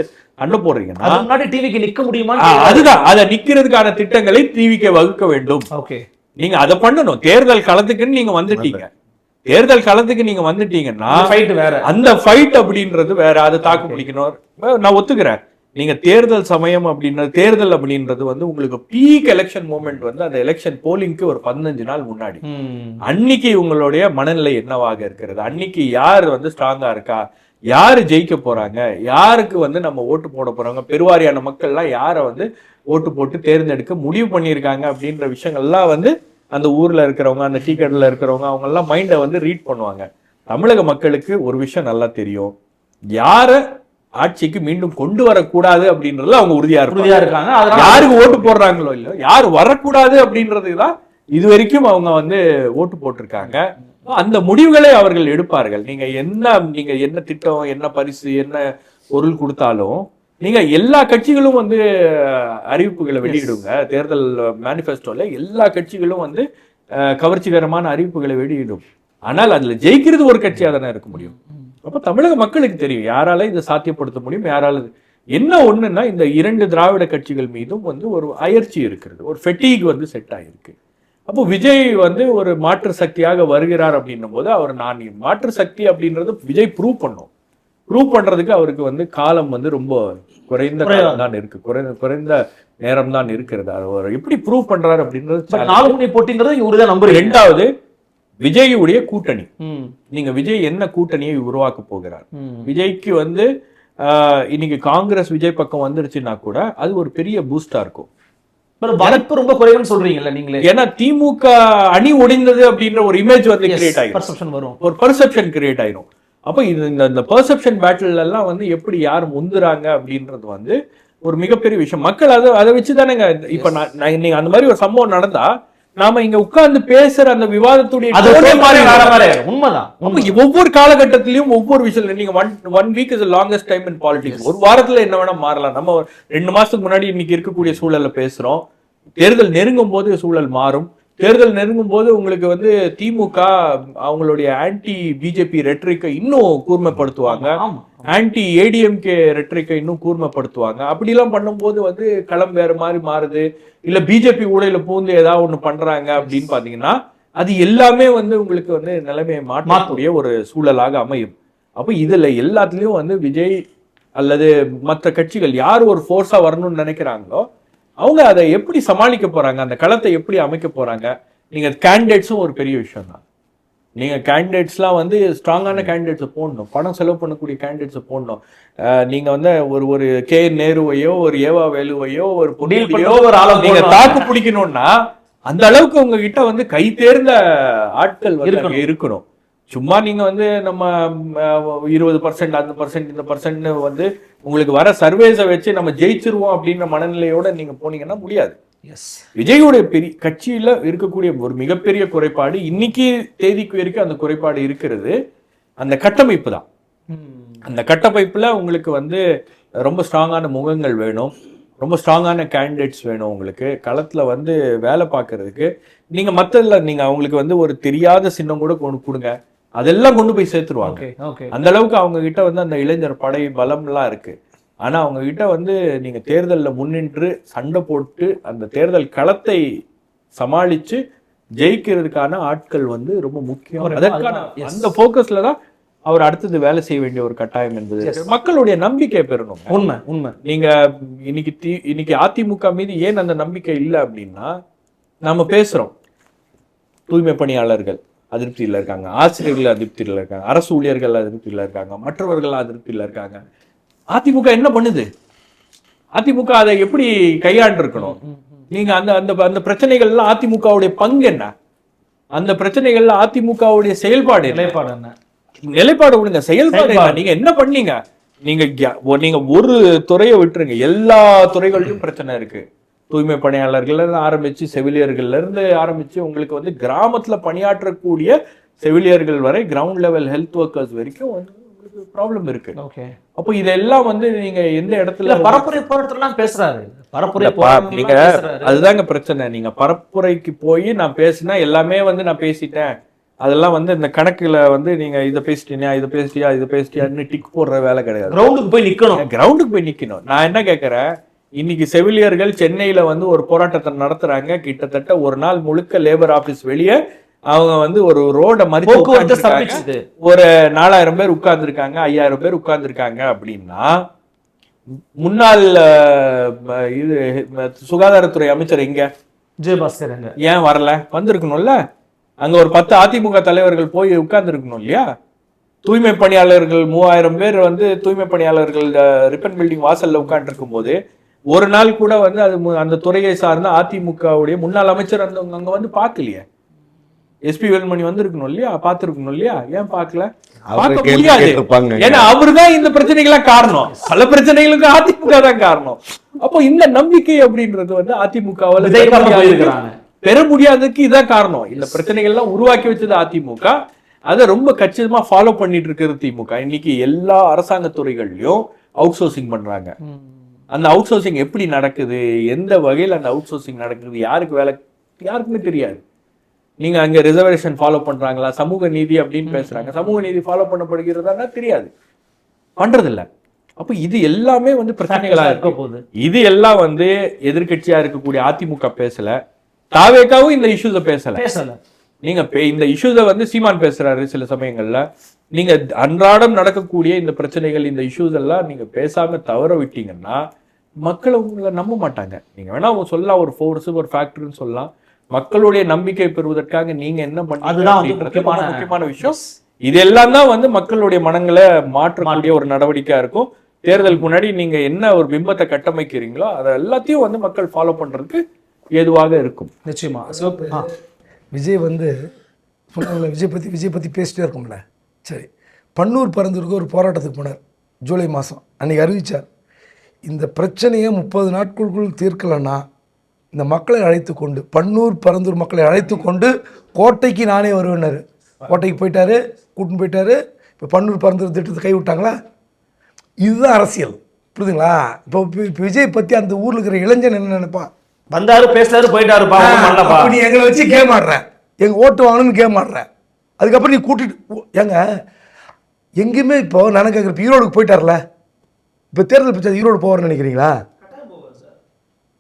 அண்ட போடுறீங்கன்னா டிவிக்கு நிக்க முடியுமா? அதுதான், அதை நிக்கிறதுக்கான திட்டங்களை டிவிக்கு வகுக்க வேண்டும். நீங்க அதை பண்ணணும். தேர்தல் களத்துக்குன்னு நீங்க வந்துட்டீங்க. தேர்தல் களத்துக்கு நீங்க வந்துட்டீங்கன்னா அந்த ஃபைட் அப்படின்றது வேற. அதை தாக்கு பிடிக்கணும். நான் ஒத்துக்கிறேன். நீங்க தேர்தல் சமயம் தேர்தல் அப்படின்றது வந்து உங்களுக்கு பீக் எலெக்ஷன் மூமெண்ட் வந்து அந்த எலெக்ஷன் போலிங்க்கு ஒரு 15 நாள் முன்னாடி. அன்னைக்கு உங்களுடைய மனநிலை என்னவாக இருக்கிறது? அன்னைக்கு யார் வந்து ஸ்ட்ராங்கா இருக்கா, யாரு ஜெயிக்க போறாங்க, யாருக்கு வந்து நம்ம ஓட்டு போட போறாங்க, பெருவாரியான மக்கள்லாம் யாரை வந்து ஓட்டு போட்டு தேர்ந்தெடுக்க முடிவு பண்ணியிருக்காங்க அப்படின்ற விஷயங்கள்லாம் வந்து அந்த ஊர்ல இருக்கிறவங்க, அந்த டீ கடையில் இருக்கிறவங்க, அவங்க எல்லாம் மைண்டை வந்து ரீட் பண்ணுவாங்க. தமிழக மக்களுக்கு ஒரு விஷயம் நல்லா தெரியும், யார ஆட்சிக்கு மீண்டும் கொண்டு வரக்கூடாது அப்படின்றதுல அவங்க உறுதியா இருக்காங்க. யாருக்கு ஓட்டு போடுறாங்களோ இல்லையோ, யாரு வரக்கூடாது அப்படின்றதுதான் இது வரைக்கும் அவங்க வந்து ஓட்டு போட்டிருக்காங்க. அந்த முடிவுகளை அவர்கள் எடுப்பார்கள். நீங்க என்ன திட்டம், என்ன பரிசு, என்ன பொருள் கொடுத்தாலும் நீங்க எல்லா கட்சிகளும் வந்து அறிவிப்புகளை வெளியிடுங்க. தேர்தல் மேனிஃபெஸ்டோல எல்லா கட்சிகளும் வந்து கவர்ச்சிகரமான அறிவிப்புகளை வெளியிடும். ஆனால் அதுல ஜெயிக்கிறது ஒரு கட்சியா தானே இருக்க முடியும். அப்ப தமிழக மக்களுக்கு தெரியும் யாரால இதை சாத்தியப்படுத்த முடியும், யாரால. என்ன ஒண்ணுன்னா, இந்த 2 திராவிட கட்சிகள் மீதும் வந்து ஒரு அயற்சி இருக்கிறது, ஒரு ஃபெட்டிக் வந்து செட் ஆயிருக்கு. அப்போ விஜய் வந்து ஒரு மாற்று சக்தியாக வருகிறார் அப்படின்னும் போது நான் மாற்று சக்தி அப்படின்றது விஜய் ப்ரூவ் பண்றதுக்கு அவருக்கு வந்து காலம் வந்து ரொம்ப குறைந்த காலம் தான் இருக்கு, குறைந்த நேரம் தான் இருக்கிறது. அவர் எப்படி ப்ரூவ் பண்றாரு அப்படின்றது 4 முனை போட்டிங்கிறது இவருதான் நம்பர். ரெண்டாவது, விஜயுடைய கூட்டணி. நீங்க விஜய் என்ன கூட்டணியை உருவாக்க போகிறார்? விஜய்க்கு வந்து இன்னைக்கு காங்கிரஸ் விஜய் பக்கம் வந்துருச்சுன்னா கூட அது ஒரு பெரிய பூஸ்டா இருக்கும். வாய்ப்பு ரொம்ப குறைவுன்னு சொல்றீங்கல்ல நீங்களே. ஏன்னா திமுக அணி ஒடிந்தது அப்படின்ற ஒரு இமேஜ் வந்து கிரியேட் ஆயிடும், ஒரு பெர்செப்ஷன் கிரியேட் ஆயிடும். அப்ப இது இந்த பெர்செப்ஷன் பேட்டில் எல்லாம் வந்து எப்படி யார் முந்துறாங்க அப்படின்றது வந்து ஒரு மிகப்பெரிய விஷயம். மக்கள் அதை வச்சுதானேங்க. இப்ப நீங்க அந்த மாதிரி ஒரு சம்பவம் நடந்தா நாம இங்க உட்கார்ந்து பேசுற அந்த விவாதத்துடைய உண்மைதான். ஒவ்வொரு காலகட்டத்திலயும் ஒவ்வொரு விஷயம். நீங்க one week is longest time in politics. ஒரு வாரத்துல என்ன வேணா மாறலாம். நம்ம 2 மாசத்துக்கு முன்னாடி இன்னைக்கு இருக்கக்கூடிய சூழல்ல பேசுறோம். தேர்தல் நெருங்கும் போது சூழல் மாறும். தேர்தல் நெருங்கும் போது உங்களுக்கு வந்து திமுக அவங்களுடைய ஆன்டி பிஜேபி ரெட்ரிக்கை இன்னும் கூர்மைப்படுத்துவாங்க, ஆன்டி ஏடிஎம்கே ரெட்ரிக்கை இன்னும் கூர்மைப்படுத்துவாங்க. அப்படிலாம் பண்ணும்போது வந்து களம் வேற மாதிரி மாறுது, இல்ல பிஜேபி ஊடையில பூந்து ஏதாவது ஒண்ணு பண்றாங்க அப்படின்னு பாத்தீங்கன்னா அது எல்லாமே வந்து உங்களுக்கு வந்து நிலைமையை மாற்றக்கூடிய ஒரு சூழலாக அமையும். அப்போ இதுல எல்லாத்துலயும் வந்து விஜய் அல்லது மற்ற கட்சிகள் யார் ஒரு ஃபோர்ஸா வரணும்னு நினைக்கிறாங்களோ அவங்க அதை எப்படி சமாளிக்க போறாங்க, அந்த களத்தை எப்படி அமைக்க போறாங்க. நீங்க கேண்டிடேட்ஸும் ஒரு பெரிய விஷயம் தான். நீங்க கேண்டிடேட்ஸ்லாம் வந்து ஸ்ட்ராங்கான கேண்டிடேட்ஸை போடணும், பணம் செலவு பண்ணக்கூடிய கேண்டிடேட்ஸை போடணும். நீங்க வந்து ஒரு கே நேருவையோ ஒரு ஏவா வேலுவையோ ஒரு பொன்னியோ நீங்க தாக்கு பிடிக்கணும்னா அந்த அளவுக்கு உங்ககிட்ட வந்து கை தேர்ந்த ஆட்கள் வந்து இருக்கணும். சும்மா நீங்க வந்து நம்ம 20% அந்த பர்சன்ட் இந்த பர்சன்ட் வந்து உங்களுக்கு வர சர்வேஸை வச்சு நம்ம ஜெயிச்சிருவோம் அப்படின்ற மனநிலையோட நீங்க போனீங்கன்னா முடியாது. விஜயோடைய பெரிய கட்சியில இருக்கக்கூடிய ஒரு மிகப்பெரிய குறைபாடு இன்னைக்கு தேதிக்கு வரைக்கும் அந்த குறைபாடு இருக்கிறது அந்த கட்டமைப்பு தான். அந்த கட்டமைப்புல உங்களுக்கு வந்து ரொம்ப ஸ்ட்ராங்கான முகங்கள் வேணும், ரொம்ப ஸ்ட்ராங்கான கேண்டிடேட்ஸ் வேணும். உங்களுக்கு களத்துல வந்து வேலை பார்க்கறதுக்கு நீங்க மத்ததுல நீங்க அவங்களுக்கு வந்து ஒரு தெரியாத சின்னம் கூட கொடுங்க, அதெல்லாம் கொண்டு போய் சேர்த்துருவாங்க. அந்த அளவுக்கு அவங்க கிட்ட வந்து அந்த இளைஞர் படை பலம் எல்லாம் இருக்கு. ஆனா அவங்க கிட்ட வந்து நீங்க தேர்தலில் முன்னின்று சண்டை போட்டு அந்த தேர்தல் களத்தை சமாளிச்சு ஜெயிக்கிறதுக்கான ஆட்கள் வந்து ரொம்ப முக்கியம். அதற்கான அந்த போக்கஸ்ல தான் அவர் அடுத்தது வேலை செய்ய வேண்டிய ஒரு கட்டாயம் என்பது மக்களுடைய நம்பிக்கை பெறணும். உண்மை. நீங்க இன்னைக்கு அதிமுக மீது ஏன் அந்த நம்பிக்கை இல்லை அப்படின்னா, நாம பேசுறோம் தூய்மை பணியாளர்கள் அதிருப்தியில் இருக்காங்க, ஆசிரியர்கள் அதிருப்தியில் இருக்காங்க, அரசு ஊழியர்கள் அதிருப்தியில் இருக்காங்க, மற்றவர்கள் அதிருப்தியில் இருக்காங்க. அதிமுக என்ன பண்ணுது? அதிமுக அதை எப்படி கையாண்டு இருக்கணும்? நீங்க அந்த அந்த அந்த பிரச்சனைகள்லாம் அதிமுகவுடைய பங்கு என்ன? அந்த பிரச்சனைகள்ல அதிமுகவுடைய செயல்பாடு என்ன? நிலைப்பாடு விடுங்க, செயல்பாடு என்ன? நீங்க என்ன பண்ணீங்க? நீங்க ஒரு துறையை விட்டுருங்க, எல்லா துறைகளிலும் பிரச்சனை இருக்கு. தூய்மை பணியாளர்கள்ல இருந்து ஆரம்பிச்சு செவிலியர்கள்ல இருந்து ஆரம்பிச்சு உங்களுக்கு வந்து கிராமத்துல பணியாற்றக்கூடிய செவிலியர்கள் வரை கிரவுண்ட் லெவல் ஹெல்த் ஒர்க்கர்ஸ் வரைக்கும் வந்து உங்களுக்கு ப்ராப்ளம் இருக்கு. அப்போ இதெல்லாம் வந்து நீங்க எந்த இடத்துல பரப்புரை போராட்டம்லாம் பேசுறாரு, நீங்க அதுதாங்க பிரச்சனை. நீங்க பரப்புரைக்கு போய் நான் பேசினா எல்லாமே வந்து நான் பேசிட்டேன், அதெல்லாம் வந்து இந்த கணக்குல வந்து நீங்க இதை பேசிட்டியான்னு டிக் போடுற வேலை கிடையாது. கிரவுண்டுக்கு போய் நிக்கணும். நான் என்ன கேட்கறேன், இன்னைக்கு செவிலியர்கள் சென்னையில வந்து ஒரு போராட்டத்தை நடத்துறாங்க. கிட்டத்தட்ட ஒரு நாள் முழுக்க லேபர் ஆபீஸ் வெளியே அவங்க வந்து ஒரு ரோட மதிப்பு ஒரு 4000 பேர் உட்கார்ந்து இருக்காங்க, 5000 பேர் உட்கார்ந்து இருக்காங்க அப்படின்னா முன்னாள் இது சுகாதாரத்துறை அமைச்சர் எங்க விஜயபாஸ்கர் ஏன் வரல? வந்திருக்கணும்ல. அங்க ஒரு 10 அதிமுக தலைவர்கள் போய் உட்கார்ந்து இருக்கணும் இல்லையா? தூய்மை பணியாளர்கள் 3000 பேர் வந்து தூய்மை பணியாளர்கள் ரிப்பன் பில்டிங் வாசல்ல உட்கார்ந்து இருக்கும் போது ஒரு நாள் கூட வந்து அது அந்த துறையை சார்ந்த அதிமுகவுடைய முன்னாள் அமைச்சர் அங்க வந்து பார்க்கலையே. எஸ்பி வேலுமணி வந்து இருக்கணும் இல்லையா, பார்த்திருக்கணும் இல்லையா? ஏன் பார்க்கல? பார்க்க முடியாது. ஏன்னா அவருதான் இந்த பிரச்சனைகள்லாம் காரணம். பல பிரச்சனைகளுக்கு அதிமுக தான் காரணம். அப்போ இந்த நம்பிக்கை அப்படின்றது வந்து அதிமுகவால பெற முடியாததுக்கு இதான் காரணம். இந்த பிரச்சனைகள்லாம் உருவாக்கி வச்சது அதிமுக, அதை ரொம்ப கச்சிதமா ஃபாலோ பண்ணிட்டு இருக்கிறது திமுக. இன்னைக்கு எல்லா அரசாங்க துறைகள்லயும் அவுட் சோர்சிங் பண்றாங்க. அந்த அவுட் சோர்சிங் எப்படி நடக்குது, எந்த வகையில் அந்த அவுட் சோர்சிங் நடக்குது, யாருக்கு வேலை யாருக்குமே தெரியாது. நீங்க அங்க ரிசர்வேஷன் ஃபாலோ பண்றாங்களா, சமூக நீதி அப்படின்னு பேசுறாங்க, சமூக நீதி ஃபாலோ பண்ணப்படுகிறதா தெரியாது, பண்றதில்ல. அப்ப இது எல்லாமே வந்து பிரச்சனைகளா இருக்க போகுது. இது எல்லாம் வந்து எதிர்கட்சியா இருக்கக்கூடிய அதிமுக பேசல, தாவேக்காவும் இந்த இஷ்யூஸை பேசல. நீங்க இந்த இஷ்யூஸை வந்து சீமான் பேசுறாரு சில சமயங்கள்ல. நீங்க அன்றாடம் நடக்கக்கூடிய இந்த பிரச்சனைகள், இந்த இஷ்யூஸ் எல்லாம் நீங்க பேசாம தவற விட்டீங்கன்னா மக்கள் உங்களை நம்ப மாட்டாங்க. நீங்க வேணா சொல்லலாம் ஒரு ஃபோர்ஸ் ஒரு ஃபேக்டர்னு சொல்லலாம். மக்களுடைய நம்பிக்கை பெறுவதற்காக நீங்க என்ன பண்ணீங்க முக்கியமான விஷயம். இதெல்லாம் தான் வந்து மக்களுடைய மனங்களை மாற்றக்கூடிய ஒரு நடவடிக்கையா இருக்கும். தேர்தலுக்கு முன்னாடி நீங்க என்ன ஒரு பிம்பத்தை கட்டமைக்கிறீங்களோ அதை எல்லாத்தையும் வந்து மக்கள் ஃபாலோ பண்றதுக்கு ஏதுவாக இருக்கும். நிச்சயமா. விஜய் வந்து சொன்னாங்களே, விஜய் பற்றி பேசிட்டே இருக்கும்ல. சரி, பன்னூர் பரந்தூருக்கு ஒரு போராட்டத்துக்கு போனார் ஜூலை மாதம். அன்றைக்கி அறிவித்தார், இந்த பிரச்சனையை 30 நாட்களுக்குள் தீர்க்கலைன்னா இந்த மக்களை அழைத்து கொண்டு, பன்னூர் பரந்தூர் மக்களை அழைத்து கொண்டு கோட்டைக்கு நானே வருவேன்னாரு. கோட்டைக்கு போயிட்டாரு, கூட்டின்னு போயிட்டாரு. இப்போ பன்னூர் பரந்தூர் திட்டத்தை கைவிட்டாங்களா? இதுதான் அரசியல், புரியுதுங்களா? இப்போ விஜய் பற்றி அந்த ஊரில் இருக்கிற இளைஞன் என்ன நினைப்பான்? வந்தாரு பேசினாரு போயிட்டாருப்பா ஒண்ணும் பண்ணலப்பா. அப்ப நீ எங்களை வச்சு கேம் ஆடுற, எங்க ஓட்டு வாங்கணும்னு கேம் ஆடுற. அதுக்கப்புறம் நீ கூட்டிட்டு ஏங்க எங்கேயுமே இப்போ நான் கேட்குறேன், இப்போ ஈரோடுக்கு போயிட்டார்ல, இப்போ தேர்தல் பிரச்சாரம் ஈரோடு போவார்னு நினைக்கிறீங்களா?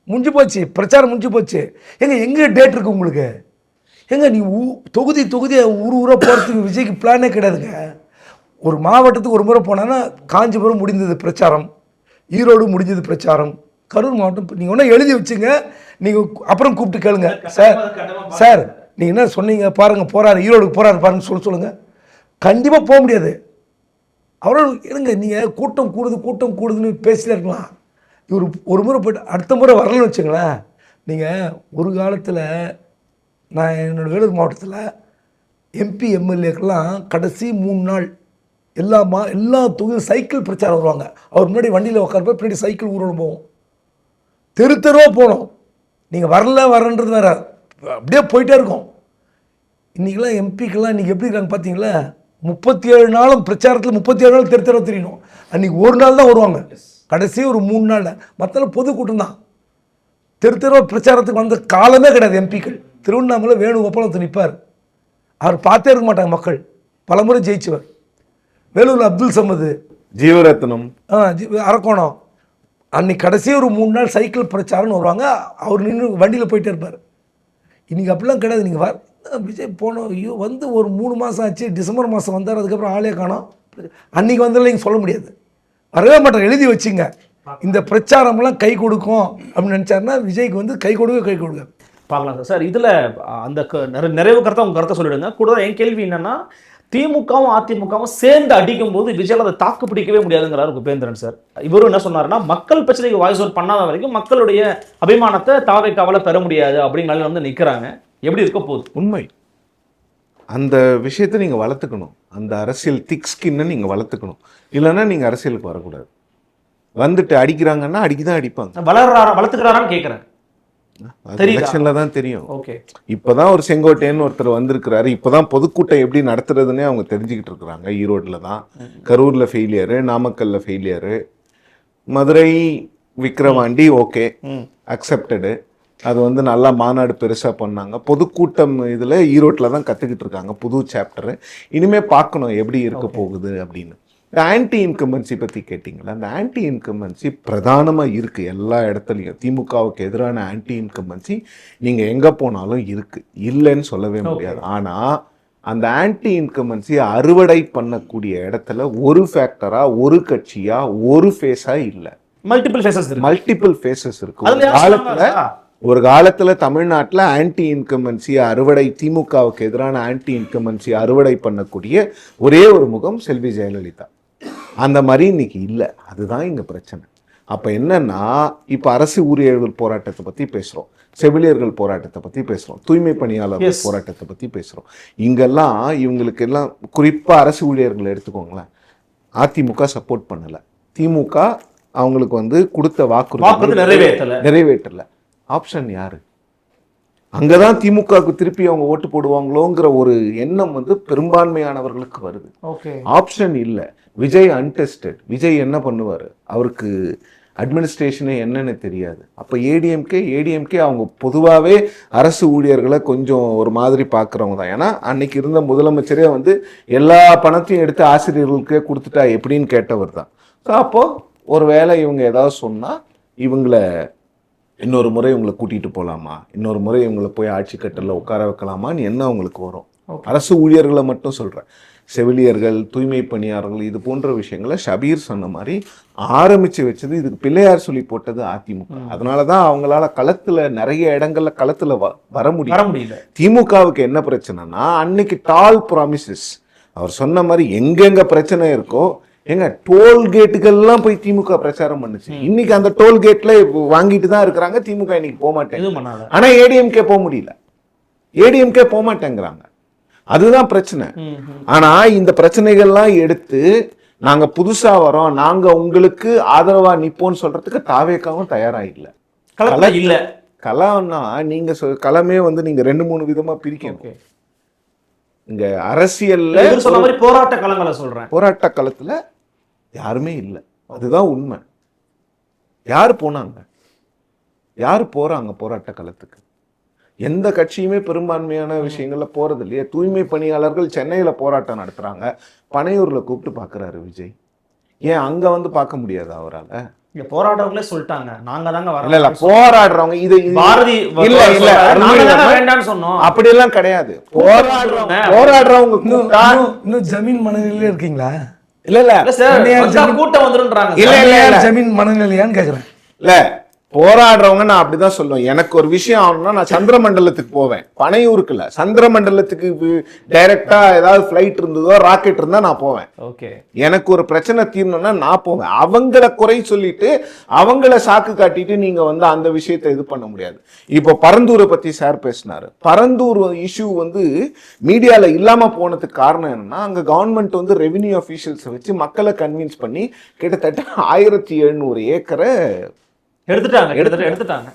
முடிஞ்சு போச்சு, பிரச்சாரம் முடிஞ்சு போச்சு. எங்கே டேட் இருக்கு உங்களுக்கு? நீ தொகுதியை ஊராக போகிறதுக்கு விஜய்க்கு பிளானே கிடையாதுங்க. ஒரு மாவட்டத்துக்கு ஒரு முறை போனான்னா காஞ்சிபுரம் முடிந்தது பிரச்சாரம், ஈரோடு முடிஞ்சது பிரச்சாரம், கரூர் மாவட்டம். நீங்கள் ஒன்றும் எழுதி வச்சுங்க, நீங்கள் அப்புறம் கூப்பிட்டு கேளுங்க. சார் நீங்கள் என்ன சொன்னீங்க பாருங்க, போகிறாரு ஈரோடுக்கு போகிறாரு பாருங்க சொல்லுங்கள். கண்டிப்பாக போக முடியாது. அவரோட இருங்க, நீங்கள் கூட்டம் கூடுதுன்னு பேசிட்டே இருக்கலாம். இவர் ஒரு முறை போய்ட்டு அடுத்த முறை வரலன்னு வச்சுங்களேன். நீங்கள் ஒரு காலத்தில் நான் என்னோடய வேலூர் மாவட்டத்தில் எம்பி எம்எல்ஏக்கெல்லாம் கடைசி 3 நாள் எல்லா தொகுதியும் சைக்கிள் பிரச்சாரம் வருவாங்க. அவர் முன்னாடி வண்டியில் உட்காரப்போ பின்னாடி சைக்கிள் ஊர்வலம் போவோம், தெருவாக போனோம். நீங்கள் வரன்றது வேறு, அப்படியே போயிட்டே இருக்கோம். இன்றைக்கெல்லாம் எம்பிக்கெல்லாம் இன்றைக்கி எப்படி இருக்காங்க பார்த்தீங்களா? 37 நாளும் பிரச்சாரத்தில் 37 நாள் தெருவாக தெரியணும். அன்றைக்கி ஒரு நாள் தான் வருவாங்க, கடைசி ஒரு 3 நாளில். மற்றெல்லாம் பொதுக்கூட்டம் தான். தெருவாக பிரச்சாரத்துக்கு வந்த காலமே கிடையாது. எம்பிக்கள் திருவண்ணாமலை வேணுகோபால் நிற்பார், அவர் பார்த்தே இருக்க மாட்டாங்க மக்கள், பலமுறை ஜெயிச்சவர். வேலூரில் அப்துல் சமது, ஜீவரத்னம், அரக்கோணம், அன்னைக்கு கடைசி ஒரு 3 நாள் சைக்கிள் பிரச்சாரம்னு வருவாங்க. அவர் நின்று வண்டியில் போயிட்டே இருப்பார். இன்றைக்கி அப்படிலாம் கிடையாது. நீங்கள் விஜய் போனோம், ஐயோ வந்து ஒரு 3 மாதம் ஆச்சு, டிசம்பர் மாதம் வந்தார், அதுக்கப்புறம் ஆளே காணோம். அன்றைக்கி வந்தாலும் நீங்கள் சொல்ல முடியாது, வரவே மாட்டார். எழுதி வச்சுங்க, இந்த பிரச்சாரம்லாம் கை கொடுக்கும் அப்படின்னு நினச்சாருன்னா விஜய்க்கு வந்து கை கொடுக்க பார்க்கலாம் சார். சார் இதில் அந்த நிறைவு கருத்தை உங்கள் கருத்தை சொல்லிடுங்க. கூட என் கேள்வி என்னன்னா, திமுகவும் அதிமுகவும் சேர்ந்து அடிக்கும் போது விஜயால் அதை தாக்கு பிடிக்கவே முடியாதுங்கிறார் உபேந்திரன் சார். இவரும் என்ன சொன்னாருன்னா, மக்கள் பிரச்சனைக்கு வாய்ஸ் அவுட் பண்ணாத வரைக்கும் மக்களுடைய அபிமானத்தை தாவேக்காவால் பெற முடியாது அப்படிங்கிற வந்து நிற்கிறாங்க. எப்படி இருக்க போகுது? உண்மை. அந்த விஷயத்தை நீங்கள் வளர்த்துக்கணும், அந்த அரசியல் திக் ஸ்கின்னை நீங்கள் வளர்த்துக்கணும். இல்லைன்னா நீங்கள் அரசியலுக்கு வரக்கூடாது. வந்துட்டு அடிக்கிறாங்கன்னா அடிக்கதான் அடிப்பாங்க. வளர்த்துக்கிறாரான்னு கேட்குறேன். எலெக்ஷன்ல தான் தெரியும். ஓகே, இப்பதான் ஒரு செங்கோட்டையன் ஒருத்தர் வந்திருக்கிறாரு. இப்பதான் பொதுக்கூட்டம் எப்படி நடத்துறதுன்னே அவங்க தெரிஞ்சுக்கிட்டு இருக்கிறாங்க. ஈரோடுல தான், கரூர்ல ஃபெயிலியரு, நாமக்கல்ல failure, Madurai Vikravandi okay accepted. அது வந்து நல்லா மாநாடு பெருசாக பண்ணாங்க. பொதுக்கூட்டம் இதில் ஈரோட்டில் தான் கற்றுக்கிட்டு இருக்காங்க, புது சாப்டரு. இனிமேல் பார்க்கணும் எப்படி இருக்க போகுது அப்படின்னு. இந்த ஆன்டி இன்கம்பன்சி பற்றி கேட்டிங்களா? அந்த ஆன்டி இன்கம்பன்சி பிரதானமாக இருக்குது எல்லா இடத்துலையும். திமுகவுக்கு எதிரான ஆன்டி இன்கம்பன்சி நீங்கள் எங்கே போனாலும் இருக்குது, இல்லைன்னு சொல்லவே முடியாது. ஆனால் அந்த ஆன்டி இன்கம்பன்சி அறுவடை பண்ணக்கூடிய இடத்துல ஒரு ஃபேக்டராக, ஒரு கட்சியாக, ஒரு ஃபேஸாக இல்லை, மல்டிபிள் ஃபேஸஸ் இருக்கு. ஒரு காலத்துல தமிழ்நாட்டில் ஆன்டி இன்கம்பன்சி அறுவடை, திமுகவுக்கு எதிரான ஆன்டி இன்கம்பன்சி அறுவடை பண்ணக்கூடிய ஒரே ஒரு முகம் செல்வி ஜெயலலிதா. அந்த மாதிரி இன்னைக்கு இல்லை. அதுதான் இங்க பிரச்சனை. அப்ப என்னன்னா, இப்ப அரசு ஊழியர்கள் போராட்டத்தை பத்தி பேசுறோம், செவிலியர்கள் போராட்டத்தை பத்தி பேசுறோம், தூய்மை பணியாளர்கள் போராட்டத்தை பத்தி பேசுறோம். இங்கெல்லாம் இவங்களுக்கு எல்லாம், குறிப்பா அரசு ஊழியர்கள் எடுத்துக்கோங்களேன், அதிமுக சப்போர்ட் பண்ணல, திமுக அவங்களுக்கு வந்து கொடுத்த வாக்குறுதி நிறைவேற்றல. ஆப்ஷன் யாரு? அங்கதான் திமுகவுக்கு திருப்பி அவங்க ஓட்டு போடுவாங்களோங்கிற ஒரு எண்ணம் வந்து பெரும்பான்மையானவர்களுக்கு வருது. ஆப்ஷன் இல்லை. விஜய் அன்டெஸ்டட். விஜய் என்ன பண்ணுவாரு? அவருக்கு அட்மினிஸ்ட்ரேஷனே என்னன்னு தெரியாது. அப்போ ஏடிஎம்கே அவங்க பொதுவாகவே அரசு ஊழியர்களை கொஞ்சம் ஒரு மாதிரி பார்க்குறவங்க தான். ஏன்னா அன்னைக்கு இருந்த முதலமைச்சரே வந்து எல்லா பணத்தையும் எடுத்து ஆசிரியர்களுக்கே கொடுத்துட்டா எப்படின்னு கேட்டவர் தான். ஸோ அப்போது ஒரு வேளை இவங்க ஏதாவது சொன்னால் இவங்களை இன்னொரு முறை இவங்களை கூட்டிகிட்டு போகலாமா, இன்னொரு முறை இவங்களை போய் ஆட்சி கட்டலில் உட்கார வைக்கலாமான்னு என்ன அவங்களுக்கு வரும். அரசு ஊழியர்களை மட்டும் சொல்கிறேன், செவிலியர்கள், தூய்மை பணியாளர்கள், இது போன்ற விஷயங்களை ஷபீர் சொன்ன மாதிரி ஆரம்பித்து வச்சது, இதுக்கு பிள்ளையார் சொல்லி போட்டது அதிமுக. அதனால தான் அவங்களால களத்தில் நிறைய இடங்கள்ல களத்தில் வர முடியல. திமுகவுக்கு என்ன பிரச்சனைனா, அன்னைக்கு டால் ப்ராமிசஸ், அவர் சொன்ன மாதிரி எங்கெங்க பிரச்சனை இருக்கோ, எங்க டோல்கேட்டுகள்லாம் போய் திமுக பிரச்சாரம் பண்ணுச்சு. இன்னைக்கு அந்த டோல்கேட்ல வாங்கிட்டு தான் இருக்கிறாங்க. திமுக இன்னைக்கு போக மாட்டேங்க. ஆனா ஏடிஎம்கே போக முடியல, ஏடிஎம்கே போக மாட்டேங்கிறாங்க. அதுதான் பிரச்சனை. ஆனா இந்த பிரச்சனைகள்லாம் எடுத்து நாங்க புதுசா வரோம், நாங்க உங்களுக்கு ஆதரவா நிப்போம்னு சொல்றதுக்கு தாவேக்காவும் தயாரா இல்ல. இல்ல கலம்னா நீங்க களமே வந்து நீங்க 2-3 விதமா பிரிக்கணும். இங்க அரசியல்ல சொன்ன மாதிரி போராட்ட களங்களை சொல்றேன், போராட்ட களத்துல யாருமே இல்லை. அதுதான் உண்மை. யாரு போனாங்க? யார் போறாங்க போராட்ட களத்துக்கு? எந்த கட்சியுமே பெரும்பான்மையான விஷயங்கள்ல போறது இல்லையே. தூய்மை பணியாளர்கள் சென்னையில போராட்டம் நடத்துறாங்க, பனையூர்ல கூப்பிட்டு பாக்குறாரு விஜய். ஏன் அங்க வந்து பார்க்க முடியாது அவரால? இங்க போராட்டவங்களே சொல்லிட்டாங்க, நாங்க தாங்க இல்ல இல்ல வர போராடுறவங்க இது பாரதி இல்ல இல்ல நாங்க தாங்க வேண்டாம்னு சொன்னோம். அப்படி எல்லாம் கிடையாது. போராடுறவங்க கூப்பிட்டா இன்னும் ஜமீன் மனநிலையில இருக்கீங்களா? இல்ல இல்ல இல்ல சார், வந்தா கூட்டம் வந்துருன்றாங்க. இல்ல இல்ல இல்ல ஜமீன் மனநிலையான்னு கேக்குறேன். இல்ல போராடுறவங்க நான் அப்படிதான் சொல்லுவேன். எனக்கு ஒரு விஷயம் ஆகணும்னா நான் சந்திரமண்டலத்துக்கு போவேன், பனையூருக்கு இல்ல. சந்திரமண்டலத்துக்கு டைரக்டா ஏதாவது ஃபிளைட் இருந்ததோ ராக்கெட் இருந்தா நான் போவேன். ஓகே, எனக்கு ஒரு பிரச்சனை தீரணும்னா நான் போவேன். அவங்கள குறை சொல்லிட்டு அவங்கள சாக்கு காட்டிட்டு நீங்க வந்து அந்த விஷயத்தை இது பண்ண முடியாது. இப்போ பரந்தூரை பத்தி சார் பேசினாரு. பரந்தூர் இஷ்யூ வந்து மீடியால இல்லாம போனதுக்கு காரணம் என்னன்னா, அங்க கவர்மெண்ட் வந்து ரெவென்யூ அபிஷியல்ஸ் வச்சு மக்களை கன்வின்ஸ் பண்ணி கிட்டத்தட்ட 1700 ஏக்கரை எடுத்துட்டாங்க.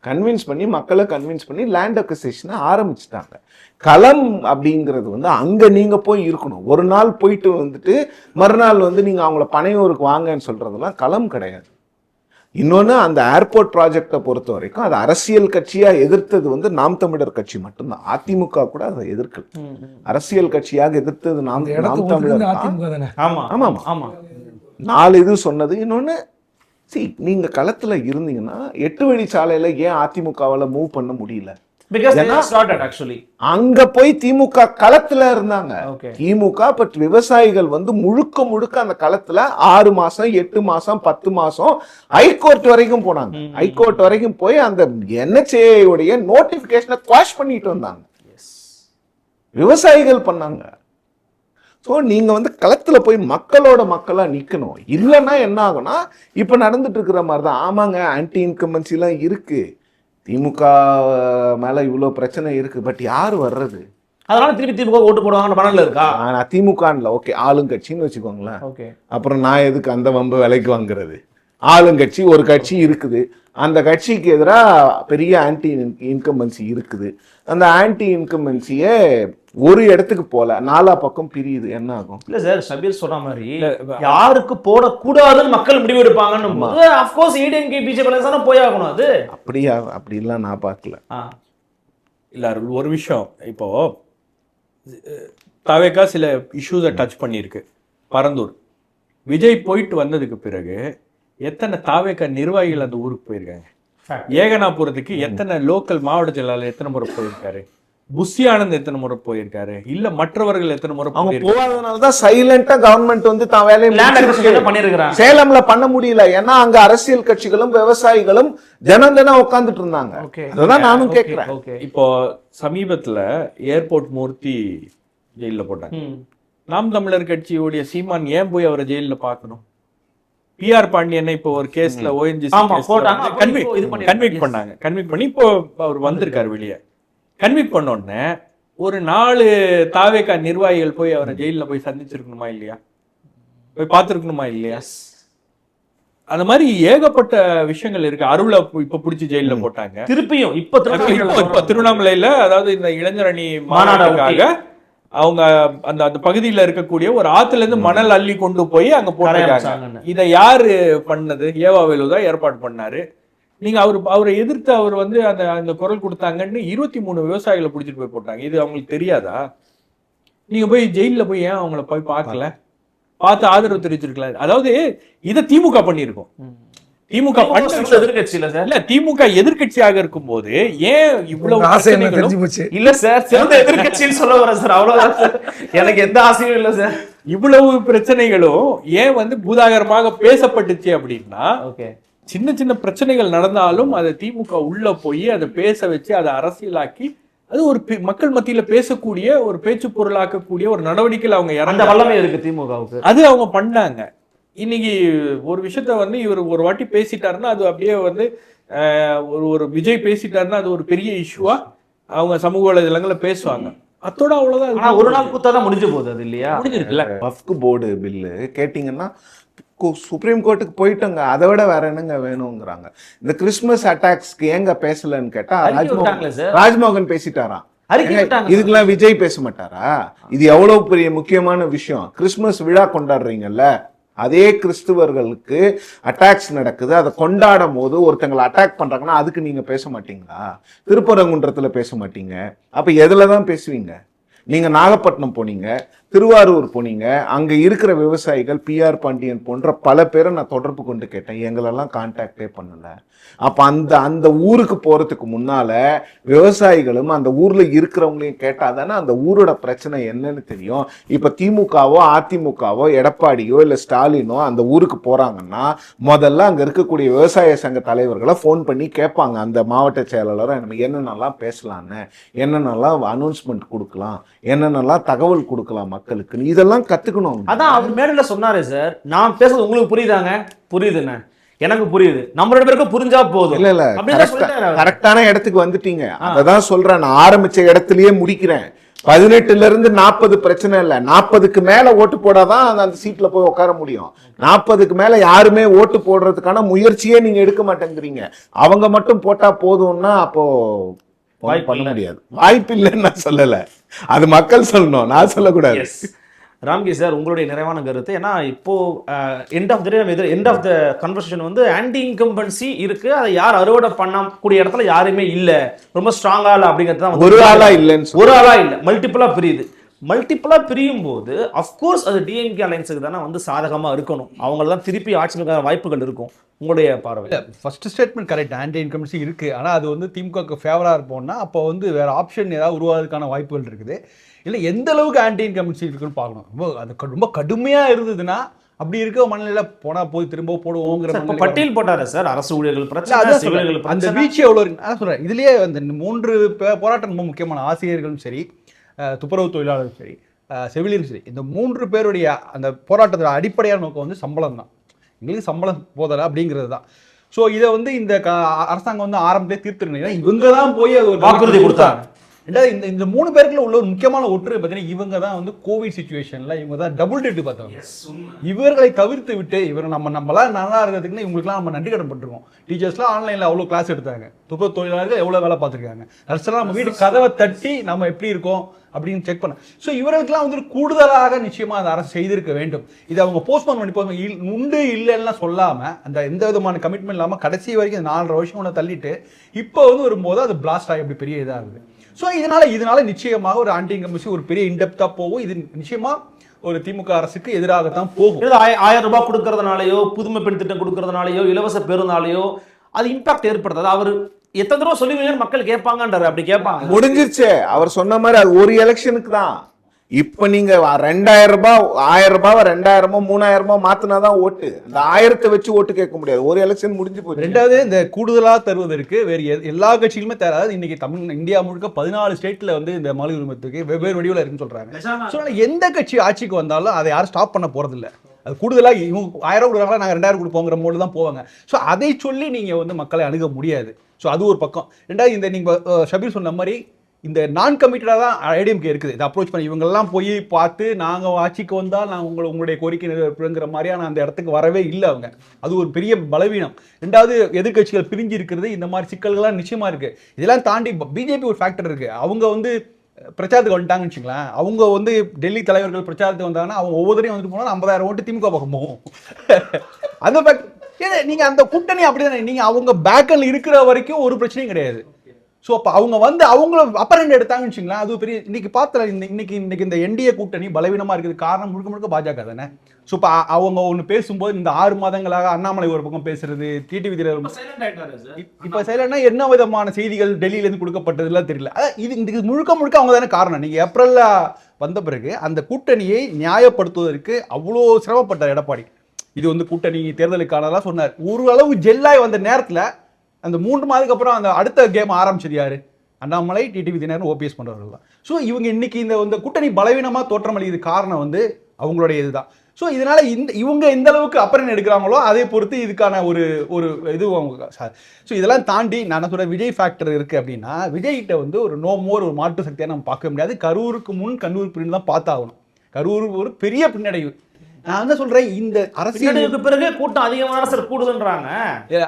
கன்வின்ஸ் பண்ணி மக்களை கன்வின்ஸ் பண்ணி லேண்ட் அக்விசிஷனை ஆரம்பிச்சுட்டாங்க. களம் அப்படிங்கிறது வந்து அங்க நீங்க போய் இருக்கணும். ஒரு நாள் போயிட்டு வந்துட்டு மறுநாள் வந்து நீங்க அவங்கள பனையூருக்கு வாங்கன்னு சொல்றதெல்லாம் களம் கிடையாது. இன்னொன்னு, அந்த ஏர்போர்ட் ப்ராஜெக்டை பொறுத்த வரைக்கும் அது அரசியல் கட்சியா எதிர்த்தது வந்து நாம் தமிழர் கட்சி மட்டும்தான். அதிமுக கூட அதை எதிர்க்கல. அரசியல் கட்சியாக எதிர்த்தது நாம் தமிழர். அதிமுக தானே? ஆமா ஆமா ஆமா. 4 இது சொன்னது. இன்னொன்னு, நீங்க களத்துல இருந்தீங்கன்னா 8 வழிச்சாலையில ஏன் அதிமுகவால மூவ் பண்ண முடியல? அங்க போய் திமுக களத்துல இருந்தாங்க. திமுக பட் விவசாயிகள் வந்து முழுக்க அந்த களத்துல 6 மாசம் 8 மாசம் 10 மாசம் ஹைகோர்ட் வரைக்கும் போனாங்க. ஹைகோர்ட் வரைக்கும் போய் அந்த NHAI உடைய நோட்டிபிகேஷனை குவாஷ் பண்ணிட்டு வந்தாங்க. விவசாயிகள் பண்ணாங்க. ஸோ நீங்க வந்து களத்துல போய் மக்களோட மக்களா நிக்கணும். இல்லைன்னா என்ன ஆகும்னா இப்ப நடந்துட்டு இருக்கிற மாதிரி தான். ஆமாங்க, ஆன்டி இன்கம்பன்சி எல்லாம் இருக்கு, திமுக மேல இவ்வளவு பிரச்சனை இருக்கு, பட் யார் வர்றது? அதனால திருப்பி திமுக ஓட்டு போடுவாங்க மனநில இருக்கா? திமுக ஓகே, ஆளுங்கட்சின்னு வச்சுக்கோங்களேன். அப்புறம் நான் எதுக்கு அந்த வம்பு விலைக்கு வாங்குறது? ஆளுங்கட்சி ஒரு கட்சி இருக்குது, அந்த கட்சிக்கு எதிராக பெரிய ஆன்டி இன்கம்பன்சி இருக்குது. அந்த ஆன்டி இன்கம்பன்சியை ஒரு இடத்துக்கு போல 4 பக்கம் பிரியுது, என்ன ஆகும்? இல்ல சார், ஷபீர் சொன்ன மாதிரி யாருக்கு போடக்கூடாதுன்னு மக்கள் முடிவு எடுப்பாங்கன்னு அஃப்கோர்ஸ் ஏடிஎம்கே பிஜேபி தான் போய் ஆகணும். அது அப்படிலாம் நான் பார்க்கல. இல்ல ஒரு விஷயம், இப்போ தாவேகா சில இஷ்யூஸை டச் பண்ணியிருக்கு. பரந்தூர் விஜய் போயிட்டு வந்ததுக்கு பிறகு எத்தனை தாவேகா நிர்வாகிகள் அந்த ஊருக்கு போயிருக்காங்க? ஏகனாபுரத்துக்கு எத்தனை லோக்கல் மாவட்ட செயலாளர் எத்தனை முறை போயிருக்காரு? புஷி ஆனந்த் எத்தனை முறை போயிருக்காரு? இல்ல மற்றவர்கள் எத்தனை முறை போகாதனாலதான் சைலண்டா கவர்மெண்ட் வந்து தான் வேலையை பண்ணிருக்காங்க. சேலம்ல பண்ண முடியல, ஏன்னா அங்க அரசியல் கட்சிகளும் விவசாயிகளும் தினம் உட்கார்ந்துட்டு இருந்தாங்க. அதான் நானும் கேட்கிறேன். இப்போ சமீபத்துல ஏர்போர்ட் மூர்த்தி ஜெயில போட்டாங்க. நாம் தமிழர் கட்சியுடைய சீமான் ஏன் போய் அவரை ஜெயில பார்க்கணும்? PR பாண்டியனை இப்போ ஒரு கேஸ்ல ONGC கன்விக்ட் பண்ணி இப்போ அவர் வந்திருக்காரு வெளியே. கன்விக்ட் பண்ண உடனே ஒரு 4 தாவேகா நிர்வாகிகள் போய் அவரை ஜெயில போய் சந்திச்சிருக்கணுமா இல்லையா? போய் பார்த்திருக்கணுமா இல்லையா? அந்த மாதிரி ஏகப்பட்ட விஷயங்கள் இருக்கு. அருளை இப்ப பிடிச்சி ஜெயில போட்டாங்க. திருப்பியும் இப்ப திருவண்ணாமலையில, அதாவது இந்த இளைஞர் அணி மாநாட்டுக்காக அவங்க அந்த அந்த பகுதியில இருக்கக்கூடிய ஒரு ஆத்துல இருந்து மணல் அள்ளி கொண்டு போய் அங்க போட்டாங்க. இதை யாரு பண்ணது? ஏவாவேலு தான் ஏற்பாடு பண்ணாரு. நீங்க அவரை எதிர்த்து அவர் வந்து அந்த குரல் கொடுத்தாங்கன்னு 23 விவசாயிகளை பிடிச்சிட்டு போய் போட்டாங்க. இது அவங்களுக்கு தெரியாதா? நீங்க போய் ஜெயில போய் ஏன் அவங்கள போய் பார்க்கல? பார்த்து ஆதரவு தெரிவிச்சிருக்கலாம். அதாவது இதை திமுக பண்ணிருக்கோம். திமுக எதிர்கட்சியில சார், இல்ல திமுக எதிர்கட்சியாக இருக்கும் போது ஏன் இவ்வளவு இல்ல சார், சிறந்த எதிர்கட்சின்னு சொல்ல வர சார், அவ்வளவுதான் சார். எனக்கு எந்த ஆசையும் இல்ல சார். இவ்வளவு பிரச்சனைகளும் ஏன் வந்து பூதாகரமாக பேசப்பட்டுச்சு அப்படின்னா, சின்ன சின்ன பிரச்சனைகள் நடந்தாலும் அதை திமுக உள்ள போய் அதை பேச வச்சு அதை அரசியலாக்கி அது ஒரு மக்கள் மத்தியில பேசக்கூடிய ஒரு பேச்சு பொருளாக்கக்கூடிய ஒரு நடவடிக்கையில் அவங்க இறந்த வல்லமை இருக்கு திமுகவுக்கு. அது அவங்க பண்ணாங்க. இன்னைக்கு ஒரு விஷயத்த வந்து இவர் ஒரு வாட்டி பேசிட்டாருன்னா அது அப்படியே வந்து ஒரு விஜய் பேசிட்டாருன்னா அது ஒரு பெரிய இஷ்யூவா அவங்க சமூக வலைதளங்கள்ல பேசுவாங்க. அத்தோட அவ்வளவுதான். ஒரு நாள் கூத்தாதான் முடிஞ்சு போகுது. அது இல்லையா? முடிஞ்சிருக்குல்ல. வக்ஃப் போர்டு பில்லு கேட்டீங்கன்னா சுப்ரீம் கோர்ட்டுக்கு போயிட்டோங்க, அதை விட வேற என்னங்க வேணுங்கிறாங்க. இந்த கிறிஸ்துமஸ் அட்டாக்ஸ்க்கு ஏங்க பேசலன்னு கேட்டா ராஜ்மோகன் பேசிட்டாராம். இதுக்கெல்லாம் விஜய் பேச மாட்டாரா? இது எவ்வளவு பெரிய முக்கியமான விஷயம். கிறிஸ்துமஸ் விழா கொண்டாடுறீங்கல்ல, அதே கிறிஸ்துவர்களுக்கு அட்டாக்ஸ் நடக்குது, அதை கொண்டாடும் போது ஒருத்தங்களை அட்டாக் பண்றாங்கன்னா அதுக்கு நீங்க பேச மாட்டீங்களா? திருப்பரங்குன்றத்துல பேச மாட்டீங்க, அப்ப எதுல தான் பேசுவீங்க? நீங்க நாகப்பட்டினம் போனீங்க, திருவாரூர் போனீங்க, அங்க இருக்கிற விவசாயிகள் பிஆர் பாண்டியன் போன்ற பல பேரை நான் தொடர்பு கொண்டு கேட்டேன், எங்களெல்லாம் கான்டாக்டே பண்ணல. அப்ப அந்த ஊருக்கு போறதுக்கு முன்னால விவசாயிகளும் அந்த ஊர்ல இருக்கிறவங்களையும் கேட்டா தானே அந்த ஊரோட பிரச்சனை என்னன்னு தெரியும். இப்ப திமுகவோ அதிமுகவோ எடப்பாடியோ இல்ல ஸ்டாலினோ அந்த ஊருக்கு போறாங்கன்னா முதல்ல அங்க இருக்கக்கூடிய விவசாய சங்க தலைவர்களை போன் பண்ணி கேட்பாங்க, அந்த மாவட்ட செயலாளரும் நம்ம என்னென்னலாம் பேசலான்னு, என்னென்னலாம் அனௌன்ஸ்மெண்ட் கொடுக்கலாம், என்னென்னலாம் தகவல் கொடுக்கலாம் மக்களுக்கு, இதெல்லாம் கத்துக்கணும். அதான் அவர் மேடையில சொன்னாரு சார், நான் பேசுறது உங்களுக்கு புரியுதாங்க? புரியுதுண்ணே, எனக்கு புரியுது, நம்ம 2 பேருக்கும் புரிஞ்சா போதும். இல்ல கரெக்டான இடத்துக்கு வந்துட்டீங்க. அதான் சொல்றேன், நான் ஆரம்பிச்ச இடத்துலயே முடிக்கிறேன். 18ல இருந்து 40 பிரச்சனை இல்ல, 40க்கு மேல ஓட்டு போடாதான் அந்த சீட்ல போய் உட்கார முடியும். 40க்கு மேல யாருமே ஓட்டு போடுறதுக்கான முயற்சியே நீங்க எடுக்க மாட்டேங்கிறீங்க. அவங்க மட்டும் போட்டா போதும்னா அப்போ பண்ண முடியாது. வாய்ப்பு இல்லைன்னு நான் சொல்லல, அது மக்கள் சொல்லணும், நான் சொல்லக்கூடாது. ராம்கி சார், உங்களுடைய நிறைவான கருத்து. ஏன்னா இப்போ எண்ட் ஆஃப் த கன்வர்சேஷன் வந்து ஆன்டி இன்கம்பன்சி இருக்கு, அதை யார் அறுவடை பண்ணக்கூடிய இடத்துல யாருமே இல்ல, ரொம்ப ஸ்ட்ராங்கா இல்ல அப்படிங்கிறது. ஒரு ஆளா இல்லைன்னு, ஒரு ஆளா இல்ல, மல்டிபிளா பிரியுது. மல்டிபிளா பிரியும் போது அஃப்கோர்ஸ் அது டிஎம்கே அலைன்ஸுக்கு தானே வந்து சாதகமா இருக்கணும், அவங்கள தான் திருப்பி ஆட்சிக்கான வாய்ப்புகள் இருக்கும். உங்களுடைய பார்வை? First statement correct, anti incumbency இருக்கு. ஆனால் அது வந்து திமுகவுக்கு ஃபேவரா இருப்போம்னா அப்போ வந்து வேற ஆப்ஷன் ஏதாவது உருவாகிறதுக்கான வாய்ப்புகள் இருக்குது. இல்லை எந்த அளவுக்கு ஆன்டி இன்கம்பன்சி இருக்குன்னு பார்க்கணும். அது ரொம்ப கடுமையா இருந்ததுன்னா அப்படி இருக்க மனநிலையில போனா போய் திரும்ப போடுவோங்கிற பட்டியல் போட்டாரு சார், அரசு ஊழியர்கள் பிரச்சனை, அந்த வீழ்ச்சி எவ்வளோ இருக்கு நான் சொல்றேன். இதுலயே அந்த 3 போராட்டம் ரொம்ப முக்கியமான, ஆசிரியர்களும் சரி, துப்புரவு தொழிலாளர்களும் சரி, செவிலியரும் சரி, இந்த 3 பேருடைய அந்த போராட்டத்தோட அடிப்படையான நோக்கம் வந்து சம்பளம் தான். எங்களுக்கு சம்பளம் போதலை அப்படிங்கிறது தான். ஸோ இதை வந்து இந்த அரசாங்கம் வந்து ஆரம்பத்திலே தீர்த்துருந்தீங்கன்னா இவங்க தான் போய் அது ஒரு வாக்குறுதி கொடுத்தாங்க. ரெண்டாவது இந்த 3 பேருக்குள்ள உள்ள ஒரு முக்கியமான ஒற்று பார்த்தீங்கன்னா இவங்க தான் வந்து கோவிட் சுச்சுவேஷன்ல இவங்க தான் டபுள் டெட் பார்த்தவங்க. இவர்களை தவிர்த்து விட்டு இவர் நம்மளாம் நல்லா இருக்கிறதுக்குன்னு இவங்களுக்குலாம் நம்ம நன்றி கடன் பட்டிருக்கோம். டீச்சர்ஸ்லாம் ஆன்லைனில் அவ்வளோ கிளாஸ் எடுத்தாங்க, துப்புரவு தொழிலாளர்கள் எவ்வளோ வேலை பார்த்துருக்காங்க, நர்ஸ்லாம் நம்ம வீட்டு கதவை தட்டி நம்ம எப்படி இருக்கோம் அப்படின்னு செக் பண்ண. ஸோ இவர்களுக்கெல்லாம் வந்து கூடுதலாக நிச்சயமாக அந்த அரசு செய்திருக்க வேண்டும். இது அவங்க போஸ்ட்போன் பண்ணி உண்டு இல்லைன்னா சொல்லாமல் அந்த எந்த விதமான கமிட்மெண்ட் இல்லாமல் கடைசி வரைக்கும் 4.5 வருஷம் ஒன்று தள்ளிட்டு இப்போ வந்து வரும்போது அது பிளாஸ்ட் ஆகி அப்படி பெரிய இதாகுது. ஸோ இதனால நிச்சயமாக ஒரு ஆன்டி இன்கம்பன்சி ஒரு பெரிய இன்டெப்தா போகும். இது நிச்சயமா ஒரு திமுக அரசுக்கு எதிராகத்தான் போகும். 1000 ரூபாய் கொடுக்கறதுனாலயோ, புதுமை பெண் திட்டம் கொடுக்கறதுனாலயோ, இலவச பேருந்தாலேயோ அது இம்பாக்ட் ஏற்படுத்தாது. அவர் எத்தனை தடவை சொல்லுவீங்கன்னு மக்கள் கேட்பாங்கன்றாரு. அப்படி கேட்பாங்க, முடிஞ்சிருச்சு. அவர் சொன்ன மாதிரி அது ஒரு எலெக்ஷனுக்கு தான். இப்ப நீங்க 2000 ரூபாய் 1000 ரூபாய் 2000 3000 மாத்தினாதான் ஓட்டு. இந்த 1000 வச்சு ஓட்டு கேட்க முடியாது, ஒரு எலெக்ஷன் முடிஞ்சு போச்சு. ரெண்டாவது இந்த கூடுதலா தருவதற்கு வேறு எல்லா கட்சிகளுமே தராது. இன்னைக்கு இந்தியா முழுக்க 14 ஸ்டேட்ல வந்து இந்த மகளிர் உரிமத்துக்கு வெவ்வேறு வடிவில் இருக்குன்னு சொல்றாங்க. எந்த கட்சி ஆட்சிக்கு வந்தாலும் அதை யாரும் ஸ்டாப் பண்ண போறது இல்லை. அது கூடுதலாக இவங்க 1000 கொடுக்குறாங்களா, நாங்கள் 2000 கொடுப்போங்கிற மோடு தான் போவாங்க. ஸோ அதை சொல்லி நீங்க வந்து மக்களை அணுக முடியாது. ஸோ அது ஒரு பக்கம். ரெண்டாவது இந்த நீங்க ஷபீர் சொன்ன மாதிரி இந்த நான் கமிட்டடாக தான் ஏடிஎம்கே இருக்குது. இதை அப்ரோச் பண்ணி இவங்கெல்லாம் போய் பார்த்து நாங்கள் ஆட்சிக்கு வந்தால் நான் உங்களுடைய கோரிக்கை நிறைவேற்றுங்கிற மாதிரியான அந்த இடத்துக்கு வரவே இல்லை அவங்க. அது ஒரு பெரிய பலவீனம். ரெண்டாவது எதிர்கட்சிகள் பிரிஞ்சு இருக்கிறது, இந்த மாதிரி சிக்கல்கள்லாம் நிச்சயமா இருக்கு. இதெல்லாம் தாண்டி பிஜேபி ஒரு ஃபேக்டர் இருக்கு. அவங்க வந்து பிரச்சாரத்துக்கு வந்துட்டாங்கன்னு வச்சுங்களேன், அவங்க வந்து டெல்லி தலைவர்கள் பிரச்சாரத்துக்கு வந்தாங்கன்னா அவங்க ஒவ்வொருத்தரையும் வந்துட்டு போனால் 50,000 ஓட்டு திமுக பக்கம் போகும். அந்த நீங்க அந்த கூட்டணி அப்படிதானே, நீங்க அவங்க பேக்கல் இருக்கிற வரைக்கும் ஒரு பிரச்சனையும் கிடையாது. ஸோ அப்போ அவங்க வந்து அவங்கள அப்பரண்ட் எடுத்தாங்கன்னு வச்சுங்களேன், அது பெரிய இன்னைக்கு பார்த்துல இன்னைக்கு இந்த என்டிஏ கூட்டணி பலவீனமா இருக்குது. காரணம் முழுக்க பாஜக தானே. ஸோ இப்போ அவங்க ஒன்று பேசும்போது இந்த 6 மாதங்களாக அண்ணாமலை ஒரு பக்கம் பேசுறது, டிடிவி இப்போ சைலண்டா என்ன விதமான செய்திகள் டெல்லியிலேருந்து கொடுக்கப்பட்டதுலாம் தெரியல. இது முழுக்க அவங்க தானே காரணம். நீங்க ஏப்ரல்ல வந்த பிறகு அந்த கூட்டணியை நியாயப்படுத்துவதற்கு அவ்வளோ சிரமப்பட்டார் எடப்பாடி. இது வந்து கூட்டணி தேர்தலுக்கானதான் சொன்னார். ஓரளவு ஜெல்லாய் வந்த நேரத்தில் அந்த 3 மாதத்துக்கு அப்புறம் அந்த அடுத்த கேம் ஆரம்பிச்சது யாரு? அண்ணாமலை, டிடிவி தினகரன், ஓபிஎஸ் பண்றவர்கள் தான். ஸோ இவங்க இன்னைக்கு இந்த கூட்டணி பலவீனமா தோற்றமளிக்குது காரணம் வந்து அவங்களுடைய இதுதான். ஸோ இதனால இவங்க எந்த அளவுக்கு அப்பரன் எடுக்கிறாங்களோ அதை பொறுத்து இதுக்கான ஒரு இது அவங்க. ஸோ இதெல்லாம் தாண்டி நான் சொல்ற விஜய் ஃபேக்டர் இருக்கு அப்படின்னா, விஜய்கிட்ட வந்து ஒரு நோ மோர் ஒரு மாற்று சக்தியாக நம்ம பார்க்க முடியாது. கரூருக்கு முன் கண்ணூர் பிரிவு தான் பார்த்தாகணும். கரூர் ஒரு பெரிய பின்னடைவு. நான் என்ன சொல்றேன், இந்த அரசியலுக்கு பிறகு கூட்டம் அதிகமான கூடுதுன்றாங்க.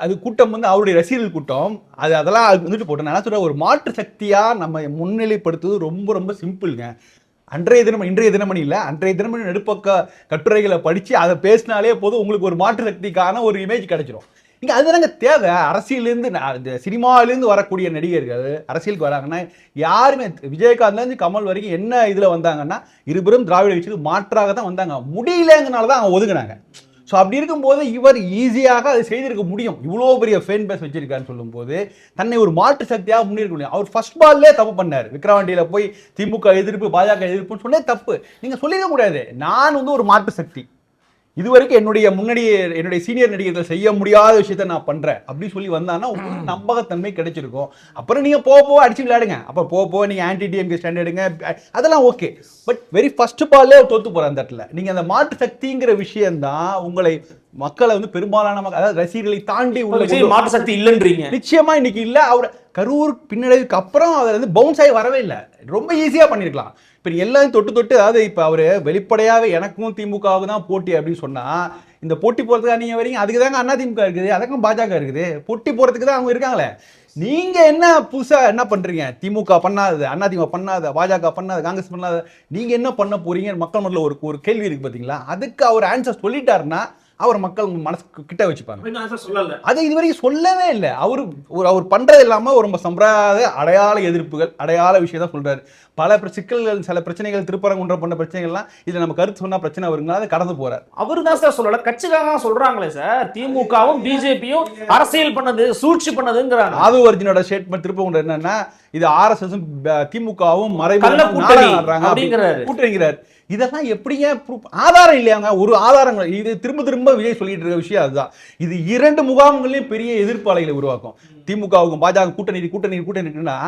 அது கூட்டம் வந்து அவருடைய ரசிகர்கள் கூட்டம், அதெல்லாம் வந்துட்டு போட்டோம். நான் சொல்றேன், ஒரு மாற்று சக்தியா நம்ம முன்னிலைப்படுத்துவது ரொம்ப சிம்பிள்ங்க. இன்றைய தினமணி இல்லை, அன்றைய தினமணி நடுப்பக்க கட்டுரைகளை படித்து அதை பேசினாலே போதும் உங்களுக்கு ஒரு மாற்று சக்திக்கான ஒரு இமேஜ் கிடைச்சிடும். இங்கே அதுதானங்க தேவை. அரசியலேருந்து சினிமாவிலேருந்து வரக்கூடிய நடிகர்கள் அரசியலுக்கு வராங்கன்னா யாருமே விஜயகாந்த்லேருந்து கமல் வரைக்கும் என்ன இதில் வந்தாங்கன்னா இருபெரும் திராவிட கட்சிக்கு மாற்றாக தான் வந்தாங்க. முடியலங்கனால தான் அவங்க ஒதுங்கினாங்க. ஸோ அப்படி இருக்கும்போது இவர் ஈஸியாக அதை செய்திருக்க முடியும். இவ்வளோ பெரிய ஃபேன் பேஸ் வச்சிருக்காருன்னு சொல்லும்போது தன்னை ஒரு மாற்று சக்தியாக முன்னேற்க முடியும். அவர் ஃபர்ஸ்ட் பால்லே தப்பு பண்ணார். விக்ரவாண்டியில் போய் திமுக எதிர்ப்பு பாஜக எதிர்ப்புன்னு சொன்னே தப்பு. நீங்கள் சொல்லிக்க முடியாது நான் வந்து ஒரு மாற்று சக்தி, இதுவரைக்கும் என்னுடைய சீனியர் நடிகர்கள் செய்ய முடியாத விஷயத்த நான் பண்றேன் அப்படின்னு சொல்லி வந்தாங்கன்னா உங்களுக்கு நம்பகத்தன்மை கிடைச்சிருக்கும். அப்புறம் நீங்க போக அடிச்சு விளையாடுங்க. அப்ப போக நீங்க ஆன்டி டிஎம்கே ஸ்டாண்ட் எடுங்க, அதெல்லாம் ஓகே. பட் வெரி ஃபர்ஸ்ட் பால்லே தோத்து போற அந்த இடத்துல நீங்க அந்த மாற்று சக்திங்கிற விஷயம் தான் உங்களை மக்களை வந்து பெரும்பாலான அதாவது ரசிகர்களை தாண்டி உள்ள மாற்று சக்தி இல்லைன்றீங்க. நிச்சயமா இன்னைக்கு இல்ல. அவர் கரூர் பின்னடைவுக்கு அப்புறம் அவர் வந்து பவுன்ஸ் ஆகி வரவே இல்லை. ரொம்ப ஈஸியா பண்ணிருக்கலாம். இப்போ எல்லாரும் தொட்டு அதாவது இப்போ அவர் வெளிப்படையாக எனக்கும் திமுகவுக்கு தான் போட்டி அப்படின்னு சொன்னா இந்த போட்டி போறதுக்காக நீங்க வரீங்க. அதுக்கு தாங்க அண்ணா திமுக இருக்குது, அதுக்கும் பாஜக இருக்குது. போட்டி போறதுக்கு தான் அவங்க இருக்காங்களே. நீங்க என்ன புதுசா என்ன பண்றீங்க? திமுக பண்ணாதது, அண்ணா திமுக பண்ணாத, பாஜக பண்ணாத, காங்கிரஸ் பண்ணாத, நீங்க என்ன பண்ண போறீங்க? மக்கள் மனதில் ஒரு கேள்வி இருக்கு பாத்தீங்களா? அதுக்கு அவர் ஆன்சர் சொல்லிட்டாருன்னா அவர் மக்கள் மனசு கிட்ட வச்சுப்பாங்க. அதை இதுவரைக்கும் சொல்லவே இல்லை. அவர் பண்றது இல்லாம ஒரு ரொம்ப சம்பிரதாய அடையாள எதிர்ப்புகள், அடையாள விஷயம் தான் சொல்றாரு. பல சிக்கல்கள், சில பிரச்சனைகள், திருப்பரங்குன்றம் பண்ண பிரச்சனைகள்லாம் இதுல நம்ம கருத்து சொன்னா பிரச்சனை வருங்களா, அதை கடந்து போறாரு. அவரு தான் சார் சொல்லல, கட்சிக்காக சொல்றாங்களே சார். திமுகவும் பிஜேபியும் அரசியல் பண்ணது, சூழ்ச்சி பண்ணதுங்கிறாங்க. ஆதவ அர்ஜுனோட ஸ்டேட்மெண்ட் திருப்பரங்குன்றம் என்னன்னா இது RSS திமுகவும் கூட்டணிங்கிறார். இதெல்லாம் எப்படிங்க ஆதாரம் இல்லையாங்க? ஒரு ஆதாரங்கள் இது திரும்ப விஜய் சொல்லிட்டு இருக்க விஷயம் அதுதான். இது இரண்டு முகாம்களையும் பெரிய எதிர்ப்பாளைகளை உருவாக்கும். திமுகவுக்கும் பாஜக கூட்டணின்னா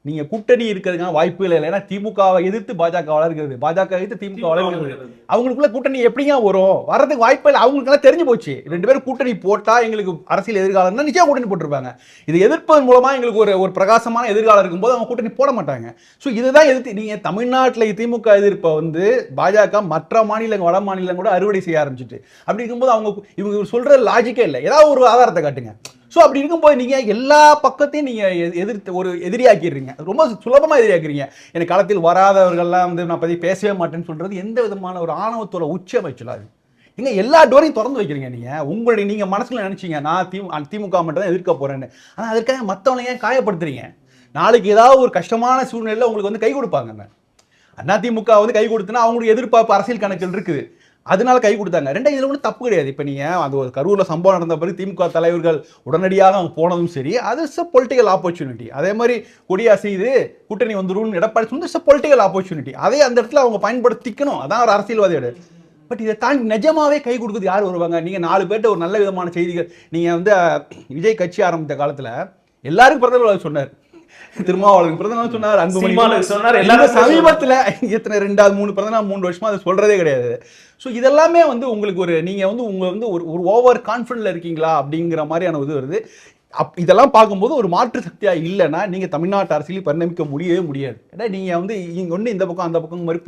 நீங்க கூட்டணி இருக்கிறதுக்கான வாய்ப்பு இல்லை. ஏன்னா திமுகவை எதிர்த்து பாஜக வளர்கிறது, பாஜக எதிர்த்து திமுக வளர்கிறது. அவங்களுக்குள்ள கூட்டணி எப்படிங்க வரும்? வர்றதுக்கு வாய்ப்பு இல்லை. அவங்களுக்கெல்லாம் தெரிஞ்சு போச்சு, ரெண்டு பேரும் கூட்டணி போட்டா எங்களுக்கு அரசியல் எதிர்காலம் தான், நிச்சயம் கூட்டணி போட்டிருப்பாங்க. இதை எதிர்ப்பதன் மூலமா எங்களுக்கு ஒரு பிரகாசமான எதிர்காலம் இருக்கும்போது அவங்க கூட்டணி போட மாட்டாங்க. ஸோ இதுதான் எதிர்த்து நீங்க தமிழ்நாட்டில் திமுக எதிர்ப்பை வந்து பாஜக மற்ற மாநிலங்கள், வட மாநிலம் கூட அறுவடை செய்ய ஆரம்பிச்சிட்டு. அப்படி இருக்கும்போது இவங்க சொல்ற லாஜிக்கே இல்லை. ஏதாவது ஒரு ஆதாரத்தை காட்டுங்க. ஸோ அப்படி இருக்கும்போது நீங்கள் எல்லா பக்கத்தையும் நீங்கள் ஒரு எதிரியாக்கிடுறீங்க. ரொம்ப சுலபமாக எதிரியாக்குறீங்க. எனக்கு களத்தில் வராதவர்கள்லாம் வந்து நான் பற்றி பேசவே மாட்டேன்னு சொல்கிறது எந்த விதமான ஒரு ஆணவத்தோட உச்சம் சொல்லாது. எங்க எல்லா டோரையும் திறந்து வைக்கிறீங்க. நீங்கள் மனசுல நினைச்சீங்க நான் திமுக மட்டும் தான் எதிர்க்க போறேன்னு. ஆனால் அதற்காக மற்றவங்க ஏன் காயப்படுத்துறீங்க? நாளைக்கு ஏதாவது ஒரு கஷ்டமான சூழ்நிலையில் உங்களுக்கு வந்து கை கொடுப்பாங்க. அண்ணா திமுக வந்து கை கொடுத்துன்னா அவங்களுக்கு எதிர்பார்ப்பு அரசியல் கணக்கில் இருக்குது, அதனால கை கொடுத்தாங்க. ரெண்டாவது இதில் ஒன்றும் தப்பு கிடையாது. இப்போ நீங்கள் அந்த ஒரு கரூரில் சம்பவம் நடந்த பிறகு திமுக தலைவர்கள் உடனடியாக அவங்க போனதும் சரி, அது இஸ் அ பொலிட்டிக்கல் ஆப்பர்ச்சுனிட்டி. அதே மாதிரி கொடியா செய்து கூட்டணி வந்துடும் எடப்பாடி சொன்ன இஸ் அ பொலிட்டிக்கல் ஆப்பர்ச்சுனிட்டி. அதே அந்த இடத்துல அவங்க பயன்படுத்திக்கணும். அதான் ஒரு அரசியல்வாதியோட. பட் இதை தாண்டி நிஜமாவே கை கொடுக்குறது யார் வருவாங்க? நீங்கள் 4 பேர்ட்ட ஒரு நல்ல விதமான செய்திகள். நீங்கள் வந்து விஜய் கட்சி ஆரம்பித்த காலத்தில் எல்லாருக்கும் பிரதமர் சொன்னார், திருமாவளவன் பிரதமர் சொன்னார், அன்புமணி சொன்னார். எல்லாரும் சமீபத்தில் எத்தனை 2 3 பிரதமர் 3 வருஷமா அதை சொல்றதே கிடையாது. ஸோ இதெல்லாமே வந்து உங்களுக்கு நீங்கள் வந்து உங்களை வந்து ஒரு ஓவர் கான்ஃபிடென்ட்ல இருக்கீங்களா அப்படிங்கிற மாதிரியான இது வருது. இதெல்லாம் பார்க்கும்போது ஒரு மாற்று சக்தியாக இல்லைன்னா நீங்கள் தமிழ்நாட்டு அரசியலில் பரிணமிக்க முடியவே முடியாது. ஏன்னா நீங்கள் வந்து இங்கே ஒன்று இந்த பக்கம் அந்த பக்கம் மாதிரி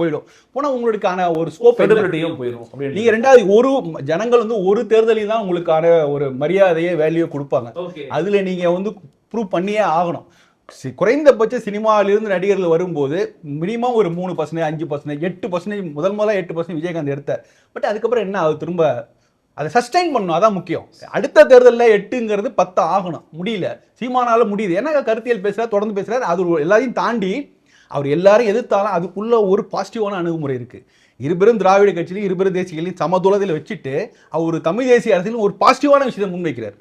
போனால் உங்களுக்கான ஒரு ஸ்கோப் போயிடும். நீங்கள் ரெண்டாவது ஒரு ஜனங்கள் வந்து ஒரு தேர்தலில் தான் உங்களுக்கான ஒரு மரியாதையை வேல்யூ கொடுப்பாங்க. அதில் நீங்கள் வந்து ப்ரூவ் பண்ணியே ஆகணும். குறைந்தபட்ச சினிமாவிலிருந்து நடிகர்கள் வரும்போது மினிமம் ஒரு 3%, 5%, 8%, முதல்ல 8% விஜயகாந்த் எடுத்தார். பட் அதுக்கப்புறம் என்ன அது திரும்ப அதை சஸ்டைன் பண்ணணும், அதான் முக்கியம். அடுத்த தேர்தலில் 8ங்கிறது 10 ஆகணும். முடியல, சீமானால முடியுது. ஏன்னா கருத்தியல் பேசுகிறார், தொடர்ந்து பேசுகிறார். அது எல்லாரையும் தாண்டி அவர் எல்லாரும் எதிர்த்தாலும் அதுக்குள்ள ஒரு பாசிட்டிவான அணுகுமுறை இருக்குது. இருபெரும் திராவிட கட்சியிலையும் இருபெரும் தேசியங்களையும் சமதூரத்தில் வச்சுட்டு அவர் தமிழ் தேசிய அரசியலும் ஒரு பாசிட்டிவான விஷயத்தை முன்வைக்கிறார்.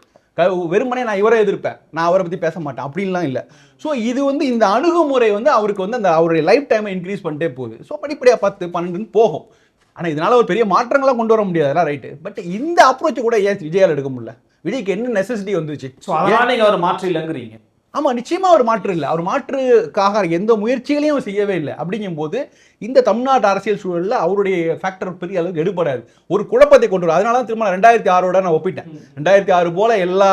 வெறுமனே நான் இவரை எதிர்ப்பேன், நான் அவரை பற்றி பேச மாட்டேன் அப்படின்லாம் இல்லை. ஸோ இது வந்து இந்த அணுகுமுறை வந்து அவருக்கு வந்து அந்த அவருடைய லைஃப் டைமை இன்க்ரீஸ் பண்ணிட்டே போகுது. ஸோ படிப்படியாக 10, 12 போகும். ஆனால் இதனால ஒரு பெரிய மாற்றங்களாக கொண்டு வர முடியாது, அதெல்லாம் ரைட்டு. பட் இந்த அப்ரோச்சை கூட ஏன் விஜயால் எடுக்க முடியல? விஜய்க்கு என்ன நெசசிட்டி வந்துச்சு? ஸோ அதனால நீங்கள் அவர் மாற்று இல்லைங்கிறீங்க? ஆமாம், நிச்சயமாக ஒரு மாற்று இல்லை. அவர் மாற்றுக்காக எந்த முயற்சிகளையும் அவர் செய்யவே இல்லை. அப்படிங்கும்போது இந்த தமிழ்நாட்டு அரசியல் சூழலில் அவருடைய ஃபேக்டர் பெரிய அளவுக்கு எடுபடாது. ஒரு குழப்பத்தை கொண்டு வரும். அதனால தான் திரும்ப 2006 நான் ஒப்பிட்டேன். 2006 போல எல்லா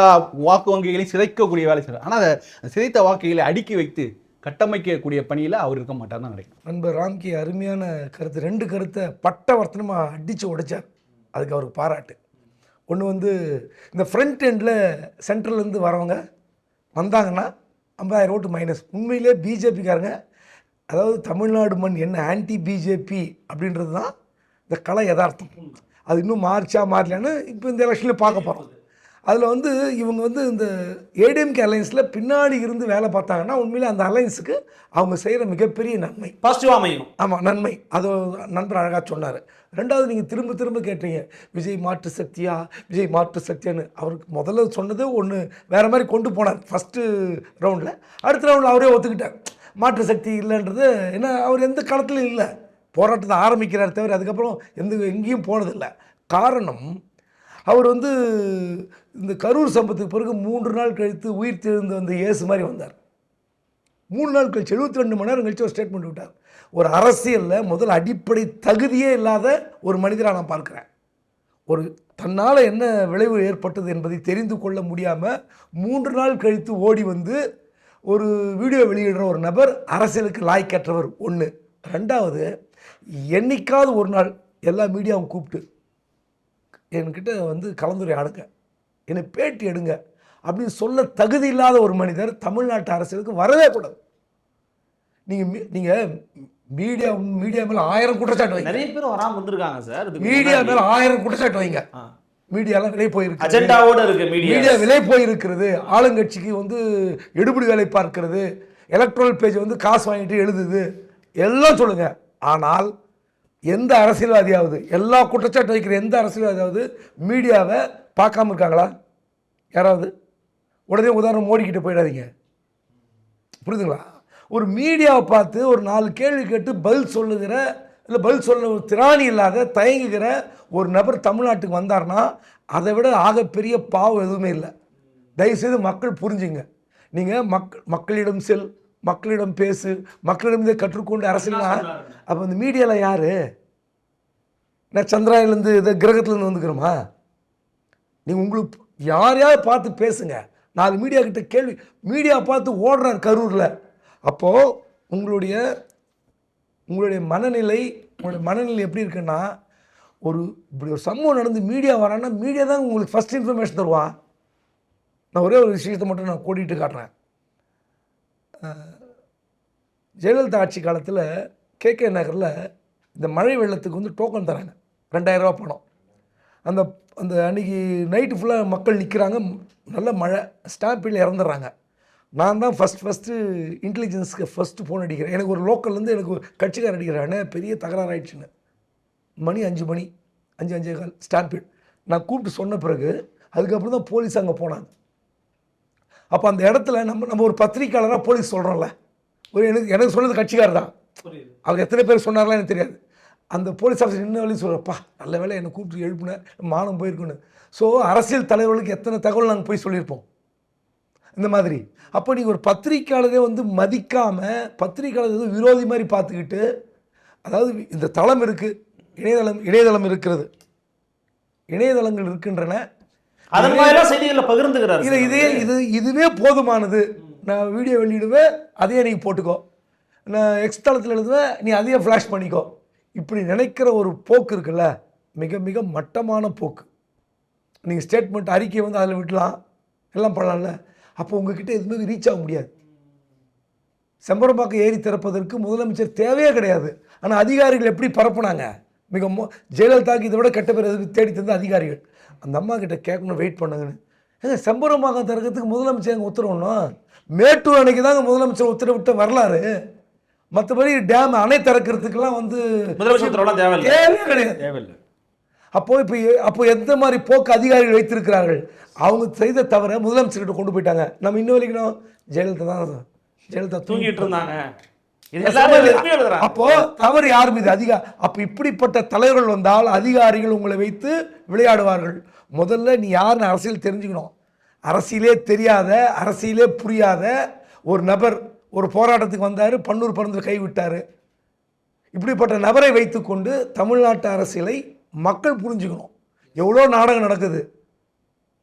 வாக்கு வங்கிகளையும் சிதைக்கக்கூடிய வேலை செய்யலாம். ஆனால் அதை சிதைத்த வாக்குகளை அடுக்கி வைத்து கட்டமைக்கக்கூடிய பணியில் அவர் இருக்க மாட்டார் தான் நினைக்கிறேன். நண்பர் ராம்கி அருமையான கருத்து, 2 கருத்தை பட்டவர்த்தனமாக அடித்து உடைச்சார். அதுக்கு அவருக்கு பாராட்டு. ஒன்று வந்து இந்த ஃப்ரண்ட் எண்டில் சென்ட்ரல்லேருந்து வரவங்க வந்தாங்கன்னா 50,000 ஓட்டு மைனஸ். உண்மையிலே பிஜேபிக்காரங்க அதாவது தமிழ்நாடு மண் என்ன ஆன்டி பிஜேபி அப்படின்றது தான் இந்த கலை யதார்த்தம். அது இன்னும் மாறலையான்னு இப்போ இந்த எலெக்ஷனில் பார்க்க போகிறோம். அதில் வந்து இவங்க வந்து இந்த ஏடிஎம்கே அலையன்ஸில் பின்னாடி இருந்து வேலை பார்த்தாங்கன்னா உண்மையிலே அந்த அலையன்ஸுக்கு அவங்க செய்கிற மிகப்பெரிய நன்மை, பாசிட்டிவாக அமையும். ஆமாம், நன்மை. அது நண்பர் அழகாக சொன்னார். ரெண்டாவது, நீங்கள் திரும்ப திரும்ப கேட்டீங்க விஜய் மாற்று சக்தியா, விஜய் மாற்று சக்தியான்னு. அவருக்கு முதல்ல சொன்னது ஒன்று வேறு மாதிரி கொண்டு போனார் ஃபஸ்ட்டு ரவுண்டில். அடுத்த ரவுண்டில் அவரே ஒத்துக்கிட்டார் மாற்று சக்தி இல்லைன்றது. ஏன்னா அவர் எந்த காலத்துலையும் இல்லை, போராட்டத்தை ஆரம்பிக்கிறார் தவிர அதுக்கப்புறம் எங்கேயும் போனதில்லை. காரணம், அவர் வந்து இந்த கரூர் சம்பவத்துக்கு பிறகு 3 நாள் கழித்து உயிர் தெழுந்து வந்த இயேசு மாதிரி வந்தார். 3 நாள் கழிச்சு 72 மணி நேரம் கழிச்சு ஒரு ஸ்டேட்மெண்ட் விட்டார். ஒரு அரசியலில் முதல் அடிப்படை தகுதியே இல்லாத ஒரு மனிதராக நான் பார்க்குறேன். ஒரு தன்னால் என்ன விளைவு ஏற்பட்டது என்பதை தெரிந்து கொள்ள முடியாமல் 3 நாள் கழித்து ஓடி வந்து ஒரு வீடியோ வெளியிடுற ஒரு நபர் அரசியலுக்கு லாய்க்கற்றவர். ஒன்று. ரெண்டாவது, என்னைக்காவது ஒரு நாள் எல்லா மீடியாவும் கூப்பிட்டு என்கிட்ட வந்து கலந்துரையாடுங்க, என்னை பேட்டி எடுங்க அப்படின்னு சொல்ல தகுதி இல்லாத ஒரு மனிதர் தமிழ்நாட்டு அரசியலுக்கு வரவே கூடாது. நீங்கள் மீடியா மேலே 1000 குற்றச்சாட்டு வைங்க. நிறைய பேர் வராமல் வந்திருக்காங்க சார். மீடியா மேலே 1000 குற்றச்சாட்டு வைங்க. மீடியாலாம் விலை போயிருக்கு, அஜெண்டாவோட இருக்கு. மீடியா விலை போயிருக்கிறது, ஆளுங்கட்சிக்கு வந்து எடுபடி வேலை பார்க்கிறது, எலக்ட்ரல் பேஜ் வந்து காசு வாங்கிட்டு எழுதுது, எல்லாம் சொல்லுங்க. ஆனால் எந்த அரசியல்வாதியாவது, எல்லா குற்றச்சாட்டு வைக்கிற எந்த அரசியல்வாதியாவது மீடியாவை பார்க்காம இருக்காங்களா? யாராவது? உடனே உதாரணம் மோடிக்கிட்ட போயிடாதீங்க, புரியுதுங்களா? ஒரு மீடியாவை பார்த்து ஒரு 4 கேள்வி கேட்டு பதில் சொல்லுகிற, இல்லை பதில் சொல்ல ஒரு திராணி இல்லாத தயங்குகிற ஒரு நபர் தமிழ்நாட்டுக்கு வந்தார்னா அதை விட ஆகப்பெரிய பாவம் எதுவுமே இல்லை. தயவுசெய்து மக்கள் புரிஞ்சுங்க. நீங்கள் மக்களிடம் செல், மக்களிடம் பேசு, மக்களிடம் இதை கற்றுக்கொண்டு அரசியல்னா அப்போ இந்த மீடியாவில் யார்? நான் சந்திராயிலேருந்து இதை கிரகத்துலேருந்து வந்துக்கிறோமா? நீங்கள் உங்களுக்கு யாரையாவது பார்த்து பேசுங்க. 4 மீடியா கிட்ட கேள்வி, மீடியா பார்த்து ஓடுறார் கரூரில். அப்போது உங்களுடைய மனநிலை எப்படி இருக்குன்னா, இப்படி ஒரு சம்பவம் நடந்து மீடியா வரான்னா மீடியா தான் உங்களுக்கு ஃபஸ்ட் இன்ஃபர்மேஷன் தருவான். நான் ஒரே ஒரு விஷயத்தை மட்டும் நான் கூட்டிகிட்டு காட்டுறேன். ஜெயலலிதா ஆட்சி காலத்தில் கேகே நகரில் இந்த மழை வெள்ளத்துக்கு வந்து டோக்கன் தராங்க, 2000 ரூபா பணம். அந்த அன்றைக்கி நைட்டு ஃபுல்லாக மக்கள் நிற்கிறாங்க, நல்ல மழை, ஸ்டாம்பில் இறந்துடுறாங்க. நான் தான் ஃபஸ்ட்டு இன்டெலிஜென்ஸுக்கு ஃபஸ்ட்டு ஃபோன் அடிக்கிறேன். எனக்கு ஒரு லோக்கல்லேருந்து எனக்கு ஒரு கட்சிக்காரர் அடிக்கிறானே, பெரிய தகராறு ஆயிடுச்சுன்னு. மணி 5 5:15 ஸ்டாம்பில். நான் கூப்பிட்டு சொன்ன பிறகு அதுக்கப்புறம் தான் போலீஸ் அங்கே போனாங்க. அப்போ அந்த இடத்துல நம்ம ஒரு பத்திரிக்கையாளராக போலீஸ் சொல்கிறோம்ல, எனக்கு சொன்னது கட்சிக்காரர் தான். அவர் எத்தனை பேர் சொன்னார்லாம் எனக்கு தெரியாது. அந்த போலீஸ் ஆஃபீஸர் இன்ன வரையும் சொல்கிறப்பா நல்ல வேலை என்னை கூப்பிட்டு எழுப்புனேன், மானம் போயிருக்குன்னு. ஸோ அரசியல் தலைவர்களுக்கு எத்தனை தகவல் நாங்கள் போய் சொல்லியிருப்போம் இந்த மாதிரி. அப்போ நீங்கள் ஒரு பத்திரிக்கையாளரே வந்து மதிக்காமல், பத்திரிக்கையாளர் எதுவும் விரோதி மாதிரி பார்த்துக்கிட்டு, அதாவது இந்த தளம் இருக்குது, இணையதளம் இருக்கிறது, இணையதளங்கள் இருக்கின்றன, அதன் மாதிரிலாம் செய்திகளை பகிர்ந்துக்கிறார். இதுவே போதுமானது. நான் வீடியோ வெளியிடுவேன், அதையே நீங்கள் போட்டுக்கோ, நான் எக்ஸ் தளத்தில் எழுதுவேன், நீ அதையே ஃப்ளாஷ் பண்ணிக்கோ, இப்படி நினைக்கிற ஒரு போக்கு இருக்குல்ல, மிக மிக மட்டமான போக்கு. நீங்கள் ஸ்டேட்மெண்ட் அறிக்கையை வந்து அதில் விடலாம், எல்லாம் பண்ணலாம்ல. அப்போ உங்ககிட்ட எதுவுமே ரீச் ஆக முடியாது. செம்பரம்பாக்கம் ஏரி திறப்பதற்கு முதலமைச்சர் தேவையே கிடையாது. ஆனால் அதிகாரிகள் எப்படி பரப்புனாங்க, ஜெயலலிதாவுக்கு இதை விட கெட்ட பேர் எதுக்கு தேடி தந்த அதிகாரிகள். அந்த அம்மா கிட்ட கேட்கணும், வெயிட் பண்ணுங்கன்னு. செம்பரம்பாக்கம் திறக்கிறதுக்கு முதலமைச்சர் அங்கே உத்தரவுணும். மேட்டூர் அணைக்கு தாங்க முதலமைச்சர் உத்தரவிட்ட வரலாறு. மற்றபடி டேம் அணை திறக்கிறதுக்கெல்லாம் வந்து முதலமைச்சர் தேவையே கிடையாது. அப்போ எந்த மாதிரி போக்கு அதிகாரிகள் வைத்திருக்கிறார்கள், அவங்க செய்த தவிர முதலமைச்சர்கிட்ட கொண்டு போயிட்டாங்க. நம்ம இன்னும் வரைக்கும் ஜெயலலிதா தூங்கிட்டு இருந்தாங்க. அப்போ தவறு யார் மீது அப்போ இப்படிப்பட்ட தலைவர்கள் வந்தால் அதிகாரிகள் உங்களை வைத்து விளையாடுவார்கள். முதல்ல நீ யாருன்னு அரசியல் தெரிஞ்சுக்கணும். அரசியலே தெரியாத, அரசியலே புரியாத ஒரு நபர் ஒரு போராட்டத்துக்கு வந்தார், பன்னூர் பறந்து கைவிட்டார். இப்படிப்பட்ட நபரை வைத்துக்கொண்டு தமிழ்நாட்டு அரசியலை மக்கள் புரிஞ்சுக்கணும். எவ்வளோ நாடகம் நடக்குது,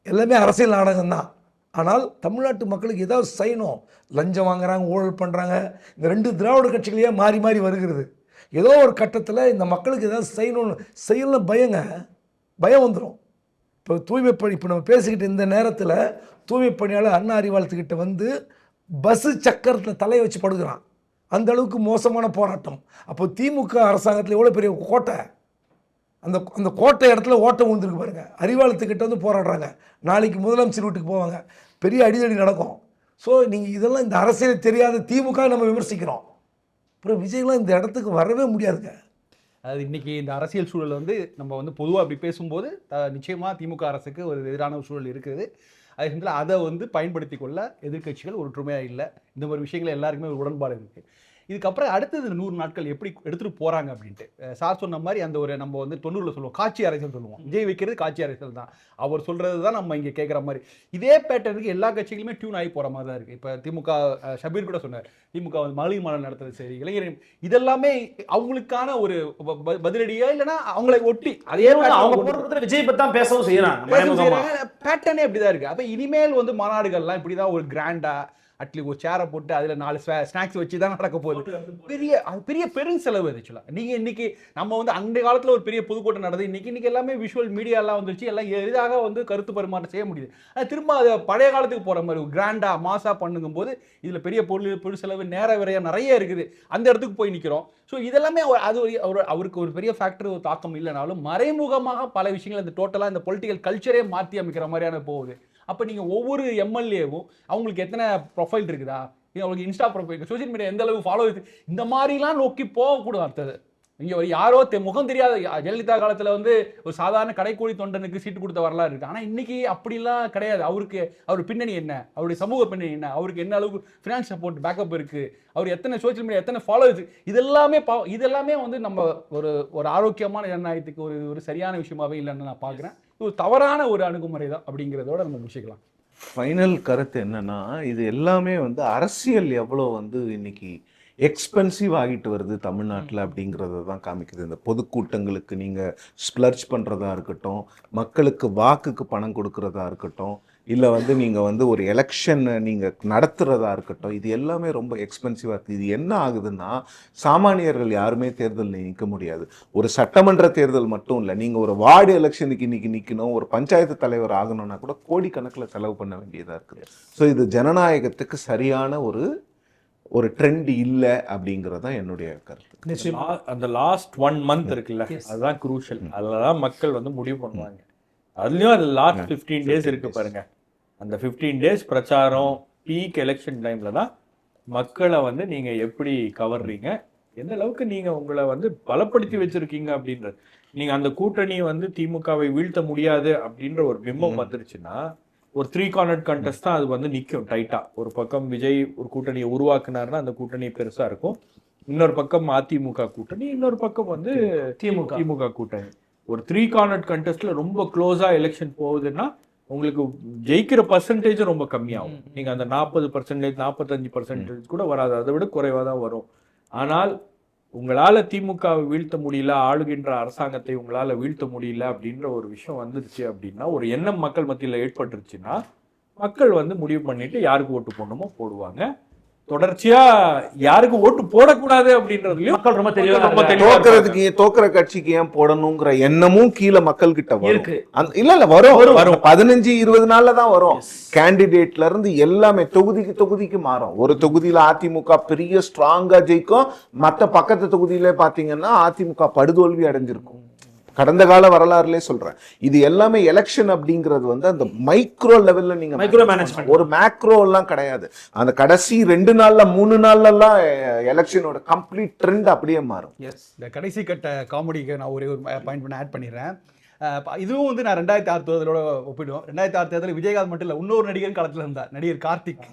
எல்லாமே அரசியல் நாடகம்தான். ஆனால் தமிழ்நாட்டு மக்களுக்கு ஏதாவது செய்யணும். லஞ்சம் வாங்குறாங்க, ஊழல் பண்ணுறாங்க. இந்த 2 திராவிட கட்சிகளையே மாறி மாறி வருகிறது. ஏதோ ஒரு கட்டத்தில் இந்த மக்களுக்கு ஏதாவது செய்யணும் பயம் வந்துடும். இப்போ தூய்மைப்பணி, இப்போ நம்ம பேசிக்கிட்டு இந்த நேரத்தில் தூய்மை பணியாளர் அண்ணா அறிவாலயத்துக்கிட்ட வந்து பஸ்ஸு சக்கரத்தில் தலையை வச்சு படுக்கிறான். அந்த அளவுக்கு மோசமான போராட்டம். அப்போ திமுக அரசாங்கத்தில் எவ்வளோ பெரிய கோட்டை, அந்த கோட்டை இடத்துல ஓட்டம் விழுந்துருக்கு பாருங்க. அறிவாலயத்துக்கிட்ட வந்து போராடுறாங்க, நாளைக்கு முதலமைச்சர் வீட்டுக்கு போவாங்க, பெரிய அடிதடி நடக்கும். ஸோ நீங்கள் இதெல்லாம் இந்த அரசியல் தெரியாத திமுக நம்ம விமர்சிக்கிறோம், அப்புறம் விஜய்லாம் இந்த இடத்துக்கு வரவே முடியாதுங்க. அதாவது இன்னைக்கு இந்த அரசியல் சூழல் வந்து நம்ம வந்து பொதுவாக அப்படி பேசும்போது நிச்சயமாக திமுக அரசுக்கு ஒரு எதிரான ஒரு சூழல் இருக்குது. அதே சமயத்தில் அதை வந்து பயன்படுத்தி கொள்ள எதிர்க்கட்சிகள் ஒற்றுமையாக இல்லை. இந்த மாதிரி விஷயங்கள் எல்லாருக்குமே ஒரு உடன்பாடு இருக்குது. இதுக்கப்புறம் அடுத்தது 100 நாட்கள் எப்படி எடுத்துகிட்டு போகிறாங்க அப்படின்ட்டு சார் சொன்ன மாதிரி அந்த ஒரு நம்ம வந்து 90ல் சொல்லுவோம் காட்சி அரசியல் சொல்லுவோம். விஜய் வைக்கிறது காட்சி அரசியல் தான், அவர் சொல்கிறது தான் நம்ம இங்கே கேட்குற மாதிரி. இதே பேட்டர்னுக்கு எல்லா கட்சிகளுமே டியூன் ஆகி போகிற மாதிரி தான் இருக்குது. இப்போ திமுக ஷபீர் கூட சொன்னார், திமுக வந்து மகளிர் மாநாடு நடத்துறது சரி, இளைஞர் இதெல்லாமே அவங்களுக்கான ஒரு பதிலடியா இல்லைன்னா அவங்களை ஒட்டி அதே அவங்க விஜய் பற்றி தான் பேசவும் செய்யறாங்க. பேட்டர்னே அப்படிதான் இருக்குது. அப்போ இனிமேல் வந்து மாநாடுகள்லாம் இப்படி தான் ஒரு கிராண்டாக அட்லீஸ்ட் ஒரு சேரை போட்டு அதில் 4 ஸ்நாக்ஸ் வச்சு தான் நடக்க போகுது. பெரிய பெரும் செலவு ஆக்சுவலாக. நீங்கள் இன்னைக்கு நம்ம வந்து அந்த காலத்தில் ஒரு பெரிய பொதுக்கூட்டம் நடந்தது, இன்னைக்கு எல்லாமே விஷுவல் மீடியாலாம் வந்துருச்சு, எல்லாம் எளிதாக வந்து கருத்து பரிமாற்றம் செய்ய முடியுது. அது திரும்ப அதை பழைய காலத்துக்கு போகிற மாதிரி கிராண்டாக மாசாக பண்ணுங்கும் போது இதில் பெரிய பொருள் செலவு நேர விரையம் நிறைய இருக்குது. அந்த இடத்துக்கு போய் நிற்கிறோம். ஸோ இதெல்லாமே அது அவருக்கு ஒரு பெரிய ஃபேக்டர் ஒரு தாக்கம் இல்லைனாலும் மறைமுகமாக பல விஷயங்கள் இந்த டோட்டலாக இந்த பொலிட்டிக்கல் கல்ச்சரே மாற்றி அமைக்கிற மாதிரியான போகுது. அப்போ நீங்கள் ஒவ்வொரு எம்எல்ஏவும் அவங்களுக்கு எத்தனை ப்ரொஃபைல் இருக்குதா, அவங்களுக்கு இன்ஸ்டா ப்ரொஃபைல், சோஷியல் மீடியா எந்த அளவுக்கு ஃபாலோ இருக்குது, இந்த மாதிரிலாம் நோக்கி போகக்கூடாது. அடுத்தது இங்கே ஒரு யாரோ முகம் தெரியாத ஜெயலலிதா காலத்தில் வந்து ஒரு சாதாரண கடைக்கூலி தொண்டனுக்கு சீட்டு கொடுத்த வரலாறு இருக்குது. ஆனால் இன்றைக்கி அப்படிலாம் கிடையாது. அவர் பின்னணி என்ன, அவருடைய சமூக பின்னணி என்ன, அவருக்கு என்ன அளவுக்கு ஃபினான்ஸ் சப்போர்ட் பேக்கப் இருக்குது, அவர் எத்தனை சோஷியல் மீடியா எத்தனை ஃபாலோவர்ஸ், இதெல்லாமே வந்து நம்ம ஒரு ஆரோக்கியமான ஜனநாயகத்துக்கு ஒரு சரியான விஷயமாவே இல்லைன்னு நான் பார்க்குறேன். ஒரு தவறான ஒரு அணுகுமுறை தான் அப்படிங்கிறதோட நம்ம முடிச்சுக்கலாம். ஃபைனல் கருத்து என்னன்னா, இது எல்லாமே வந்து அரசியல் எவ்வளோ வந்து இன்னைக்கு எக்ஸ்பென்சிவ் ஆகிட்டு வருது தமிழ்நாட்டில் அப்படிங்கிறத தான் காமிக்குது. இந்த பொதுக்கூட்டங்களுக்கு நீங்கள் ஸ்ப்ளர்ச் பண்ணுறதா இருக்கட்டும், மக்களுக்கு வாக்குக்கு பணம் கொடுக்கறதா இருக்கட்டும், இல்லை வந்து நீங்கள் வந்து ஒரு எலெக்ஷனை நீங்கள் நடத்துகிறதா இருக்கட்டும், இது எல்லாமே ரொம்ப எக்ஸ்பென்சிவாக இருக்குது. இது என்ன ஆகுதுன்னா, சாமானியர்கள் யாருமே தேர்தலில் நிற்க முடியாது. ஒரு சட்டமன்ற தேர்தல் மட்டும் இல்லை, நீங்கள் ஒரு வார்டு எலெக்ஷனுக்கு இன்றைக்கி நிற்கணும், ஒரு பஞ்சாயத்து தலைவர் ஆகணும்னா கூட கோடிக்கணக்கில் செலவு பண்ண வேண்டியதாக இருக்குது. ஸோ இது ஜனநாயகத்துக்கு சரியான ஒரு ட்ரெண்ட் இல்லை அப்படிங்கிறது தான் என்னுடைய கருத்து. அந்த லாஸ்ட் 1 month இருக்குல்ல, அதுதான் குரூஷியல். அதில் தான் மக்கள் வந்து முடிவு பண்ணுவாங்க. அதுலேயும் அது லாஸ்ட் 15 days இருக்கு பாருங்க. அந்த 15 days பிரச்சாரம் பீக் எலெக்ஷன் டைம்ல தான் மக்களை வந்து நீங்க எப்படி கவர்றீங்க, எந்த அளவுக்கு நீங்க உங்களை வந்து பலப்படுத்தி வச்சிருக்கீங்க அப்படின்றது. நீங்க அந்த கூட்டணி வந்து திமுகவை வீழ்த்த முடியாது அப்படின்ற ஒரு பிம்பம் வந்துருச்சுன்னா ஒரு 3 cornered contest தான் அது வந்து நிற்கும் டைட்டா. ஒரு பக்கம் விஜய் ஒரு கூட்டணியை உருவாக்குனாருன்னா அந்த கூட்டணி பெருசா இருக்கும், இன்னொரு பக்கம் அதிமுக கூட்டணி, இன்னொரு பக்கம் வந்து திமுக கூட்டணி. ஒரு 3 cornered contestல ரொம்ப க்ளோஸா எலெக்ஷன் போகுதுன்னா உங்களுக்கு ஜெயிக்கிற பர்சன்டேஜ் ரொம்ப கம்மியாகும். நீங்க அந்த 40%, 45% கூட வராது, அதை விட குறைவா தான் வரும். ஆனால் உங்களால திமுகவை வீழ்த்த முடியல, ஆளுகின்ற அரசாங்கத்தை உங்களால வீழ்த்த முடியல அப்படின்ற ஒரு விஷயம் வந்துருச்சு அப்படின்னா, ஒரு எண்ணம் மக்கள் மத்தியில் ஏற்பட்டுருச்சுன்னா மக்கள் வந்து முடிவு பண்ணிட்டு யாருக்கு ஓட்டு போடணுமோ போடுவாங்க. தொடர்ச்சியா யாருக்கு ஓட்டு போடக்கூடாது அப்படின்றதுலயும் மக்கள் ரொம்ப தெளிவா தோக்குற கட்சிக்கு ஏன் போடணுங்கிற எண்ணமும் கீழே மக்கள் கிட்ட இருக்கு. இல்ல வரும் 15-20 நாள்ல தான் வரும். கேண்டிடேட்ல இருந்து எல்லாமே தொகுதிக்கு மாறும். ஒரு தொகுதியில அதிமுக பெரிய ஸ்ட்ராங்கா ஜெயிக்கும், மத்த பக்கத்து தொகுதியில பாத்தீங்கன்னா அதிமுக படுதோல்வி அடைஞ்சிருக்கும். கடந்த கால வரலாறுலே சொல்றேன். இது எல்லாமே எலெக்ஷன் அப்படிங்கிறது வந்து அந்த மைக்ரோ லெவல்ல நீங்க மைக்ரோ மேனேஜ்மெண்ட், ஒரு மேக்ரோ எல்லாம் கிடையாது. அந்த கடைசி 2 நாள்ல 3 நாள்ல எல்லாம் எலெக்ஷனோட கம்ப்ளீட் ட்ரெண்ட் அப்படியே மாறும். இந்த கடைசி கட்ட காமெடிக்கு நான் ஒரே ஒரு பாயிண்ட் ஆட் பண்ணிடுறேன். இதுவும் வந்து நான் 2006 தேர்தலோட ஒப்பிடுவோம். 2006 தேர்தல் விஜயகாந்த் மட்டும் இல்லை, இன்னொரு நடிகர் களத்தில் இருந்தார், நடிகர் கார்த்திக்.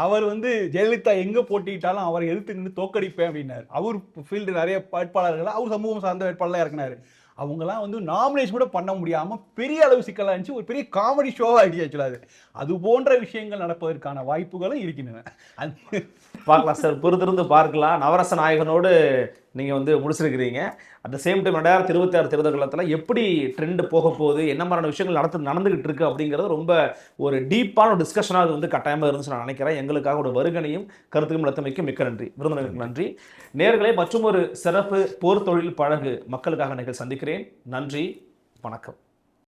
அவர் வந்து ஜெயலலிதா எங்கே போட்டிட்டாலும் அவரை எதிர்த்து நின்று தோக்கடிப்பேன் அப்படின்னாரு. அவர் ஃபீல்டு நிறைய வேட்பாளர்கள், அவர் சமூகம் சார்ந்த வேட்பாளராக இறக்குனாரு. அவங்களாம் வந்து நாமினேஷன் கூட பண்ண முடியாமல் பெரிய அளவு சிக்கலாக இருந்துச்சு. ஒரு பெரிய காமெடி ஷோவாக ஆகிடுச்சு ஆக்சுவலாக. அது போன்ற விஷயங்கள் நடப்பதற்கான வாய்ப்புகளும் இருக்கின்றன. பார்க்கலாம் சார், பொறுத்திருந்து பார்க்கலாம். நவரச நாயகனோடு நீங்கள் வந்து முடிச்சிருக்கிறீங்க. அட் த சேம் டைம் 2026 தேர்தல் காலத்தில் எப்படி ட்ரெண்ட் போக போகுது, என்ன மாதிரியான விஷயங்கள் நடந்துகிட்டு இருக்கு அப்படிங்கிறது ரொம்ப ஒரு டீப்பான ஒரு டிஸ்கஷனாக அது வந்து கட்டாயமாக இருந்துச்சு நான் நினைக்கிறேன். எங்களுக்காக ஒரு வருகனையும் கருத்துக்கும் நடத்தமைக்கு மிக்க நன்றி. விருந்தினருக்கு நன்றி. நேயர்களே, மற்றும் ஒரு சிறப்பு போர் தொழில் பழகு மக்களுக்காக நீங்கள் சந்திக்கிறேன். நன்றி, வணக்கம்.